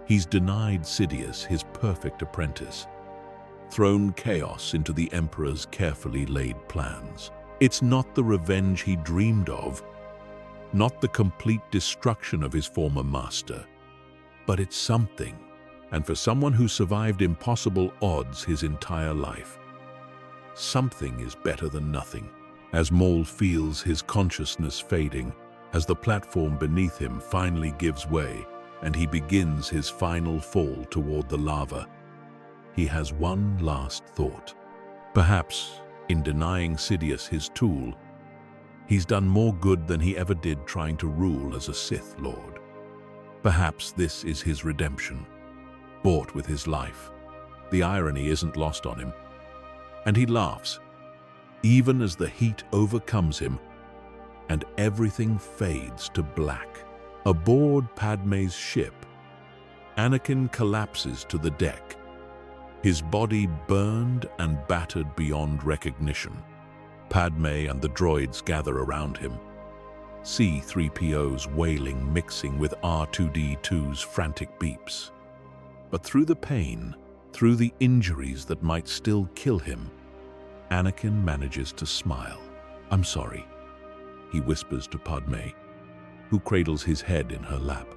He's denied Sidious his perfect apprentice, thrown chaos into the Emperor's carefully laid plans. It's not the revenge he dreamed of, not the complete destruction of his former master, but it's something. And for someone who survived impossible odds his entire life, something is better than nothing. As Maul feels his consciousness fading, as the platform beneath him finally gives way and he begins his final fall toward the lava, he has one last thought. Perhaps, in denying Sidious his tool, he's done more good than he ever did trying to rule as a Sith Lord. Perhaps this is his redemption, bought with his life. The irony isn't lost on him, and he laughs, even as the heat overcomes him and everything fades to black. Aboard Padmé's ship, Anakin collapses to the deck, his body burned and battered beyond recognition. Padmé and the droids gather around him, C-3PO's wailing mixing with R2-D2's frantic beeps. But through the pain, through the injuries that might still kill him, Anakin manages to smile. "I'm sorry," he whispers to Padmé, who cradles his head in her lap.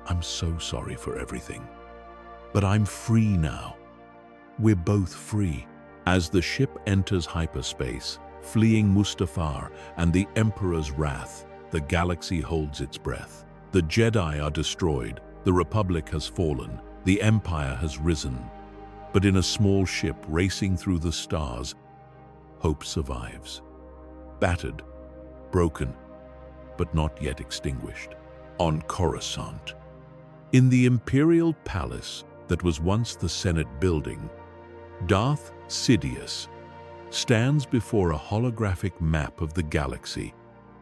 "I'm so sorry for everything. But I'm free now. We're both free." As the ship enters hyperspace, fleeing Mustafar and the Emperor's wrath, the galaxy holds its breath. The Jedi are destroyed, the Republic has fallen, the Empire has risen. But in a small ship racing through the stars, hope survives. Battered, broken, but not yet extinguished. On Coruscant, In the Imperial Palace that was once the Senate building, Darth Sidious stands before a holographic map of the galaxy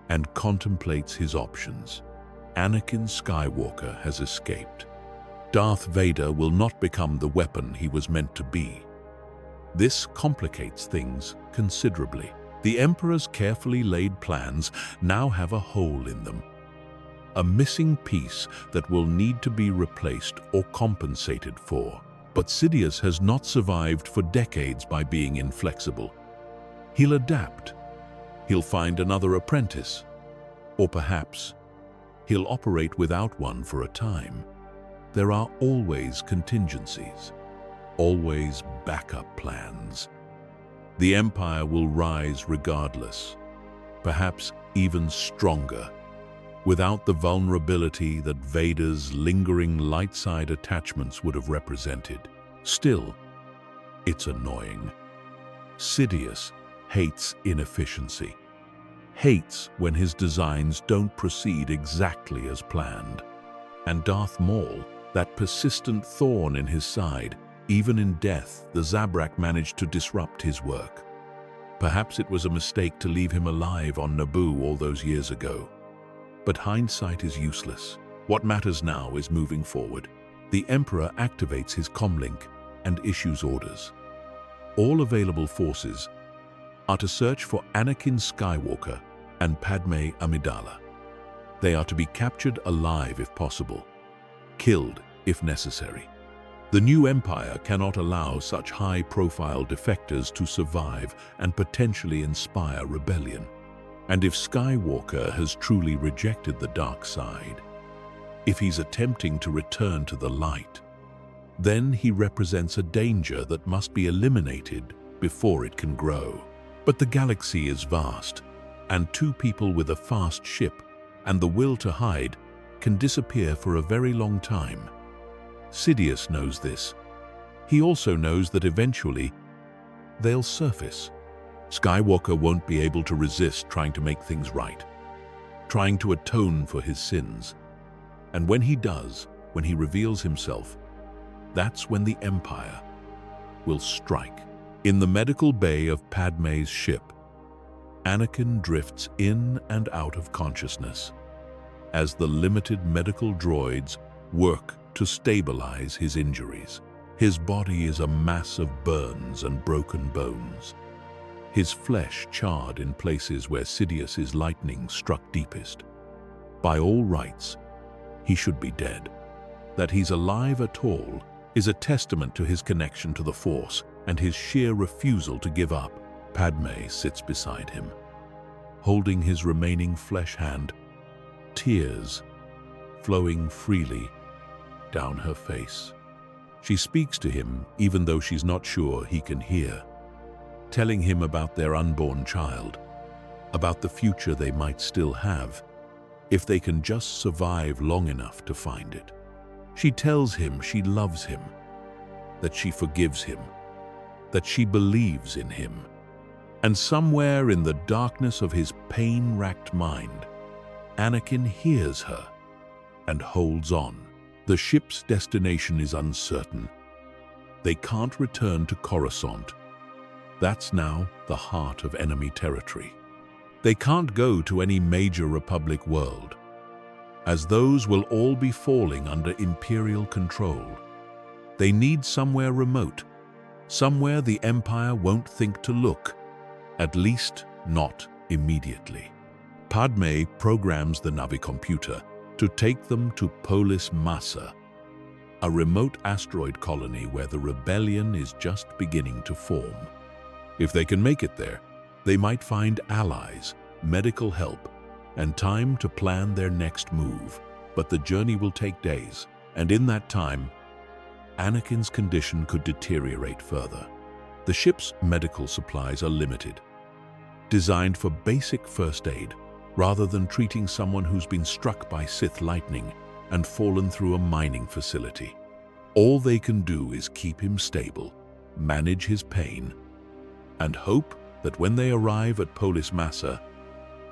and contemplates his options. Anakin Skywalker has escaped. Darth Vader will not become the weapon he was meant to be. This complicates things considerably. The Emperor's carefully laid plans now have a hole in them, a missing piece that will need to be replaced or compensated for. But Sidious has not survived for decades by being inflexible. He'll adapt. He'll find another apprentice. Or perhaps he'll operate without one for a time. There are always contingencies, always backup plans. The Empire will rise regardless, perhaps even stronger, without the vulnerability that Vader's lingering light side attachments would have represented. Still, it's annoying. Sidious hates inefficiency, hates when his designs don't proceed exactly as planned. And Darth Maul, that persistent thorn in his side, even in death, the Zabrak managed to disrupt his work. Perhaps it was a mistake to leave him alive on Naboo all those years ago. But hindsight is useless. What matters now is moving forward. The Emperor activates his comlink and issues orders. All available forces are to search for Anakin Skywalker and Padme Amidala. They are to be captured alive if possible, killed if necessary. The new Empire cannot allow such high-profile defectors to survive and potentially inspire rebellion. And if Skywalker has truly rejected the dark side, if he's attempting to return to the light, then he represents a danger that must be eliminated before it can grow. But the galaxy is vast, and two people with a fast ship and the will to hide can disappear for a very long time. Sidious knows this. He also knows that eventually they'll surface. Skywalker won't be able to resist trying to make things right, trying to atone for his sins. And when he does, when he reveals himself, that's when the Empire will strike. In the medical bay of Padme's ship, Anakin drifts in and out of consciousness as the limited medical droids work to stabilize his injuries. His body is a mass of burns and broken bones, his flesh charred in places where Sidious's lightning struck deepest. By all rights, he should be dead. That he's alive at all is a testament to his connection to the Force and his sheer refusal to give up. Padme sits beside him, holding his remaining flesh hand, tears flowing freely down her face. She speaks to him even though she's not sure he can hear, telling him about their unborn child, about the future they might still have if they can just survive long enough to find it. She tells him she loves him, that she forgives him, that she believes in him. And somewhere in the darkness of his pain-racked mind, Anakin hears her and holds on. The ship's destination is uncertain. They can't return to Coruscant. That's now the heart of enemy territory. They can't go to any major Republic world, as those will all be falling under Imperial control. They need somewhere remote, somewhere the Empire won't think to look, at least not immediately. Padme programs the Navicomputer to take them to Polis Massa, a remote asteroid colony where the rebellion is just beginning to form. If they can make it there, they might find allies, medical help, and time to plan their next move. But the journey will take days, and in that time, Anakin's condition could deteriorate further. The ship's medical supplies are limited, designed for basic first aid, rather than treating someone who's been struck by Sith lightning and fallen through a mining facility. All they can do is keep him stable, manage his pain, and hope that when they arrive at Polis Massa,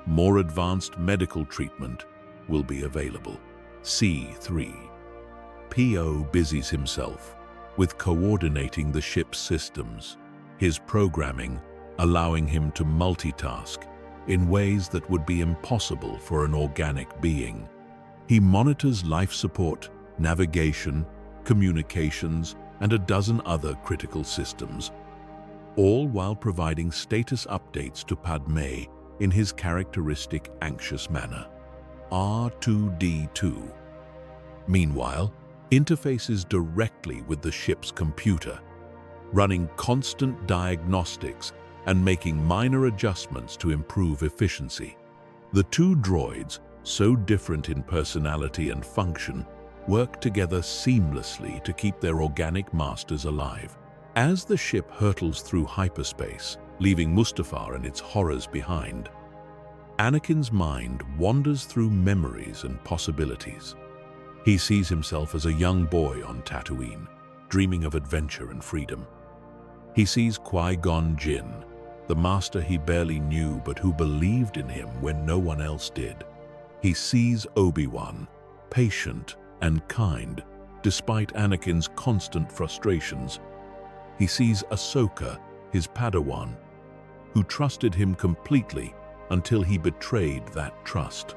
more advanced medical treatment will be available. C3. PO busies himself with coordinating the ship's systems, his programming allowing him to multitask in ways that would be impossible for an organic being. He monitors life support, navigation, communications, and a dozen other critical systems, all while providing status updates to Padmé in his characteristic anxious manner. R2-D2, meanwhile, interfaces directly with the ship's computer, running constant diagnostics and making minor adjustments to improve efficiency. The two droids, so different in personality and function, work together seamlessly to keep their organic masters alive. As the ship hurtles through hyperspace, leaving Mustafar and its horrors behind, Anakin's mind wanders through memories and possibilities. He sees himself as a young boy on Tatooine, dreaming of adventure and freedom. He sees Qui-Gon Jinn, the master he barely knew but who believed in him when no one else did. He sees Obi-Wan, patient and kind, despite Anakin's constant frustrations. He sees Ahsoka, his Padawan, who trusted him completely until he betrayed that trust.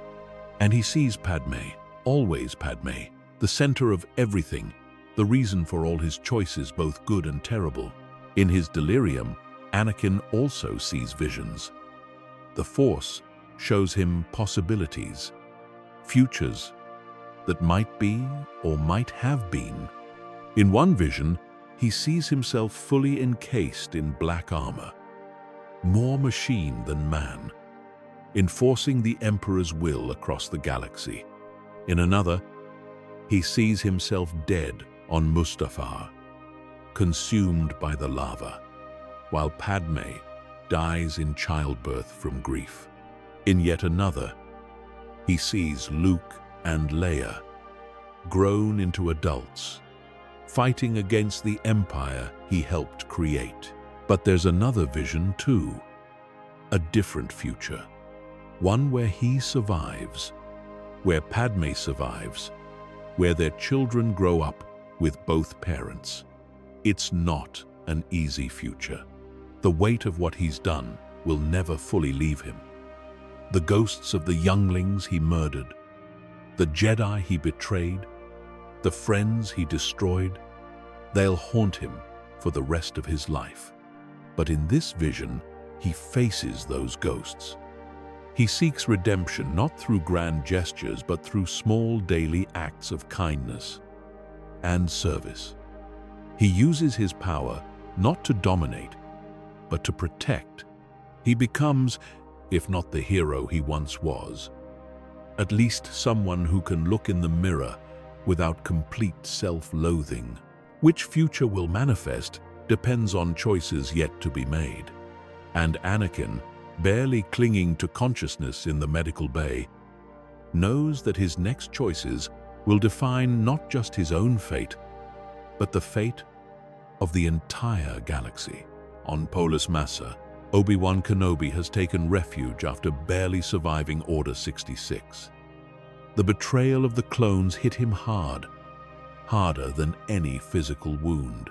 And he sees Padmé, always Padmé, the center of everything, the reason for all his choices, both good and terrible. In his delirium, Anakin also sees visions. The Force shows him possibilities, futures that might be or might have been. In one vision, he sees himself fully encased in black armor, more machine than man, enforcing the Emperor's will across the galaxy. In another, he sees himself dead on Mustafar, consumed by the lava, while Padmé dies in childbirth from grief. In yet another, he sees Luke and Leia, grown into adults, fighting against the empire he helped create. But there's another vision too, a different future, one where he survives, where Padmé survives, where their children grow up with both parents. It's not an easy future. The weight of what he's done will never fully leave him. The ghosts of the younglings he murdered, the Jedi he betrayed, the friends he destroyed, they'll haunt him for the rest of his life. But in this vision, he faces those ghosts. He seeks redemption not through grand gestures, but through small daily acts of kindness and service. He uses his power not to dominate, but to protect. He becomes, if not the hero he once was, at least someone who can look in the mirror without complete self-loathing. Which future will manifest depends on choices yet to be made. And Anakin, barely clinging to consciousness in the medical bay, knows that his next choices will define not just his own fate, but the fate of the entire galaxy. On Polis Massa, Obi-Wan Kenobi has taken refuge after barely surviving Order 66. The betrayal of the clones hit him hard, harder than any physical wound.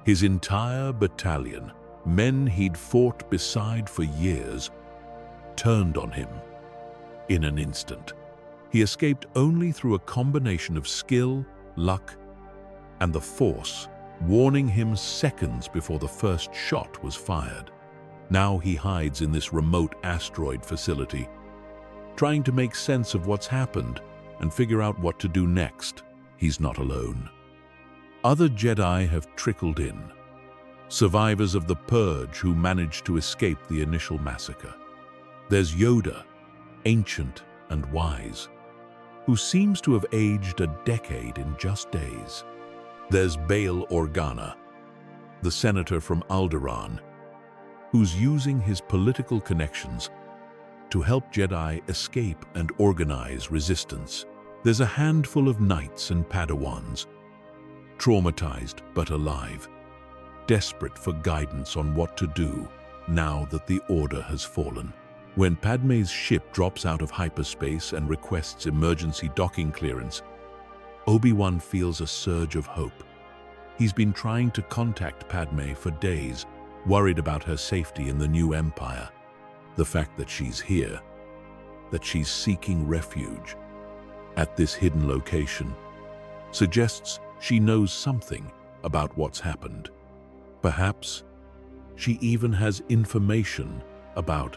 His entire battalion, men he'd fought beside for years, turned on him in an instant. He escaped only through a combination of skill, luck, and the Force, warning him seconds before the first shot was fired. Now he hides in this remote asteroid facility, trying to make sense of what's happened and figure out what to do next. He's not alone. Other Jedi have trickled in, survivors of the Purge who managed to escape the initial massacre. There's Yoda, ancient and wise, who seems to have aged a decade in just days. There's Bail Organa, the senator from Alderaan, who's using his political connections to help Jedi escape and organize resistance. There's a handful of knights and Padawans, traumatized but alive, desperate for guidance on what to do now that the Order has fallen. When Padmé's ship drops out of hyperspace and requests emergency docking clearance, Obi-Wan feels a surge of hope. He's been trying to contact Padme for days, worried about her safety in the new Empire. The fact that she's here, that she's seeking refuge at this hidden location, suggests she knows something about what's happened. Perhaps she even has information about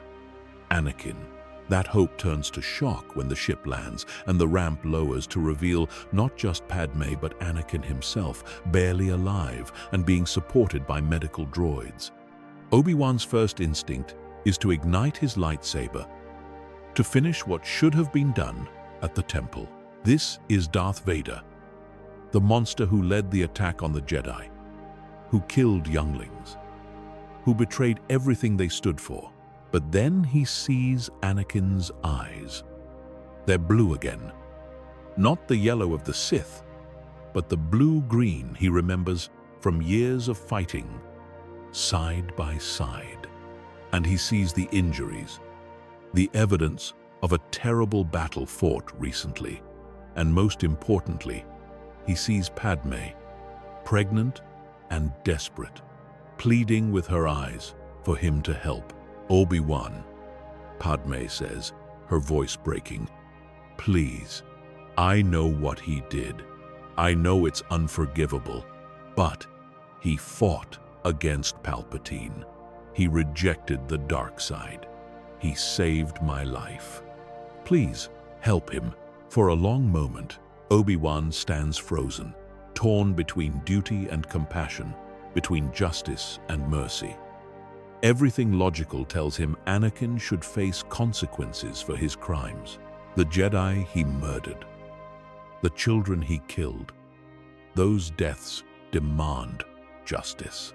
Anakin. That hope turns to shock when the ship lands and the ramp lowers to reveal not just Padme but Anakin himself, barely alive and being supported by medical droids. Obi-Wan's first instinct is to ignite his lightsaber, to finish what should have been done at the temple. This is Darth Vader, the monster who led the attack on the Jedi, who killed younglings, who betrayed everything they stood for. But then he sees Anakin's eyes. They're blue again. Not the yellow of the Sith, but the blue-green he remembers from years of fighting, side by side. And he sees the injuries, the evidence of a terrible battle fought recently. And most importantly, he sees Padme, pregnant and desperate, pleading with her eyes for him to help. "Obi-Wan," Padme says, her voice breaking, "please, I know what he did. I know it's unforgivable, but he fought against Palpatine. He rejected the dark side. He saved my life. Please, help him." For a long moment, Obi-Wan stands frozen, torn between duty and compassion, between justice and mercy. Everything logical tells him Anakin should face consequences for his crimes. The Jedi he murdered, the children he killed, those deaths demand justice.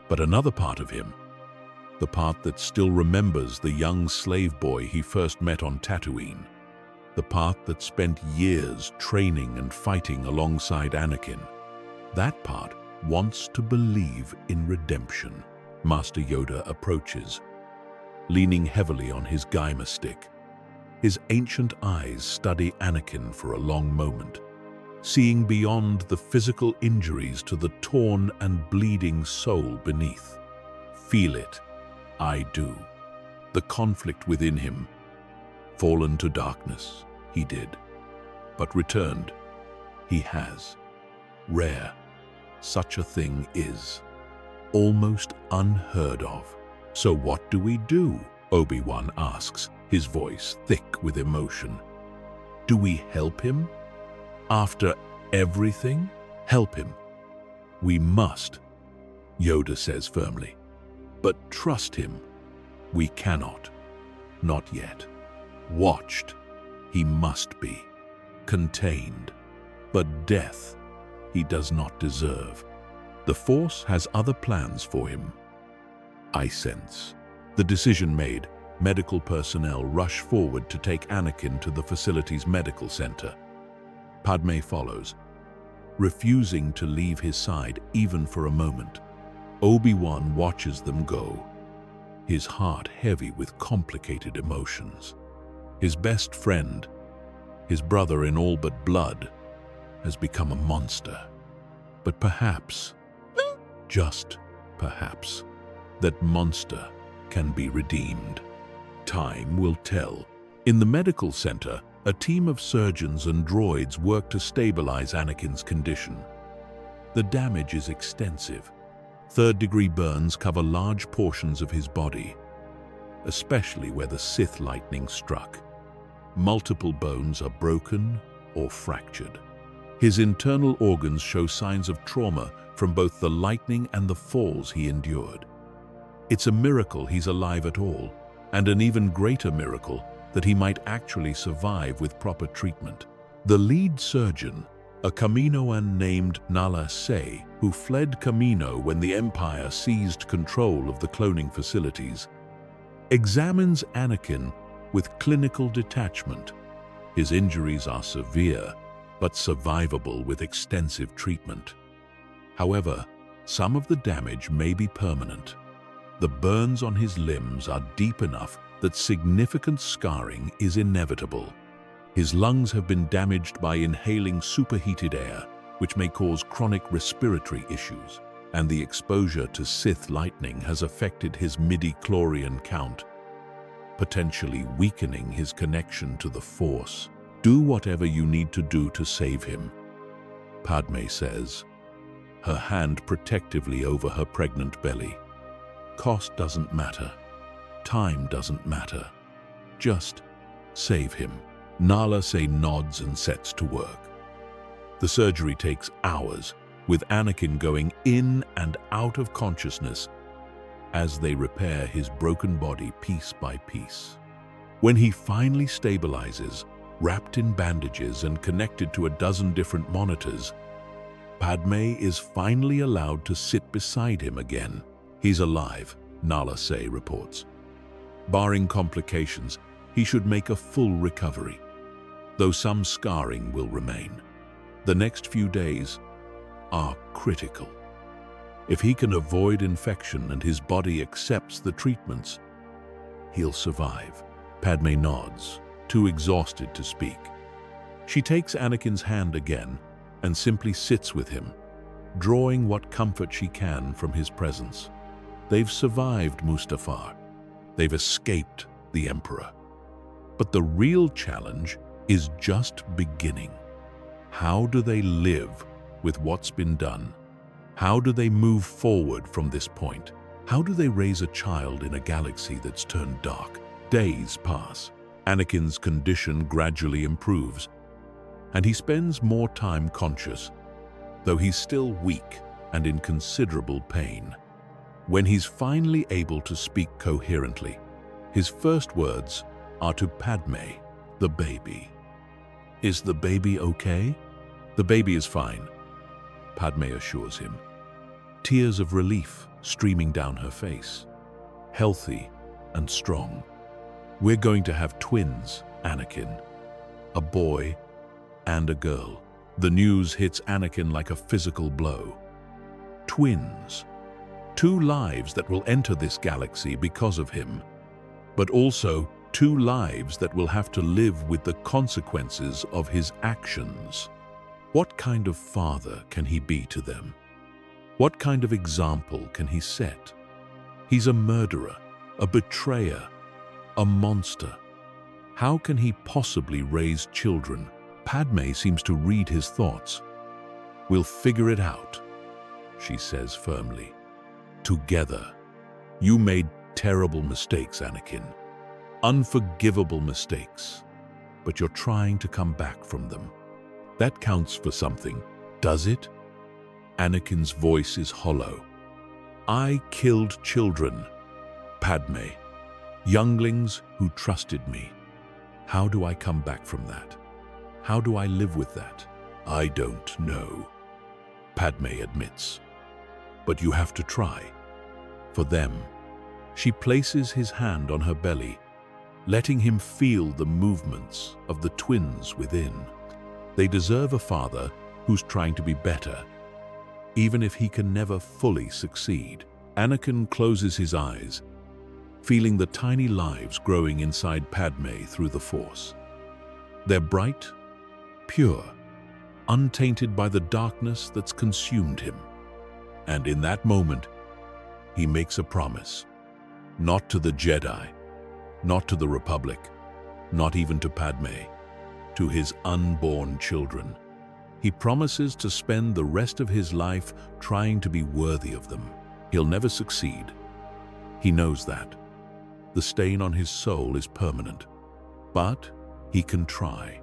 But another part of him, the part that still remembers the young slave boy he first met on Tatooine, the part that spent years training and fighting alongside Anakin, that part wants to believe in redemption. Master Yoda approaches, leaning heavily on his Gaimer stick. His ancient eyes study Anakin for a long moment, seeing beyond the physical injuries to the torn and bleeding soul beneath. "Feel it. I do." The conflict within him, fallen to darkness, he did, but returned, he has. Rare, such a thing is. Almost unheard of. "So what do we do?" Obi-Wan asks, his voice thick with emotion. "Do we help him? After everything? Help him. We must," Yoda says firmly. "But trust him. We cannot. Not yet. Watched. He must be. Contained. But death he does not deserve. The Force has other plans for him. I sense." The decision made, medical personnel rush forward to take Anakin to the facility's medical center. Padme follows, refusing to leave his side even for a moment. Obi-Wan watches them go, his heart heavy with complicated emotions. His best friend, his brother in all but blood, has become a monster. But perhaps, just perhaps, that monster can be redeemed. Time will tell. In the medical center, a team of surgeons and droids work to stabilize Anakin's condition. The damage is extensive. Third-degree burns cover large portions of his body, especially where the Sith lightning struck. Multiple bones are broken or fractured. His internal organs show signs of trauma from both the lightning and the falls he endured. It's a miracle he's alive at all, and an even greater miracle that he might actually survive with proper treatment. The lead surgeon, a Kaminoan named Nala Se, who fled Kamino when the Empire seized control of the cloning facilities, examines Anakin with clinical detachment. His injuries are severe, but survivable with extensive treatment. However, some of the damage may be permanent. The burns on his limbs are deep enough that significant scarring is inevitable. His lungs have been damaged by inhaling superheated air, which may cause chronic respiratory issues, and the exposure to Sith lightning has affected his midi-chlorian count, potentially weakening his connection to the Force. Do whatever you need to do to save him, Padme says, her hand protectively over her pregnant belly. Cost doesn't matter. Time doesn't matter. Just save him. Nala Se nods and sets to work. The surgery takes hours, with Anakin going in and out of consciousness as they repair his broken body piece by piece. When he finally stabilizes, wrapped in bandages and connected to a dozen different monitors, Padme is finally allowed to sit beside him again. He's alive, Nala Se reports. Barring complications, he should make a full recovery, though some scarring will remain. The next few days are critical. If he can avoid infection and his body accepts the treatments, he'll survive. Padme nods, too exhausted to speak. She takes Anakin's hand again and simply sits with him, drawing what comfort she can from his presence. They've survived Mustafar. They've escaped the Emperor. But the real challenge is just beginning. How do they live with what's been done? How do they move forward from this point? How do they raise a child in a galaxy that's turned dark? Days pass. Anakin's condition gradually improves, and he spends more time conscious, though he's still weak and in considerable pain. When he's finally able to speak coherently, his first words are to Padme, the baby. "Is the baby okay?" "The baby is fine," Padme assures him, tears of relief streaming down her face. "Healthy and strong. We're going to have twins, Anakin. A boy and a girl." The news hits Anakin like a physical blow. Twins. 2 lives that will enter this galaxy because of him, but also 2 lives that will have to live with the consequences of his actions. What kind of father can he be to them? What kind of example can he set? He's a murderer, a betrayer, a monster. How can he possibly raise children? Padme seems to read his thoughts. "We'll figure it out," she says firmly. "Together. You made terrible mistakes, Anakin. Unforgivable mistakes. But you're trying to come back from them. That counts for something, does it?" Anakin's voice is hollow. "I killed children, Padme. Younglings who trusted me. How do I come back from that? How do I live with that?" "I don't know," Padme admits. "But you have to try. For them." She places his hand on her belly, letting him feel the movements of the twins within. They deserve a father who's trying to be better, even if he can never fully succeed. Anakin closes his eyes, feeling the tiny lives growing inside Padme through the Force. They're bright, pure, untainted by the darkness that's consumed him. And in that moment, he makes a promise. Not to the Jedi, not to the Republic, not even to Padme, to his unborn children. He promises to spend the rest of his life trying to be worthy of them. He'll never succeed. He knows that. The stain on his soul is permanent. But he can try.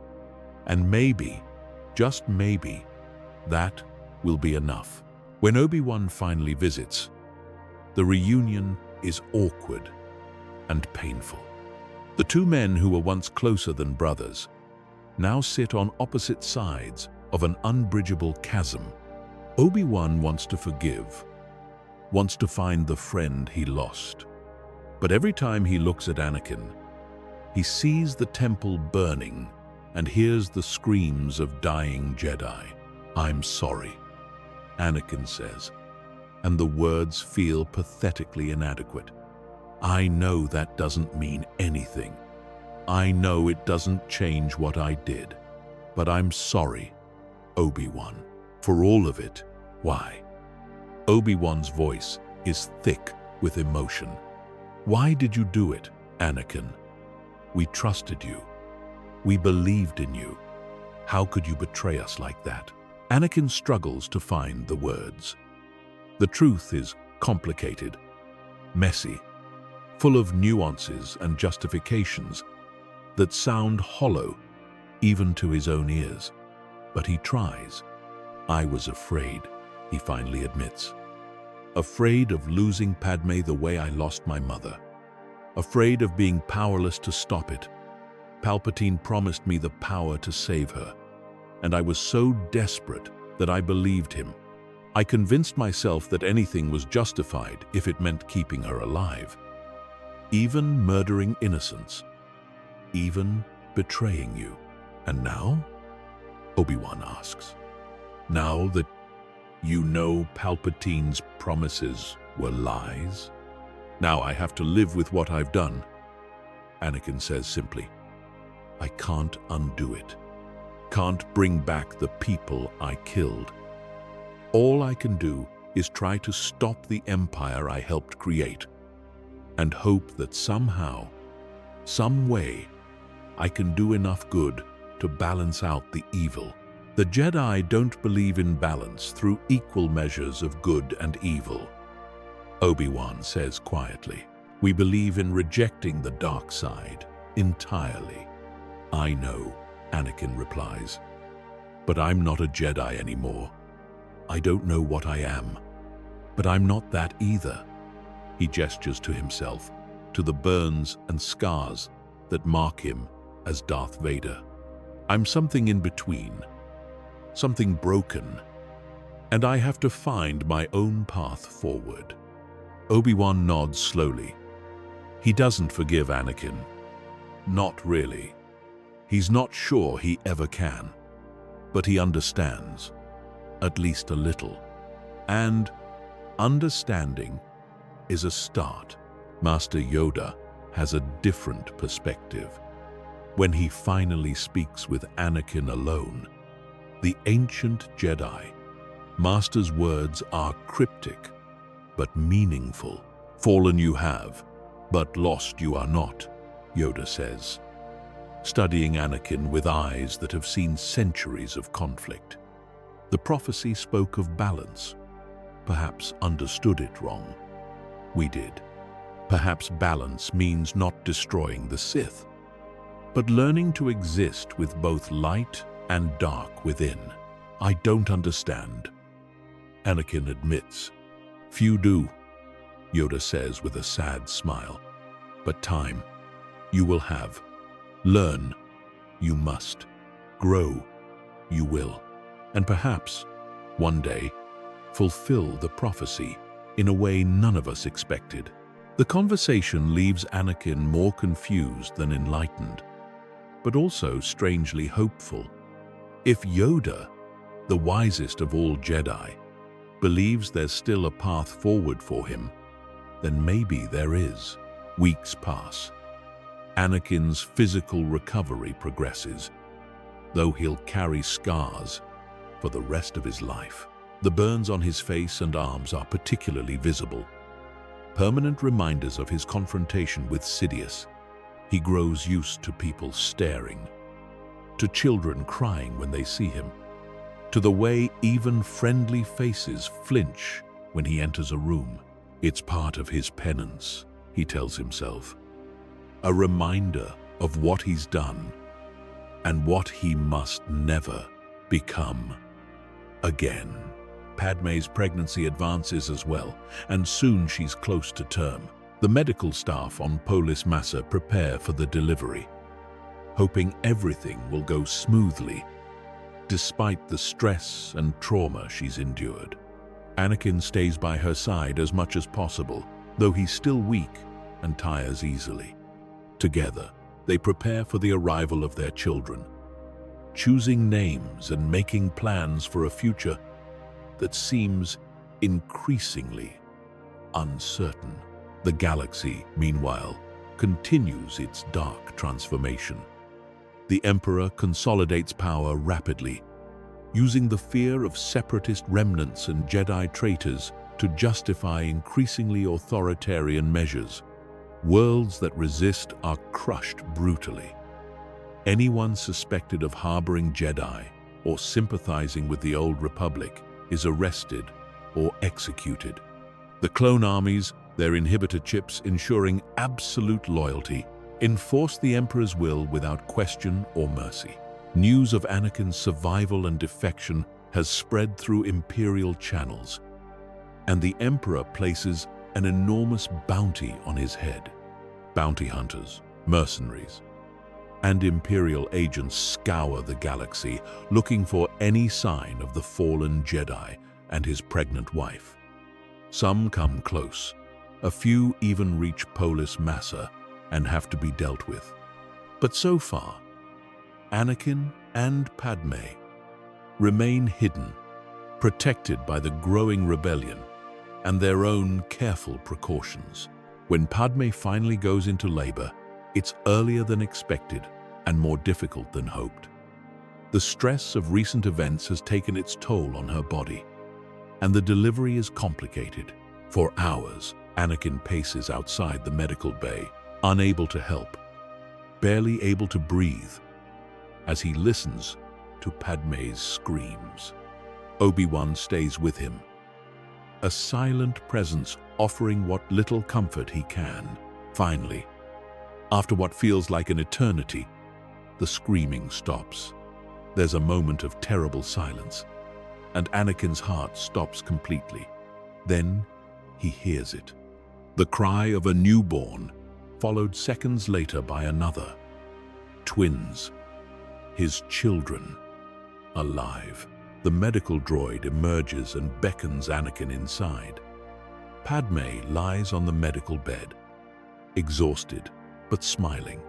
And maybe, just maybe, that will be enough. When Obi-Wan finally visits, the reunion is awkward and painful. The 2 men who were once closer than brothers now sit on opposite sides of an unbridgeable chasm. Obi-Wan wants to forgive, wants to find the friend he lost. But every time he looks at Anakin, he sees the temple burning and hears the screams of dying Jedi. "I'm sorry," Anakin says, and the words feel pathetically inadequate. "I know that doesn't mean anything. I know it doesn't change what I did, but I'm sorry, Obi-Wan, for all of it. Why? Obi-Wan's voice is thick with emotion. Why did you do it, Anakin? We trusted you. We believed in you. How could you betray us like that? Anakin struggles to find the words. The truth is complicated, messy, full of nuances and justifications that sound hollow even to his own ears. But he tries. I was afraid, he finally admits. Afraid of losing Padme the way I lost my mother. Afraid of being powerless to stop it. Palpatine promised me the power to save her, and I was so desperate that I believed him. I convinced myself that anything was justified if it meant keeping her alive. Even murdering innocents. Even betraying you. And now? Obi-Wan asks. Now that you know Palpatine's promises were lies? Now I have to live with what I've done. Anakin says simply, I can't undo it. Can't bring back the people I killed. All I can do is try to stop the empire I helped create and hope that somehow, some way, I can do enough good to balance out the evil. The Jedi don't believe in balance through equal measures of good and evil. Obi-Wan says quietly, we believe in rejecting the dark side entirely. I know, Anakin replies, but I'm not a Jedi anymore. I don't know what I am, but I'm not that either. He gestures to himself, to the burns and scars that mark him as Darth Vader. I'm something in between, something broken, and I have to find my own path forward. Obi-Wan nods slowly. He doesn't forgive Anakin. Not really. He's not sure he ever can, but he understands, at least a little. And understanding is a start. Master Yoda has a different perspective. When he finally speaks with Anakin alone, the ancient Jedi, Master's words are cryptic, but meaningful. Fallen you have, but lost you are not, Yoda says, studying Anakin with eyes that have seen centuries of conflict. The prophecy spoke of balance. Perhaps understood it wrong. We did. Perhaps balance means not destroying the Sith, but learning to exist with both light and dark within. I don't understand, Anakin admits. Few do, Yoda says with a sad smile. But time, you will have. Learn, you must. Grow, you will. And perhaps, one day, fulfill the prophecy in a way none of us expected. The conversation leaves Anakin more confused than enlightened, but also strangely hopeful. If Yoda, the wisest of all Jedi, believes there's still a path forward for him, then maybe there is. Weeks pass. Anakin's physical recovery progresses, though he'll carry scars for the rest of his life. The burns on his face and arms are particularly visible, permanent reminders of his confrontation with Sidious. He grows used to people staring, to children crying when they see him, to the way even friendly faces flinch when he enters a room. It's part of his penance, he tells himself, a reminder of what he's done and what he must never become again. Padme's pregnancy advances as well, and soon she's close to term. The medical staff on Polis Massa prepare for the delivery, hoping everything will go smoothly, despite the stress and trauma she's endured. Anakin stays by her side as much as possible, though he's still weak and tires easily. Together, they prepare for the arrival of their children, choosing names and making plans for a future that seems increasingly uncertain. The galaxy, meanwhile, continues its dark transformation. The Emperor consolidates power rapidly, using the fear of separatist remnants and Jedi traitors to justify increasingly authoritarian measures. Worlds that resist are crushed brutally. Anyone suspected of harboring Jedi or sympathizing with the Old Republic is arrested or executed. The clone armies, their inhibitor chips ensuring absolute loyalty, enforce the Emperor's will without question or mercy. News of Anakin's survival and defection has spread through Imperial channels, and the Emperor places an enormous bounty on his head. Bounty hunters, mercenaries, and Imperial agents scour the galaxy looking for any sign of the fallen Jedi and his pregnant wife. Some come close. A few even reach Polis Massa and have to be dealt with. But so far, Anakin and Padme remain hidden, protected by the growing rebellion and their own careful precautions. When Padme finally goes into labor, it's earlier than expected and more difficult than hoped. The stress of recent events has taken its toll on her body, and the delivery is complicated. For hours, Anakin paces outside the medical bay, unable to help, barely able to breathe, as he listens to Padme's screams. Obi-Wan stays with him, a silent presence offering what little comfort he can. Finally, after what feels like an eternity, the screaming stops. There's a moment of terrible silence, and Anakin's heart stops completely. Then he hears it. The cry of a newborn, followed seconds later by another. Twins, his children, alive. The medical droid emerges and beckons Anakin inside. Padme lies on the medical bed, exhausted but smiling,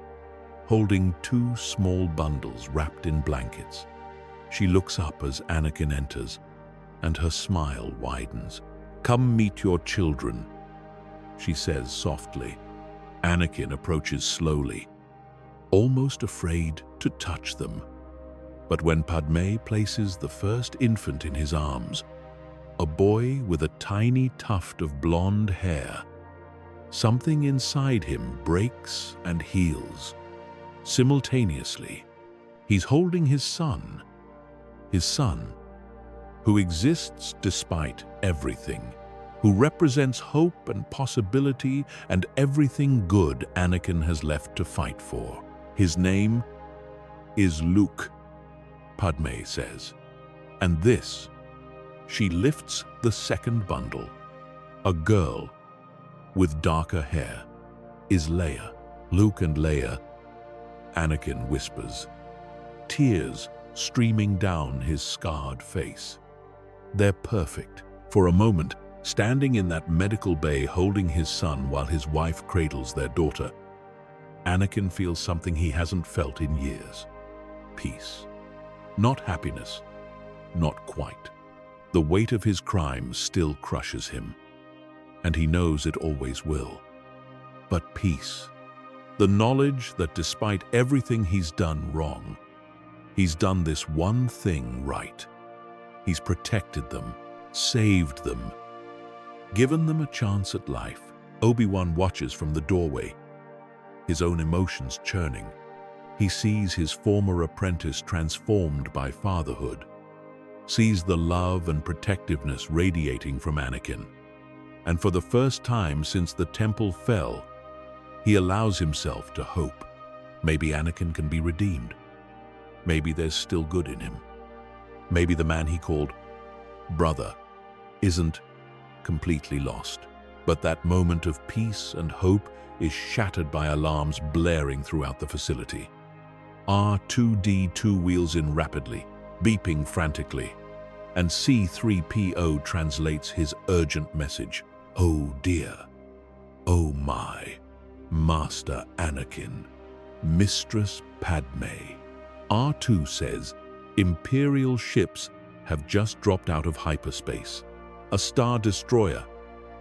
holding two small bundles wrapped in blankets. She looks up as Anakin enters, and her smile widens. "Come meet your children," she says softly. Anakin approaches slowly, almost afraid to touch them. But when Padme places the first infant in his arms, a boy with a tiny tuft of blonde hair, something inside him breaks and heals. Simultaneously, he's holding his son, who exists despite everything, who represents hope and possibility and everything good Anakin has left to fight for. His name is Luke, Padme says. And this, she lifts the second bundle. A girl with darker hair, is Leia. "Luke and Leia," Anakin whispers, tears streaming down his scarred face. They're perfect. For a moment, standing in that medical bay holding his son while his wife cradles their daughter, Anakin feels something he hasn't felt in years. Peace. Not happiness. Not quite. The weight of his crime still crushes him, and he knows it always will. But peace. The knowledge that despite everything he's done wrong, he's done this one thing right. He's protected them, saved them, given them a chance at life. Obi-Wan watches from the doorway, his own emotions churning. He sees his former apprentice transformed by fatherhood, sees the love and protectiveness radiating from Anakin. And for the first time since the temple fell, he allows himself to hope. Maybe Anakin can be redeemed. Maybe there's still good in him. Maybe the man he called brother isn't completely lost. But that moment of peace and hope is shattered by alarms blaring throughout the facility. R2-D2 wheels in rapidly, beeping frantically, and C-3PO translates his urgent message. "Oh dear, oh my, Master Anakin, Mistress Padme." R2 says, Imperial ships have just dropped out of hyperspace, a Star Destroyer,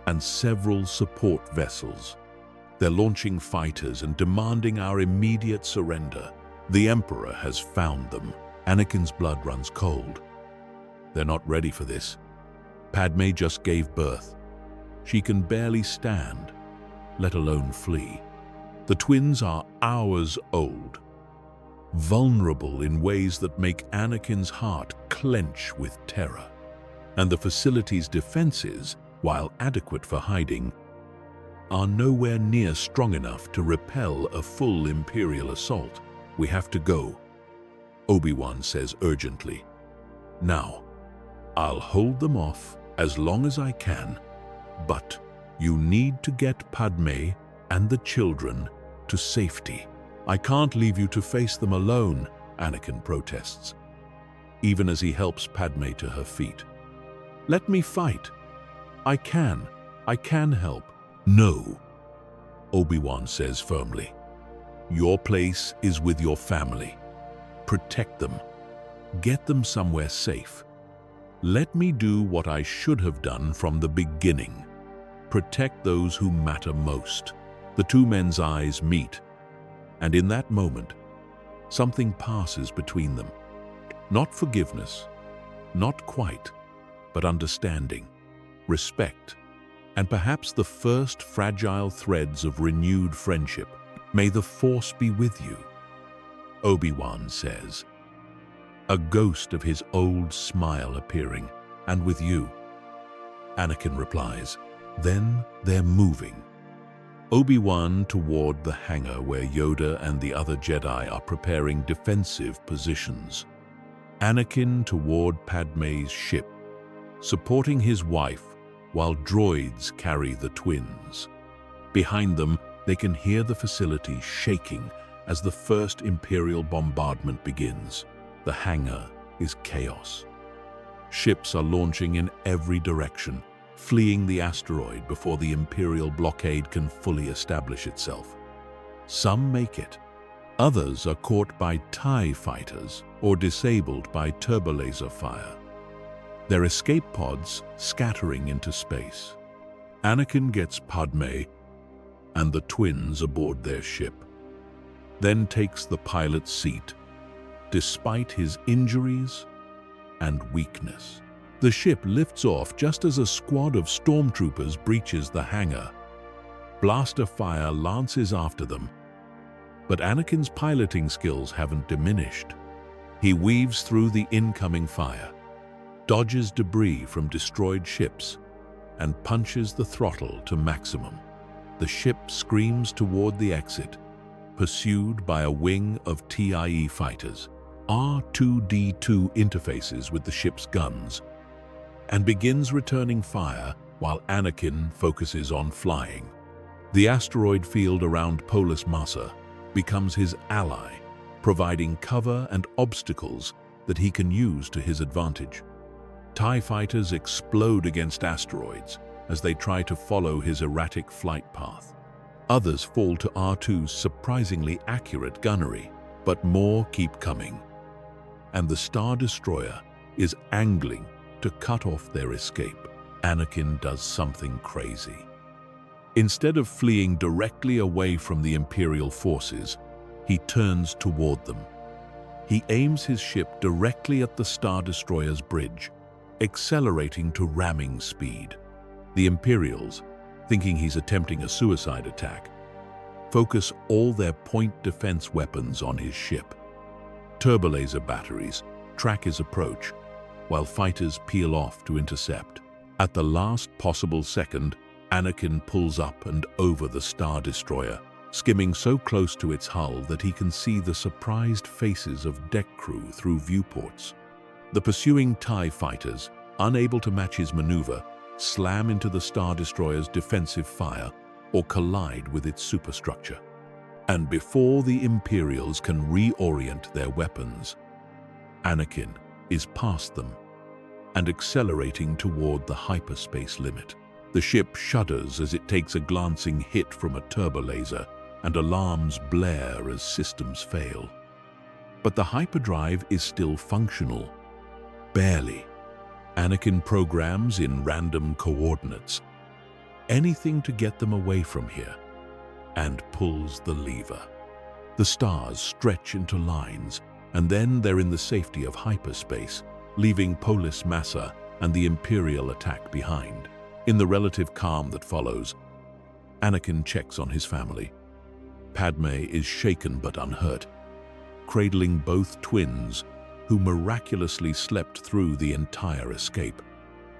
and several support vessels. They're launching fighters and demanding our immediate surrender. The Emperor has found them. Anakin's blood runs cold. They're not ready for this. Padme just gave birth. She can barely stand, let alone flee. The twins are hours old, vulnerable in ways that make Anakin's heart clench with terror. And the facility's defenses, while adequate for hiding, are nowhere near strong enough to repel a full Imperial assault. We have to go, Obi-Wan says urgently. Now, I'll hold them off as long as I can, but you need to get Padme and the children to safety. I can't leave you to face them alone, Anakin protests, even as he helps Padme to her feet. Let me fight. I can help. No, Obi-Wan says firmly. Your place is with your family. Protect them. Get them somewhere safe. Let me do what I should have done from the beginning. Protect those who matter most. The two men's eyes meet, and in that moment, something passes between them. Not forgiveness, not quite, but understanding, respect, and perhaps the first fragile threads of renewed friendship. May the Force be with you, Obi-Wan says, a ghost of his old smile appearing. And with you, Anakin replies. Then they're moving. Obi-Wan toward the hangar where Yoda and the other Jedi are preparing defensive positions. Anakin toward Padme's ship, supporting his wife while droids carry the twins. Behind them, they can hear the facility shaking as the first Imperial bombardment begins. The hangar is chaos. Ships are launching in every direction, fleeing the asteroid before the Imperial blockade can fully establish itself. Some make it. Others are caught by TIE fighters or disabled by turbolaser fire, their escape pods scattering into space. Anakin gets Padme and the twins aboard their ship, then takes the pilot's seat, despite his injuries and weakness. The ship lifts off just as a squad of stormtroopers breaches the hangar. Blaster fire lances after them, but Anakin's piloting skills haven't diminished. He weaves through the incoming fire, dodges debris from destroyed ships, and punches the throttle to maximum. The ship screams toward the exit, pursued by a wing of TIE fighters. R2-D2 interfaces with the ship's guns and begins returning fire while Anakin focuses on flying. The asteroid field around Polis Massa becomes his ally, providing cover and obstacles that he can use to his advantage. TIE fighters explode against asteroids as they try to follow his erratic flight path. Others fall to R2's surprisingly accurate gunnery, but more keep coming. And the Star Destroyer is angling to cut off their escape. Anakin does something crazy. Instead of fleeing directly away from the Imperial forces, he turns toward them. He aims his ship directly at the Star Destroyer's bridge, accelerating to ramming speed. The Imperials, thinking he's attempting a suicide attack, focus all their point defense weapons on his ship. Turbolaser batteries track his approach, while fighters peel off to intercept. At the last possible second, Anakin pulls up and over the Star Destroyer, skimming so close to its hull that he can see the surprised faces of deck crew through viewports. The pursuing TIE fighters, unable to match his maneuver, slam into the Star Destroyer's defensive fire or collide with its superstructure. And before the Imperials can reorient their weapons, Anakin is past them and accelerating toward the hyperspace limit. The ship shudders as it takes a glancing hit from a turbolaser, and alarms blare as systems fail. But the hyperdrive is still functional. Barely. Anakin programs in random coordinates. Anything to get them away from here. and pulls the lever. The stars stretch into lines, and then they're in the safety of hyperspace, leaving Polis Massa and the Imperial attack behind. In the relative calm that follows, Anakin checks on his family. Padme is shaken but unhurt, cradling both twins who miraculously slept through the entire escape.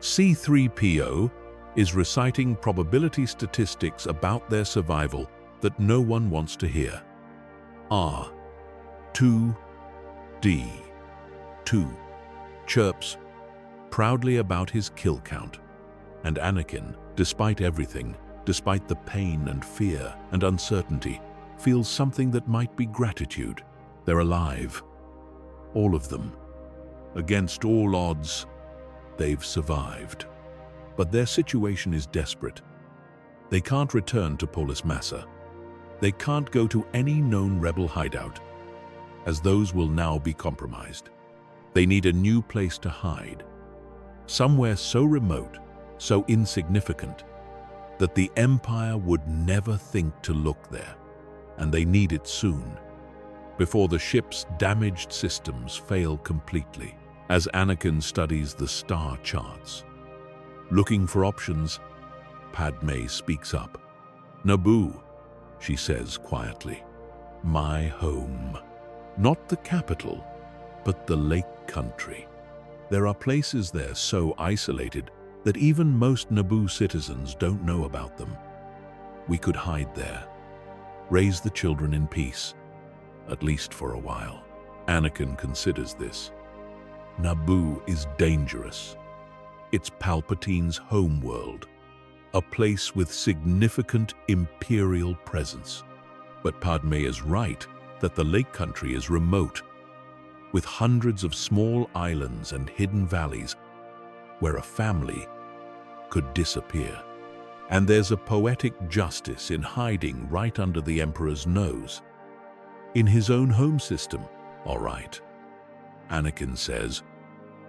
C-3PO is reciting probability statistics about their survival that no one wants to hear. R2D2 chirps proudly about his kill count, and Anakin, despite everything, despite the pain and fear and uncertainty, feels something that might be gratitude. They're alive. All of them. Against all odds, they've survived. But their situation is desperate. They can't return to Polis Massa. They can't go to any known rebel hideout, as those will now be compromised. They need a new place to hide, somewhere so remote, so insignificant, that the Empire would never think to look there, and they need it soon, before the ship's damaged systems fail completely. As Anakin studies the star charts, looking for options, Padme speaks up. "Naboo," she says quietly. "My home. Not the capital, but the Lake Country. There are places there so isolated that even most Naboo citizens don't know about them. We could hide there, raise the children in peace, at least for a while." Anakin considers this. Naboo is dangerous. It's Palpatine's homeworld, a place with significant Imperial presence. But Padme is right that the Lake Country is remote, with hundreds of small islands and hidden valleys where a family could disappear. And there's a poetic justice in hiding right under the Emperor's nose. In his own home system, all right. Anakin says,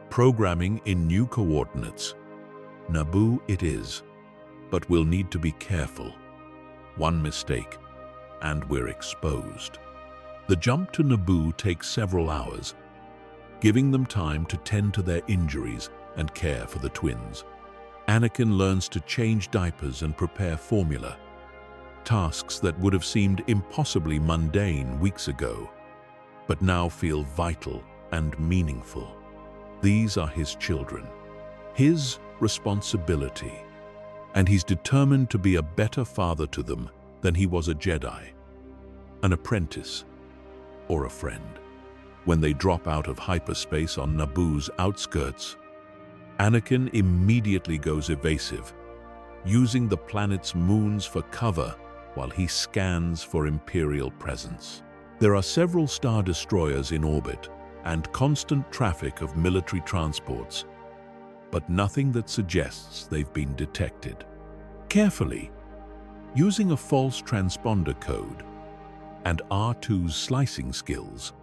"Programming in new coordinates. Naboo it is, but we'll need to be careful. One mistake, and we're exposed." The jump to Naboo takes several hours, giving them time to tend to their injuries and care for the twins. Anakin learns to change diapers and prepare formula, tasks that would have seemed impossibly mundane weeks ago, but now feel vital and meaningful. These are his children, his responsibility, and he's determined to be a better father to them than he was a Jedi, an apprentice, or a friend. When they drop out of hyperspace on Naboo's outskirts, Anakin immediately goes evasive, using the planet's moons for cover while he scans for Imperial presence. There are several Star Destroyers in orbit and constant traffic of military transports, but nothing that suggests they've been detected. Carefully, using a false transponder code and R2's slicing skills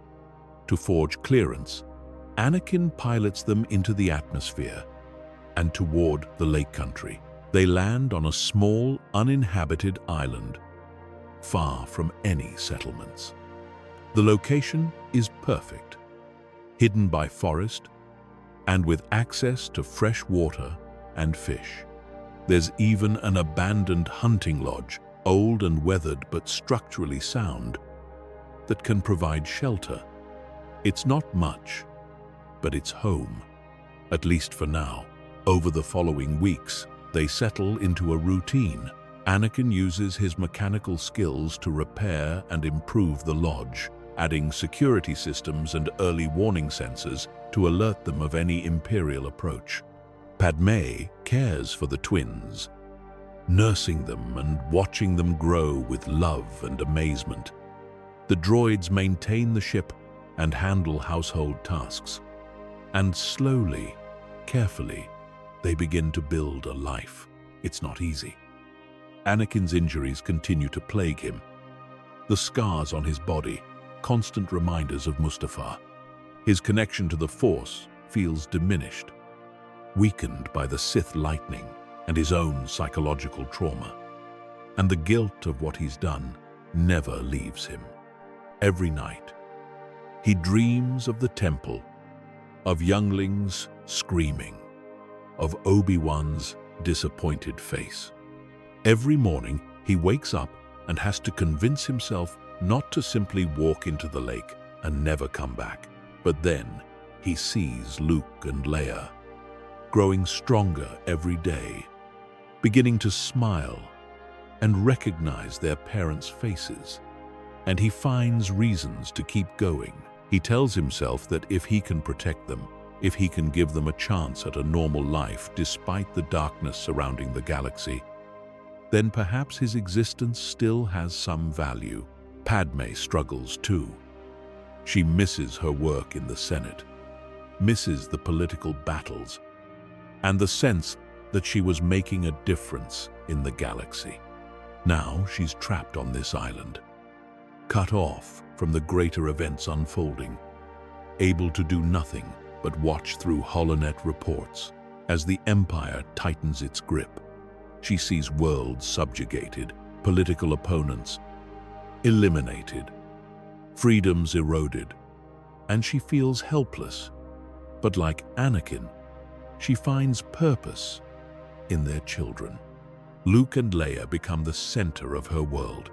to forge clearance, Anakin pilots them into the atmosphere and toward the Lake Country. They land on a small, uninhabited island, far from any settlements. The location is perfect, hidden by forest and with access to fresh water and fish. There's even an abandoned hunting lodge, old and weathered but structurally sound, that can provide shelter. It's not much, but it's home, at least for now. Over the following weeks, they settle into a routine. Anakin uses his mechanical skills to repair and improve the lodge, adding security systems and early warning sensors to alert them of any Imperial approach. Padme cares for the twins, nursing them and watching them grow with love and amazement. The droids maintain the ship and handle household tasks. And slowly, carefully, they begin to build a life. It's not easy. Anakin's injuries continue to plague him. The scars on his body, constant reminders of Mustafar. His connection to the Force feels diminished, weakened by the Sith lightning and his own psychological trauma. and the guilt of what he's done never leaves him. Every night, he dreams of the temple, of younglings screaming, of Obi-Wan's disappointed face. Every morning, he wakes up and has to convince himself not to simply walk into the lake and never come back. But then, he sees Luke and Leia growing stronger every day, beginning to smile and recognize their parents' faces. And he finds reasons to keep going. He tells himself that if he can protect them, if he can give them a chance at a normal life despite the darkness surrounding the galaxy, then perhaps his existence still has some value. Padme struggles too. She misses her work in the Senate, misses the political battles, and the sense that she was making a difference in the galaxy. Now she's trapped on this island, cut off from the greater events unfolding, able to do nothing but watch through holonet reports as the Empire tightens its grip. She sees worlds subjugated, political opponents eliminated, freedoms eroded, and she feels helpless. But like Anakin, she finds purpose in their children. Luke and Leia become the center of her world,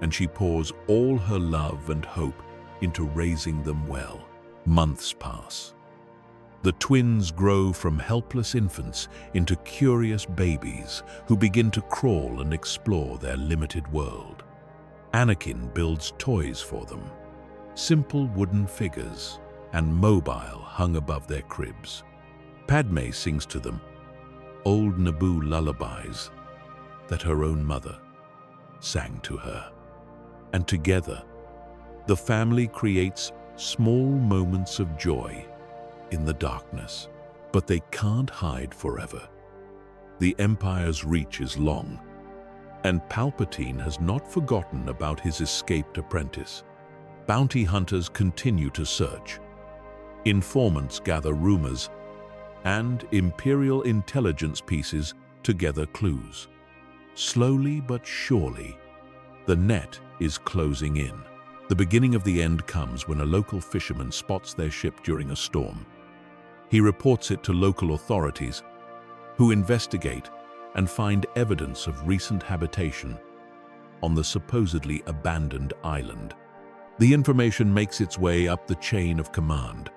and she pours all her love and hope into raising them well. Months pass. The twins grow from helpless infants into curious babies who begin to crawl and explore their limited world. Anakin builds toys for them, simple wooden figures and mobile hung above their cribs. Padme sings to them old Naboo lullabies that her own mother sang to her. And together, the family creates small moments of joy in the darkness. But they can't hide forever. The Empire's reach is long, and Palpatine has not forgotten about his escaped apprentice. Bounty hunters continue to search. Informants gather rumors, and Imperial intelligence pieces together clues. Slowly but surely, the net is closing in. The beginning of the end comes when a local fisherman spots their ship during a storm. He reports it to local authorities, who investigate and find evidence of recent habitation on the supposedly abandoned island. The information makes its way up the chain of command,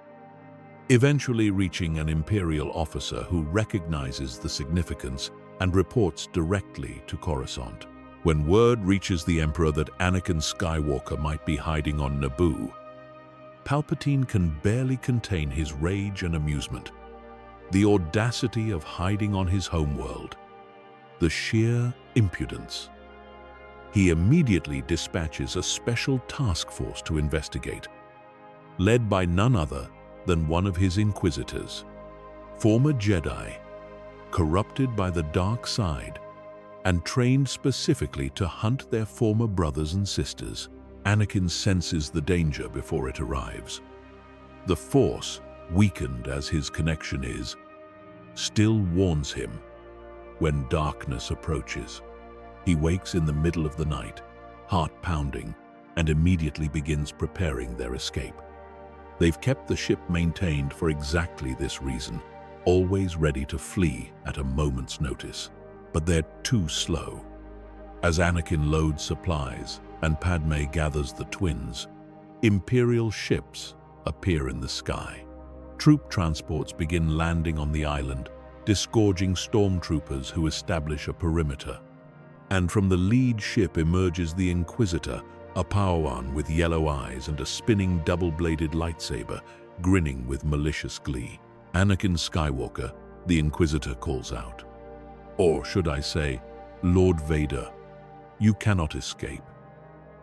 eventually reaching an Imperial officer who recognizes the significance and reports directly to Coruscant. When word reaches the Emperor that Anakin Skywalker might be hiding on Naboo, Palpatine can barely contain his rage and amusement. The audacity of hiding on his homeworld, the sheer impudence. He immediately dispatches a special task force to investigate, led by none other than one of his inquisitors, former Jedi, corrupted by the dark side and trained specifically to hunt their former brothers and sisters. Anakin senses the danger before it arrives. The Force, weakened as his connection is, still warns him when darkness approaches. He wakes in the middle of the night, heart pounding, and immediately begins preparing their escape. They've kept the ship maintained for exactly this reason, always ready to flee at a moment's notice. But they're too slow. As Anakin loads supplies and Padme gathers the twins, Imperial ships appear in the sky. Troop transports begin landing on the island, disgorging stormtroopers who establish a perimeter. And from the lead ship emerges the Inquisitor, a Padawan with yellow eyes and a spinning double-bladed lightsaber, grinning with malicious glee. Anakin Skywalker, the Inquisitor calls out. Or should I say, Lord Vader, you cannot escape.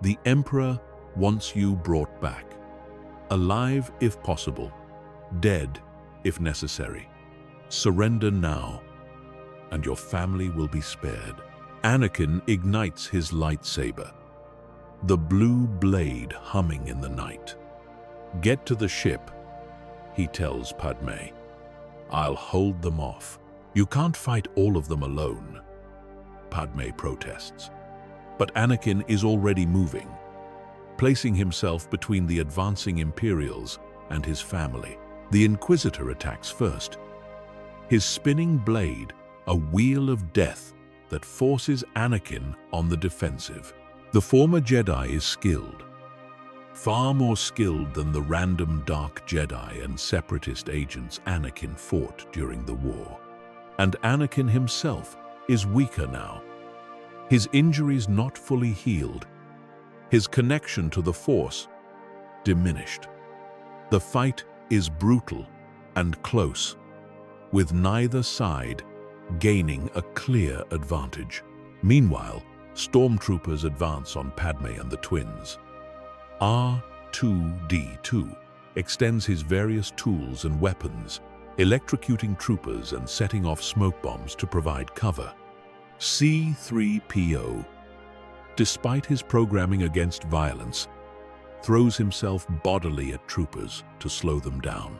The Emperor wants you brought back, alive if possible, dead if necessary. Surrender now, and your family will be spared. Anakin ignites his lightsaber, the blue blade humming in the night. Get to the ship, he tells Padme. I'll hold them off. You can't fight all of them alone. Padme protests. But Anakin is already moving, placing himself between the advancing Imperials and his family. The Inquisitor attacks first. His spinning blade, a wheel of death that forces Anakin on the defensive. The former Jedi is skilled, far more skilled than the random dark Jedi and separatist agents Anakin fought during the war. And Anakin himself is weaker now. His injuries not fully healed, his connection to the Force diminished. The fight is brutal and close, with neither side gaining a clear advantage. Meanwhile, stormtroopers advance on Padme and the twins. R2-D2 extends his various tools and weapons, electrocuting troopers and setting off smoke bombs to provide cover. C-3PO, despite his programming against violence, throws himself bodily at troopers to slow them down.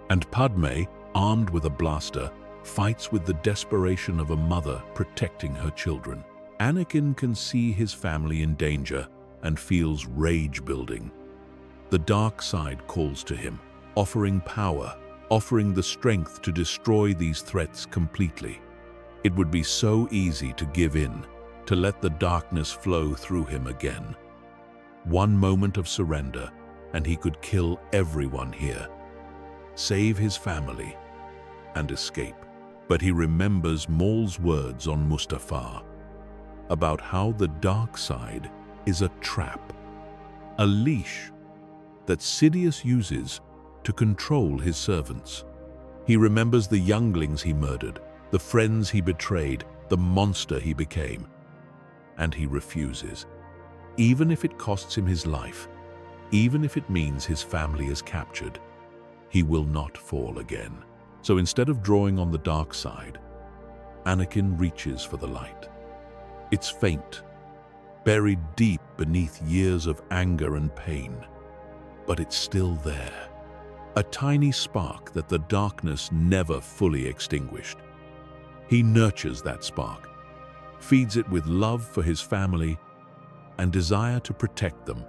And Padme, armed with a blaster, fights with the desperation of a mother protecting her children. Anakin can see his family in danger and feels rage building. The dark side calls to him, offering power, offering the strength to destroy these threats completely. It would be so easy to give in, to let the darkness flow through him again. One moment of surrender, and he could kill everyone here, save his family, and escape. But he remembers Maul's words on Mustafar about how the dark side is a trap, a leash that Sidious uses to control his servants. He remembers the younglings he murdered, the friends he betrayed, the monster he became. And he refuses, even if it costs him his life, even if it means his family is captured. He will not fall again. So instead of drawing on the dark side, Anakin reaches for the light. It's faint, buried deep beneath years of anger and pain, but it's still there. A tiny spark that the darkness never fully extinguished. He nurtures that spark, feeds it with love for his family and desire to protect them,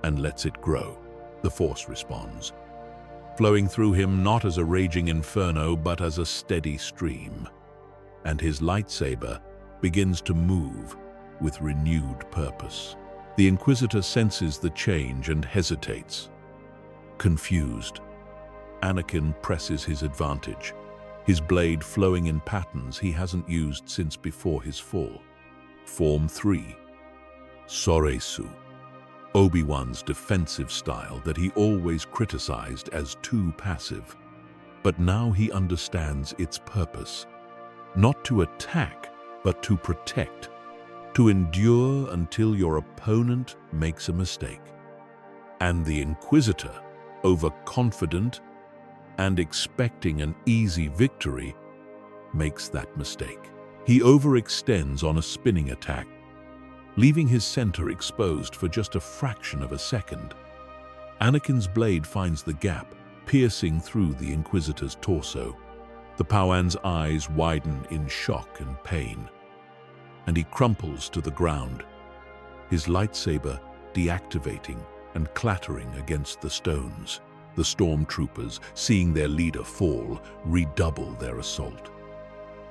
and lets it grow. The Force responds, flowing through him not as a raging inferno but as a steady stream. And his lightsaber begins to move with renewed purpose. The Inquisitor senses the change and hesitates. Confused, Anakin presses his advantage, his blade flowing in patterns he hasn't used since before his fall. Form 3. Soresu, Obi-Wan's defensive style that he always criticized as too passive. But now he understands its purpose. Not to attack, but to protect. To endure until your opponent makes a mistake. And the Inquisitor, overconfident and expecting an easy victory, makes that mistake. He overextends on a spinning attack, leaving his center exposed for just a fraction of a second. Anakin's blade finds the gap, piercing through the Inquisitor's torso. The Pauan's eyes widen in shock and pain, and he crumples to the ground, his lightsaber deactivating and clattering against the stones. The stormtroopers, seeing their leader fall, redouble their assault.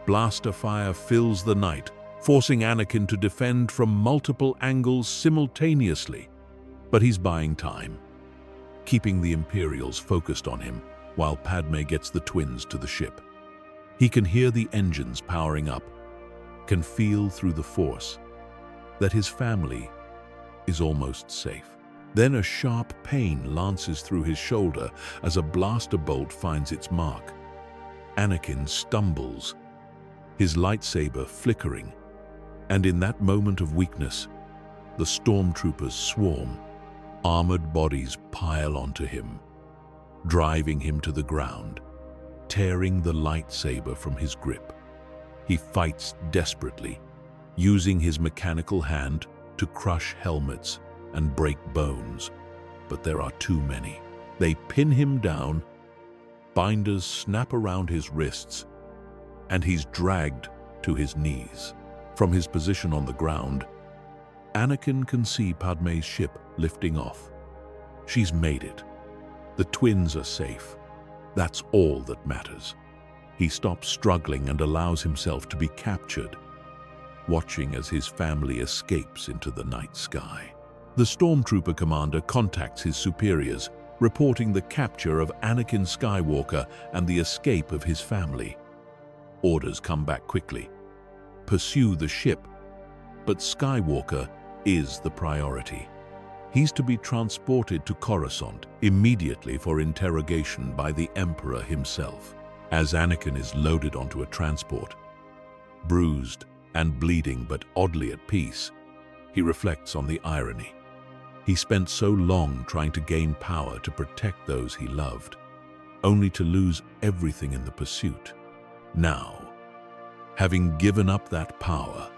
Blaster fire fills the night, forcing Anakin to defend from multiple angles simultaneously. But he's buying time, keeping the Imperials focused on him while Padme gets the twins to the ship. He can hear the engines powering up, can feel through the Force that his family is almost safe. Then a sharp pain lances through his shoulder as a blaster bolt finds its mark. Anakin stumbles, his lightsaber flickering, and in that moment of weakness, the stormtroopers swarm. Armored bodies pile onto him, driving him to the ground, tearing the lightsaber from his grip. He fights desperately, using his mechanical hand to crush helmets and break bones, but there are too many. They pin him down, binders snap around his wrists, and he's dragged to his knees. From his position on the ground, Anakin can see Padmé's ship lifting off. She's made it. The twins are safe. That's all that matters. He stops struggling and allows himself to be captured, watching as his family escapes into the night sky. The stormtrooper commander contacts his superiors, reporting the capture of Anakin Skywalker and the escape of his family. Orders come back quickly. Pursue the ship, but Skywalker is the priority. He's to be transported to Coruscant immediately for interrogation by the Emperor himself. As Anakin is loaded onto a transport, bruised and bleeding but oddly at peace, he reflects on the irony. He spent so long trying to gain power to protect those he loved, only to lose everything in the pursuit. Now, having given up that power,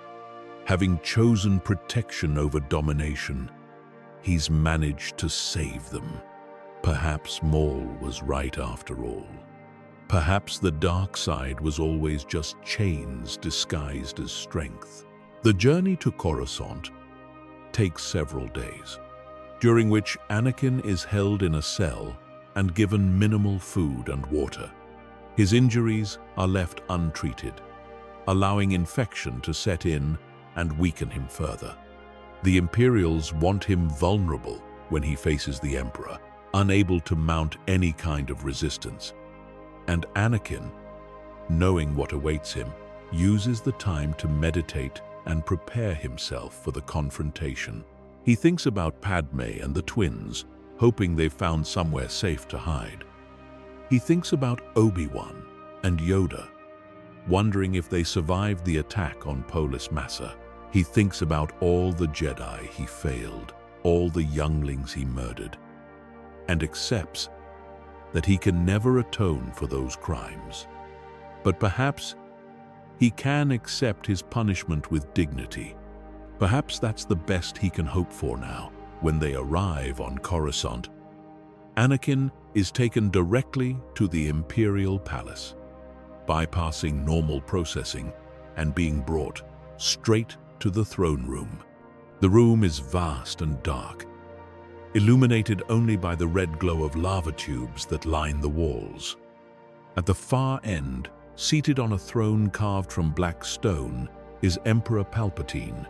having chosen protection over domination, he's managed to save them. Perhaps Maul was right after all. Perhaps the dark side was always just chains disguised as strength. The journey to Coruscant takes several days, during which Anakin is held in a cell and given minimal food and water. His injuries are left untreated, allowing infection to set in and weaken him further. The Imperials want him vulnerable when he faces the Emperor, unable to mount any kind of resistance. And Anakin, knowing what awaits him, uses the time to meditate and prepare himself for the confrontation. He thinks about Padmé and the twins, hoping they've found somewhere safe to hide. He thinks about Obi-Wan and Yoda, wondering if they survived the attack on Polis Massa. He thinks about all the Jedi he failed, all the younglings he murdered, and accepts that he can never atone for those crimes. But perhaps he can accept his punishment with dignity. Perhaps that's the best he can hope for now. When they arrive on Coruscant, Anakin is taken directly to the Imperial Palace, bypassing normal processing and being brought straight to the throne room. The room is vast and dark, illuminated only by the red glow of lava tubes that line the walls. At the far end, seated on a throne carved from black stone, is Emperor Palpatine.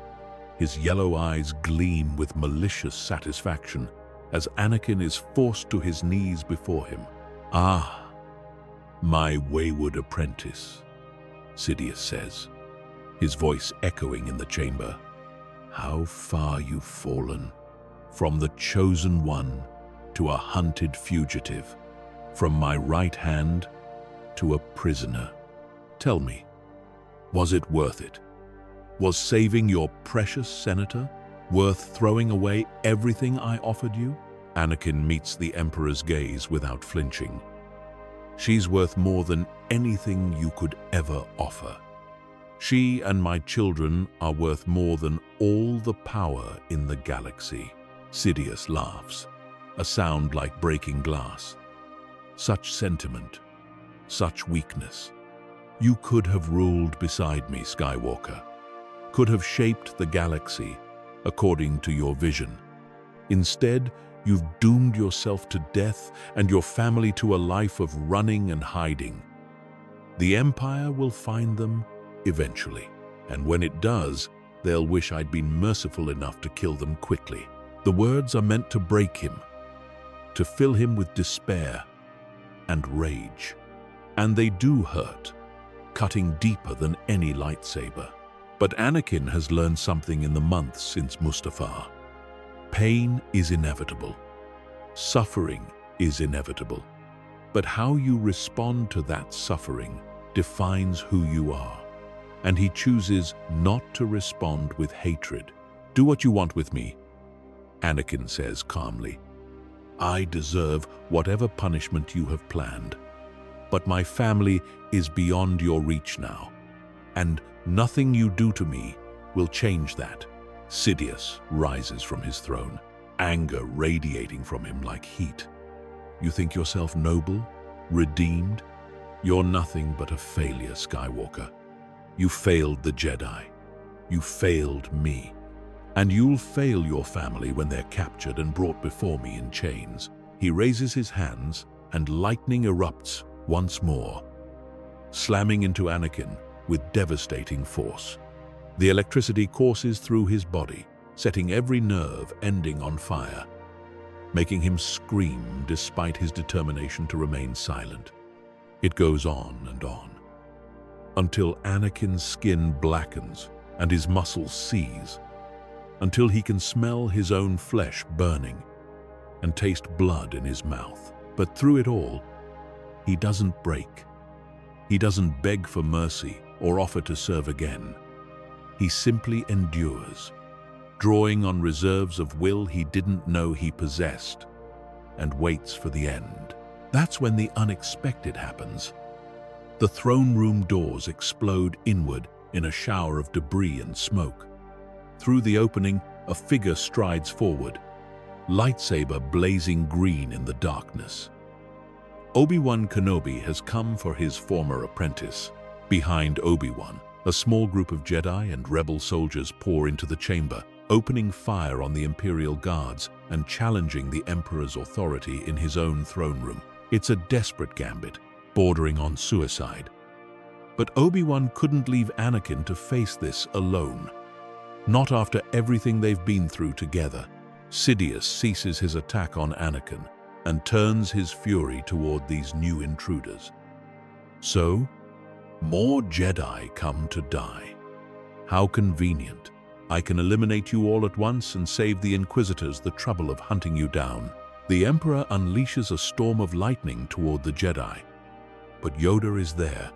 His yellow eyes gleam with malicious satisfaction as Anakin is forced to his knees before him. "Ah, my wayward apprentice," Sidious says, his voice echoing in the chamber. "How far you've fallen. From the chosen one to a hunted fugitive, from my right hand to a prisoner. Tell me, was it worth it? Was saving your precious senator worth throwing away everything I offered you?" Anakin meets the Emperor's gaze without flinching. "She's worth more than anything you could ever offer. She and my children are worth more than all the power in the galaxy." Sidious laughs, a sound like breaking glass. "Such sentiment, such weakness. You could have ruled beside me, Skywalker, could have shaped the galaxy according to your vision. Instead, you've doomed yourself to death and your family to a life of running and hiding. The Empire will find them eventually, and when it does, they'll wish I'd been merciful enough to kill them quickly." The words are meant to break him, to fill him with despair and rage. And they do hurt, cutting deeper than any lightsaber. But Anakin has learned something in the months since Mustafar. Pain is inevitable. Suffering is inevitable. But how you respond to that suffering defines who you are. And he chooses not to respond with hatred. "Do what you want with me," Anakin says calmly. "I deserve whatever punishment you have planned. But my family is beyond your reach now, and nothing you do to me will change that." Sidious rises from his throne, anger radiating from him like heat. "You think yourself noble, redeemed? You're nothing but a failure, Skywalker. You failed the Jedi. You failed me. And you'll fail your family when they're captured and brought before me in chains." He raises his hands, and lightning erupts once more, slamming into Anakin with devastating force. The electricity courses through his body, setting every nerve ending on fire, making him scream despite his determination to remain silent. It goes on, until Anakin's skin blackens and his muscles seize, until he can smell his own flesh burning and taste blood in his mouth. But through it all, he doesn't break. He doesn't beg for mercy or offer to serve again. He simply endures, drawing on reserves of will he didn't know he possessed, and waits for the end. That's when the unexpected happens. The throne room doors explode inward in a shower of debris and smoke. Through the opening, a figure strides forward, lightsaber blazing green in the darkness. Obi-Wan Kenobi has come for his former apprentice. Behind Obi-Wan, a small group of Jedi and rebel soldiers pour into the chamber, opening fire on the Imperial guards and challenging the Emperor's authority in his own throne room. It's a desperate gambit, bordering on suicide. But Obi-Wan couldn't leave Anakin to face this alone. Not after everything they've been through together. Sidious ceases his attack on Anakin and turns his fury toward these new intruders. So, more Jedi come to die. How convenient. I can eliminate you all at once and save the Inquisitors the trouble of hunting you down. The Emperor unleashes a storm of lightning toward the Jedi. But Yoda is there,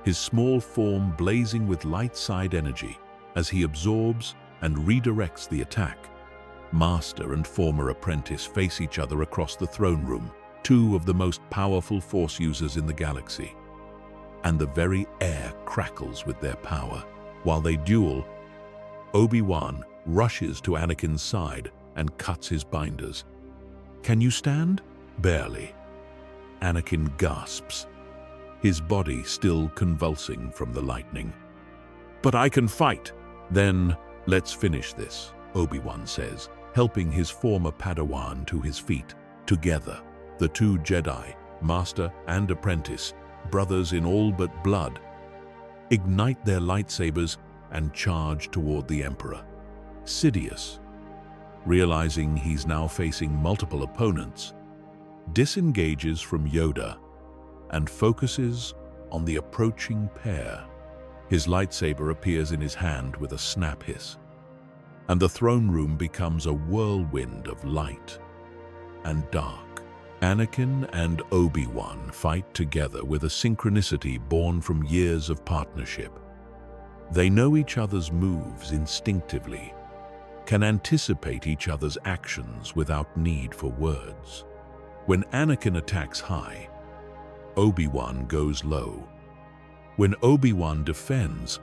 his small form blazing with light side energy as he absorbs and redirects the attack. Master and former apprentice face each other across the throne room, two of the most powerful Force users in the galaxy. And the very air crackles with their power. While they duel, Obi-Wan rushes to Anakin's side and cuts his binders. "Can you stand?" "Barely." Anakin gasps, his body still convulsing from the lightning. "But I can fight." "Then let's finish this," Obi-Wan says, helping his former Padawan to his feet. Together, the two Jedi, master and apprentice, brothers in all but blood, ignite their lightsabers and charge toward the Emperor. Sidious, realizing he's now facing multiple opponents, disengages from Yoda and focuses on the approaching pair. His lightsaber appears in his hand with a snap hiss, and the throne room becomes a whirlwind of light and dark. Anakin and Obi-Wan fight together with a synchronicity born from years of partnership. They know each other's moves instinctively, can anticipate each other's actions without need for words. When Anakin attacks high, Obi-Wan goes low. When Obi-Wan defends,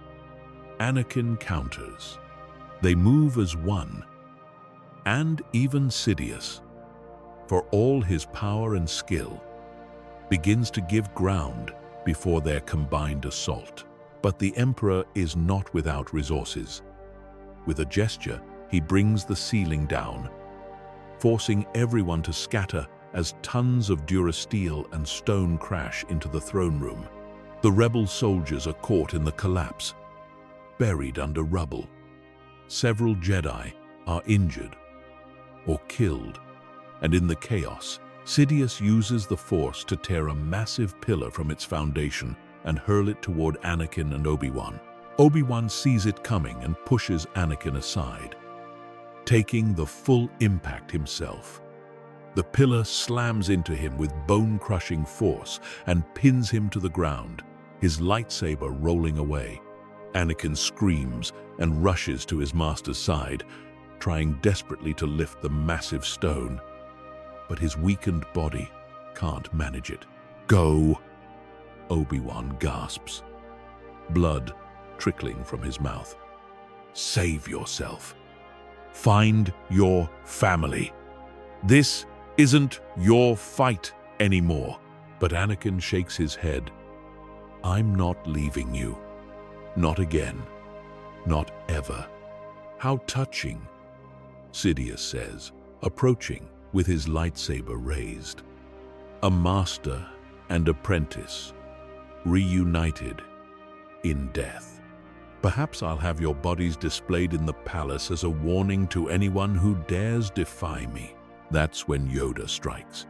Anakin counters. They move as one, and even Sidious, for all his power and skill, begins to give ground before their combined assault. But the Emperor is not without resources. With a gesture, he brings the ceiling down, forcing everyone to scatter as tons of durasteel and stone crash into the throne room. The rebel soldiers are caught in the collapse, buried under rubble. Several Jedi are injured or killed, and in the chaos, Sidious uses the Force to tear a massive pillar from its foundation and hurl it toward Anakin and Obi-Wan. Obi-Wan sees it coming and pushes Anakin aside, taking the full impact himself. The pillar slams into him with bone-crushing force and pins him to the ground, his lightsaber rolling away. Anakin screams and rushes to his master's side, trying desperately to lift the massive stone. But his weakened body can't manage it. "Go!" Obi-Wan gasps, blood trickling from his mouth. "Save yourself. Find your family. This isn't your fight anymore." But Anakin shakes his head. "I'm not leaving you. Not again." not ever." "How touching," Sidious says, approaching with his lightsaber raised. A master and apprentice, reunited in death. "Perhaps I'll have your bodies displayed in the palace as a warning to anyone who dares defy me." That's when Yoda strikes.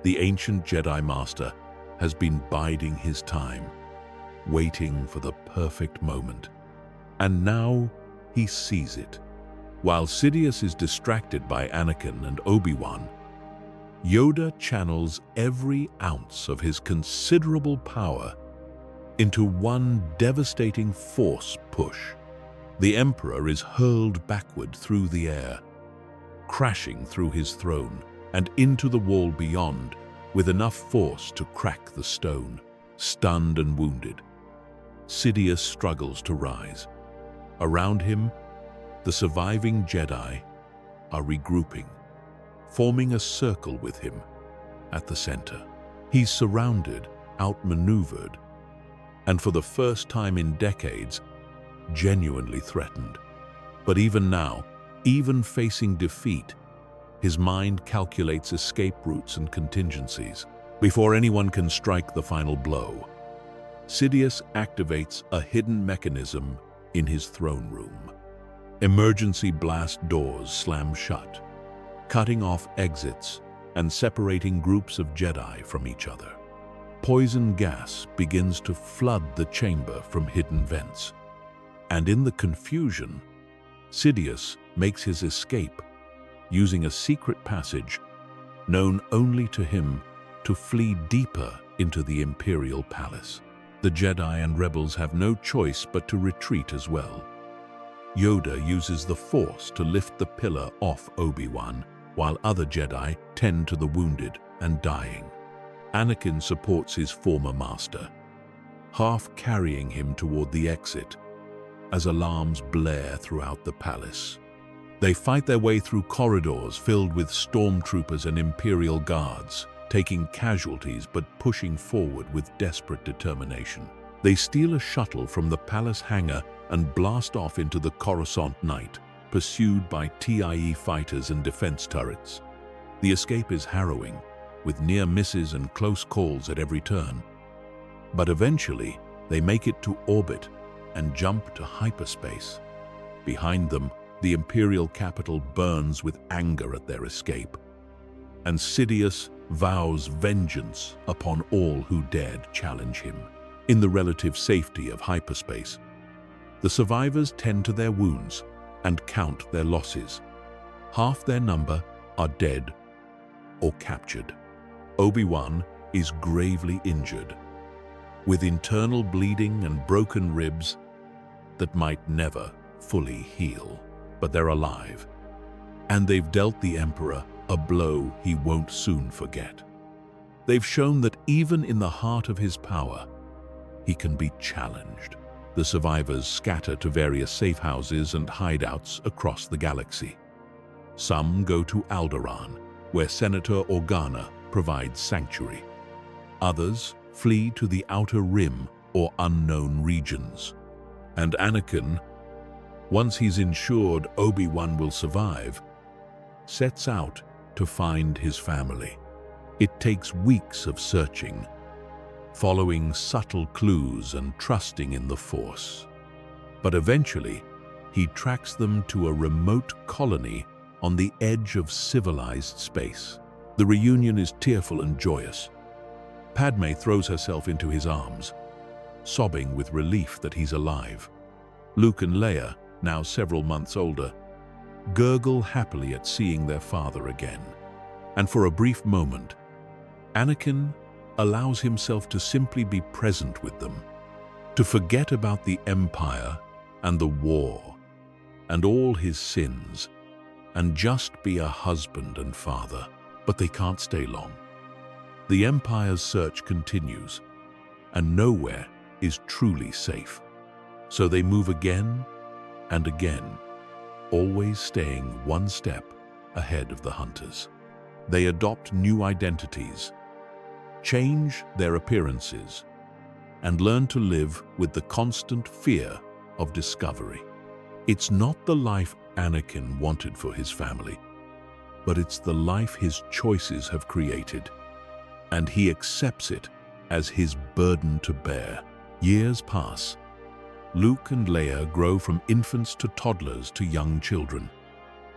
The ancient Jedi Master has been biding his time, waiting for the perfect moment. And now he sees it. While Sidious is distracted by Anakin and Obi-Wan, Yoda channels every ounce of his considerable power into one devastating force push. The Emperor is hurled backward through the air, crashing through his throne and into the wall beyond with enough force to crack the stone. Stunned and wounded, Sidious struggles to rise. Around him, the surviving Jedi are regrouping, forming a circle with him at the center. He's surrounded, outmaneuvered, and for the first time in decades, genuinely threatened. But even now, even facing defeat, his mind calculates escape routes and contingencies. Before anyone can strike the final blow, Sidious activates a hidden mechanism in his throne room. Emergency blast doors slam shut, cutting off exits and separating groups of Jedi from each other. Poison gas begins to flood the chamber from hidden vents. And in the confusion, Sidious makes his escape, using a secret passage known only to him to flee deeper into the Imperial Palace. The Jedi and rebels have no choice but to retreat as well. Yoda uses the Force to lift the pillar off Obi-Wan, while other Jedi tend to the wounded and dying. Anakin supports his former master, half carrying him toward the exit as alarms blare throughout the palace. They fight their way through corridors filled with stormtroopers and Imperial guards, taking casualties but pushing forward with desperate determination. They steal a shuttle from the palace hangar and blast off into the Coruscant night, pursued by TIE fighters and defense turrets. The escape is harrowing, with near misses and close calls at every turn. But eventually, they make it to orbit and jump to hyperspace. Behind them, the Imperial capital burns with anger at their escape, and Sidious vows vengeance upon all who dared challenge him. In the relative safety of hyperspace, the survivors tend to their wounds and count their losses. Half their number are dead or captured. Obi-Wan is gravely injured, with internal bleeding and broken ribs that might never fully heal. But they're alive, and they've dealt the Emperor a blow he won't soon forget. They've shown that even in the heart of his power, he can be challenged. The survivors scatter to various safe houses and hideouts across the galaxy. Some go to Alderaan, where Senator Organa provides sanctuary. Others flee to the Outer Rim or unknown regions. And Anakin, once he's ensured Obi-Wan will survive, sets out to find his family. It takes weeks of searching, following subtle clues and trusting in the Force. But eventually, he tracks them to a remote colony on the edge of civilized space. The reunion is tearful and joyous. Padme throws herself into his arms, sobbing with relief that he's alive. Luke and Leia, now several months older, gurgle happily at seeing their father again. And for a brief moment, Anakin allows himself to simply be present with them, to forget about the Empire and the war and all his sins, and just be a husband and father. But they can't stay long. The Empire's search continues, and nowhere is truly safe. So they move again and again, always staying one step ahead of the hunters. They adopt new identities, change their appearances, and learn to live with the constant fear of discovery. It's not the life Anakin wanted for his family, but it's the life his choices have created, and he accepts it as his burden to bear. Years pass. Luke and Leia grow from infants to toddlers to young children.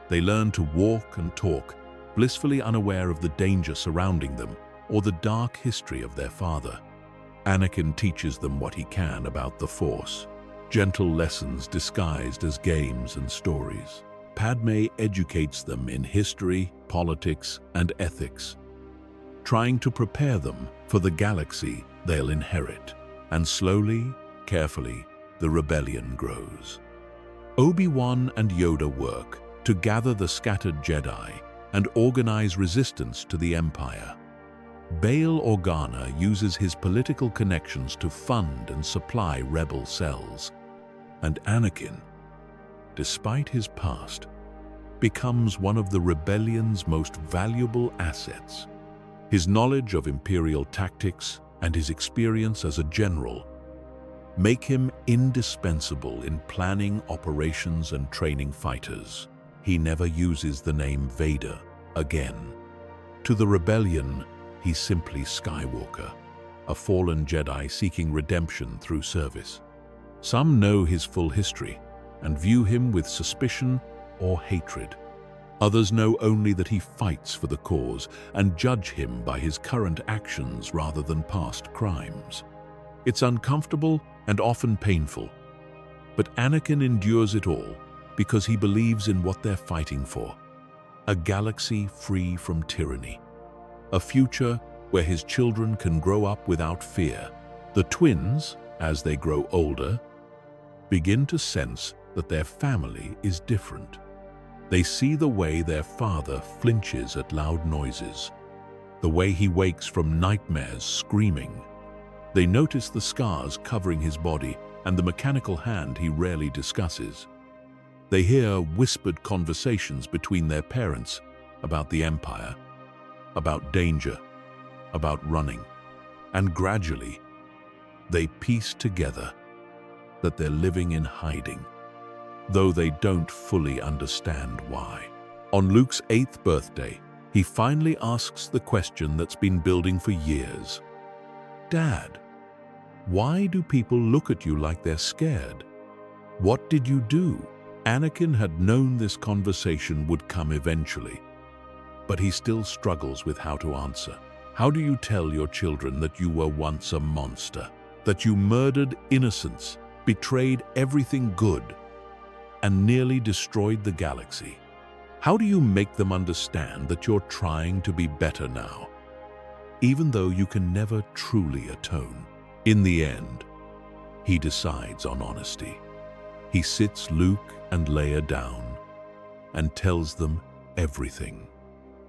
They learn to walk and talk, blissfully unaware of the danger surrounding them or the dark history of their father. Anakin teaches them what he can about the Force, gentle lessons disguised as games and stories. Padme educates them in history, politics, and ethics, trying to prepare them for the galaxy they'll inherit. And slowly, carefully, the rebellion grows. Obi-Wan and Yoda work to gather the scattered Jedi and organize resistance to the Empire. Bail Organa uses his political connections to fund and supply rebel cells. And Anakin, despite his past, becomes one of the rebellion's most valuable assets. His knowledge of Imperial tactics and his experience as a general make him indispensable in planning operations and training fighters. He never uses the name Vader again. To the rebellion, he's simply Skywalker, a fallen Jedi seeking redemption through service. Some know his full history and view him with suspicion or hatred. Others know only that he fights for the cause and judge him by his current actions rather than past crimes. It's uncomfortable and often painful, but Anakin endures it all because he believes in what they're fighting for: a galaxy free from tyranny, a future where his children can grow up without fear. The twins, as they grow older, begin to sense that their family is different. They see the way their father flinches at loud noises, the way he wakes from nightmares screaming. They notice the scars covering his body and the mechanical hand he rarely discusses. They hear whispered conversations between their parents about the Empire, about danger, about running, and gradually they piece together that they're living in hiding, though they don't fully understand why. On Luke's 8th birthday, he finally asks the question that's been building for years. "Dad, why do people look at you like they're scared? What did you do?" Anakin had known this conversation would come eventually, but he still struggles with how to answer. How do you tell your children that you were once a monster, that you murdered innocents, betrayed everything good, and nearly destroyed the galaxy? How do you make them understand that you're trying to be better now, even though you can never truly atone? In the end, he decides on honesty. He sits Luke and Leia down and tells them everything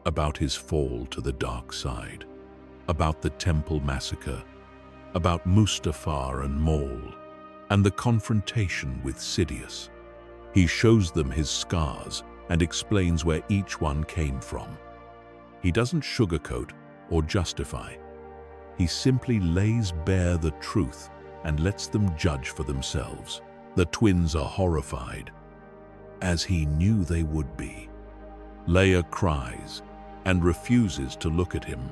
about his fall to the dark side, about the Temple massacre, about Mustafar and Maul, and the confrontation with Sidious. He shows them his scars and explains where each one came from. He doesn't sugarcoat or justify. He simply lays bare the truth and lets them judge for themselves. The twins are horrified, as he knew they would be. Leia cries and refuses to look at him.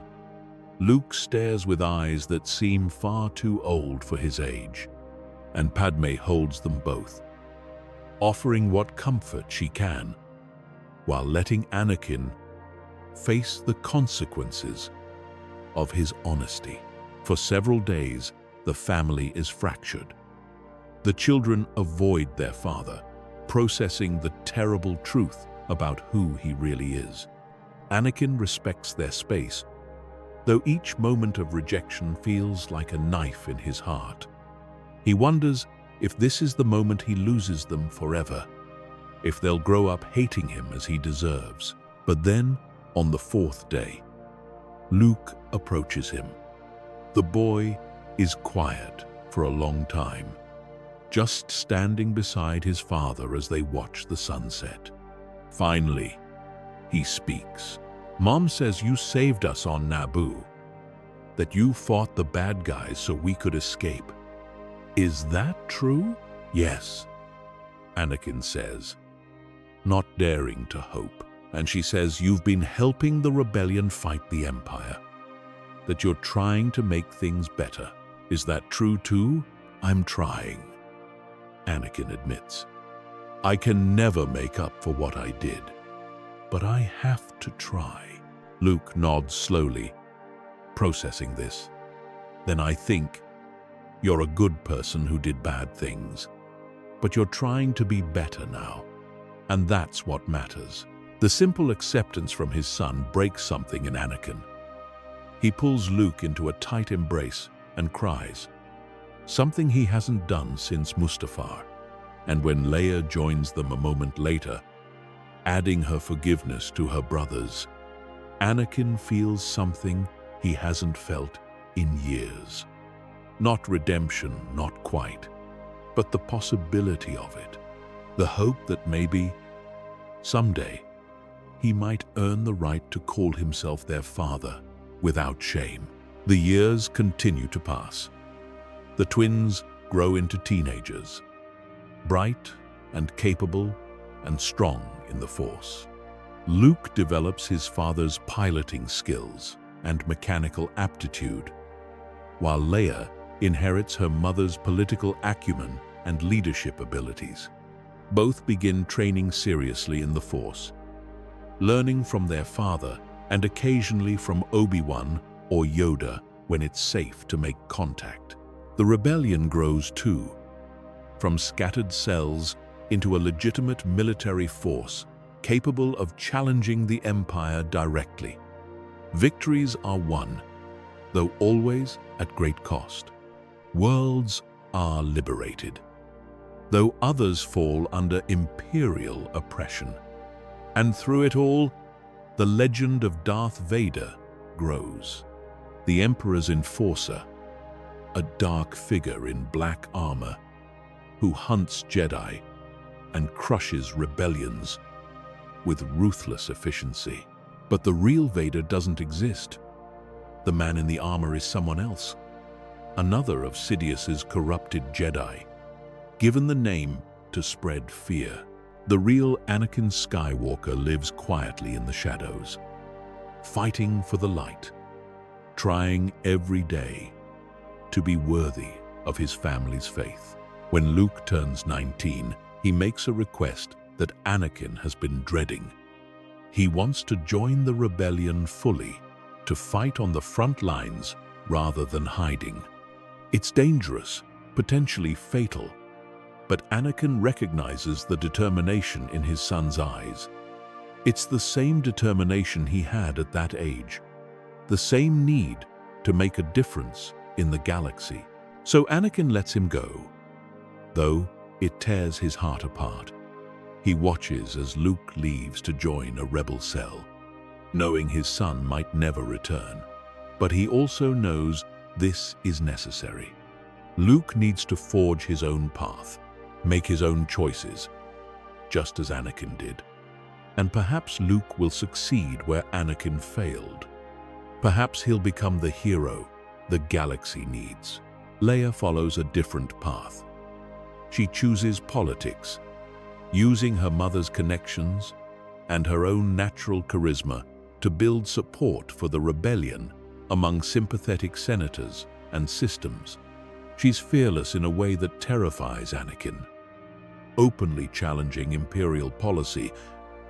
Luke stares with eyes that seem far too old for his age, and Padme holds them both, offering what comfort she can, while letting Anakin face the consequences of his honesty. For several days, the family is fractured. The children avoid their father, processing the terrible truth about who he really is. Anakin respects their space, though each moment of rejection feels like a knife in his heart. He wonders if this is the moment he loses them forever, if they'll grow up hating him as he deserves. But then, on the 4th day, Luke approaches him. The boy is quiet for a long time, just standing beside his father as they watch the sunset. Finally, he speaks. "Mom says you saved us on Naboo, that you fought the bad guys so we could escape. Is that true?" Yes, Anakin says, not daring to hope. And she says, you've been helping the rebellion fight the Empire, that you're trying to make things better. Is that true too? I'm trying, Anakin admits. I can never make up for what I did, but I have to try. Luke nods slowly, processing this. Then I think, you're a good person who did bad things, but you're trying to be better now, and that's what matters. The simple acceptance from his son breaks something in Anakin. He pulls Luke into a tight embrace and cries, something he hasn't done since Mustafar. And when Leia joins them a moment later, adding her forgiveness to her brother's, Anakin feels something he hasn't felt in years. Not redemption, not quite, but the possibility of it. The hope that maybe, someday, he might earn the right to call himself their father without shame. The years continue to pass. The twins grow into teenagers, bright and capable and strong in the Force. Luke develops his father's piloting skills and mechanical aptitude, while Leia inherits her mother's political acumen and leadership abilities. Both begin training seriously in the Force, learning from their father and occasionally from Obi-Wan or Yoda when it's safe to make contact. The rebellion grows too, from scattered cells into a legitimate military force capable of challenging the Empire directly. Victories are won, though always at great cost. Worlds are liberated, though others fall under imperial oppression. And through it all, the legend of Darth Vader grows. The Emperor's enforcer, a dark figure in black armor who hunts Jedi and crushes rebellions with ruthless efficiency. But the real Vader doesn't exist. The man in the armor is someone else, another of Sidious's corrupted Jedi, given the name to spread fear. The real Anakin Skywalker lives quietly in the shadows, fighting for the light, trying every day to be worthy of his family's faith. When Luke turns 19, he makes a request that Anakin has been dreading. He wants to join the rebellion fully, to fight on the front lines rather than hiding. It's dangerous, potentially fatal, but Anakin recognizes the determination in his son's eyes. It's the same determination he had at that age, the same need to make a difference in the galaxy. So Anakin lets him go, though it tears his heart apart. He watches as Luke leaves to join a rebel cell, knowing his son might never return. But he also knows this is necessary. Luke needs to forge his own path, make his own choices, just as Anakin did. And perhaps Luke will succeed where Anakin failed. Perhaps he'll become the hero the galaxy needs. Leia follows a different path. She chooses politics, using her mother's connections and her own natural charisma to build support for the rebellion among sympathetic senators and systems. She's fearless in a way that terrifies Anakin, openly challenging imperial policy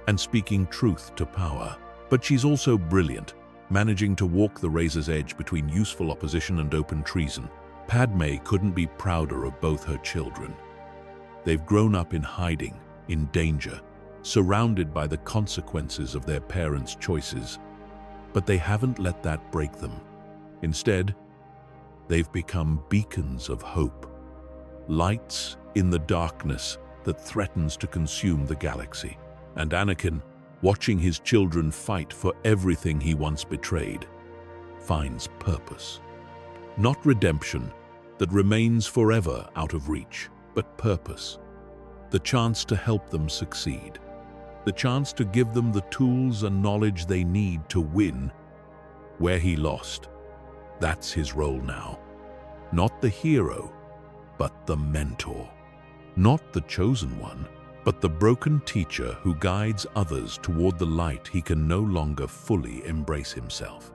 and speaking truth to power. But she's also brilliant, managing to walk the razor's edge between useful opposition and open treason. Padme couldn't be prouder of both her children. They've grown up in hiding, in danger, surrounded by the consequences of their parents' choices. But they haven't let that break them. Instead, they've become beacons of hope, lights in the darkness that threatens to consume the galaxy. And Anakin, watching his children fight for everything he once betrayed, finds purpose. Not redemption that remains forever out of reach, but purpose. The chance to help them succeed. The chance to give them the tools and knowledge they need to win where he lost. That's his role now. Not the hero, but the mentor. Not the chosen one, but the broken teacher who guides others toward the light he can no longer fully embrace himself.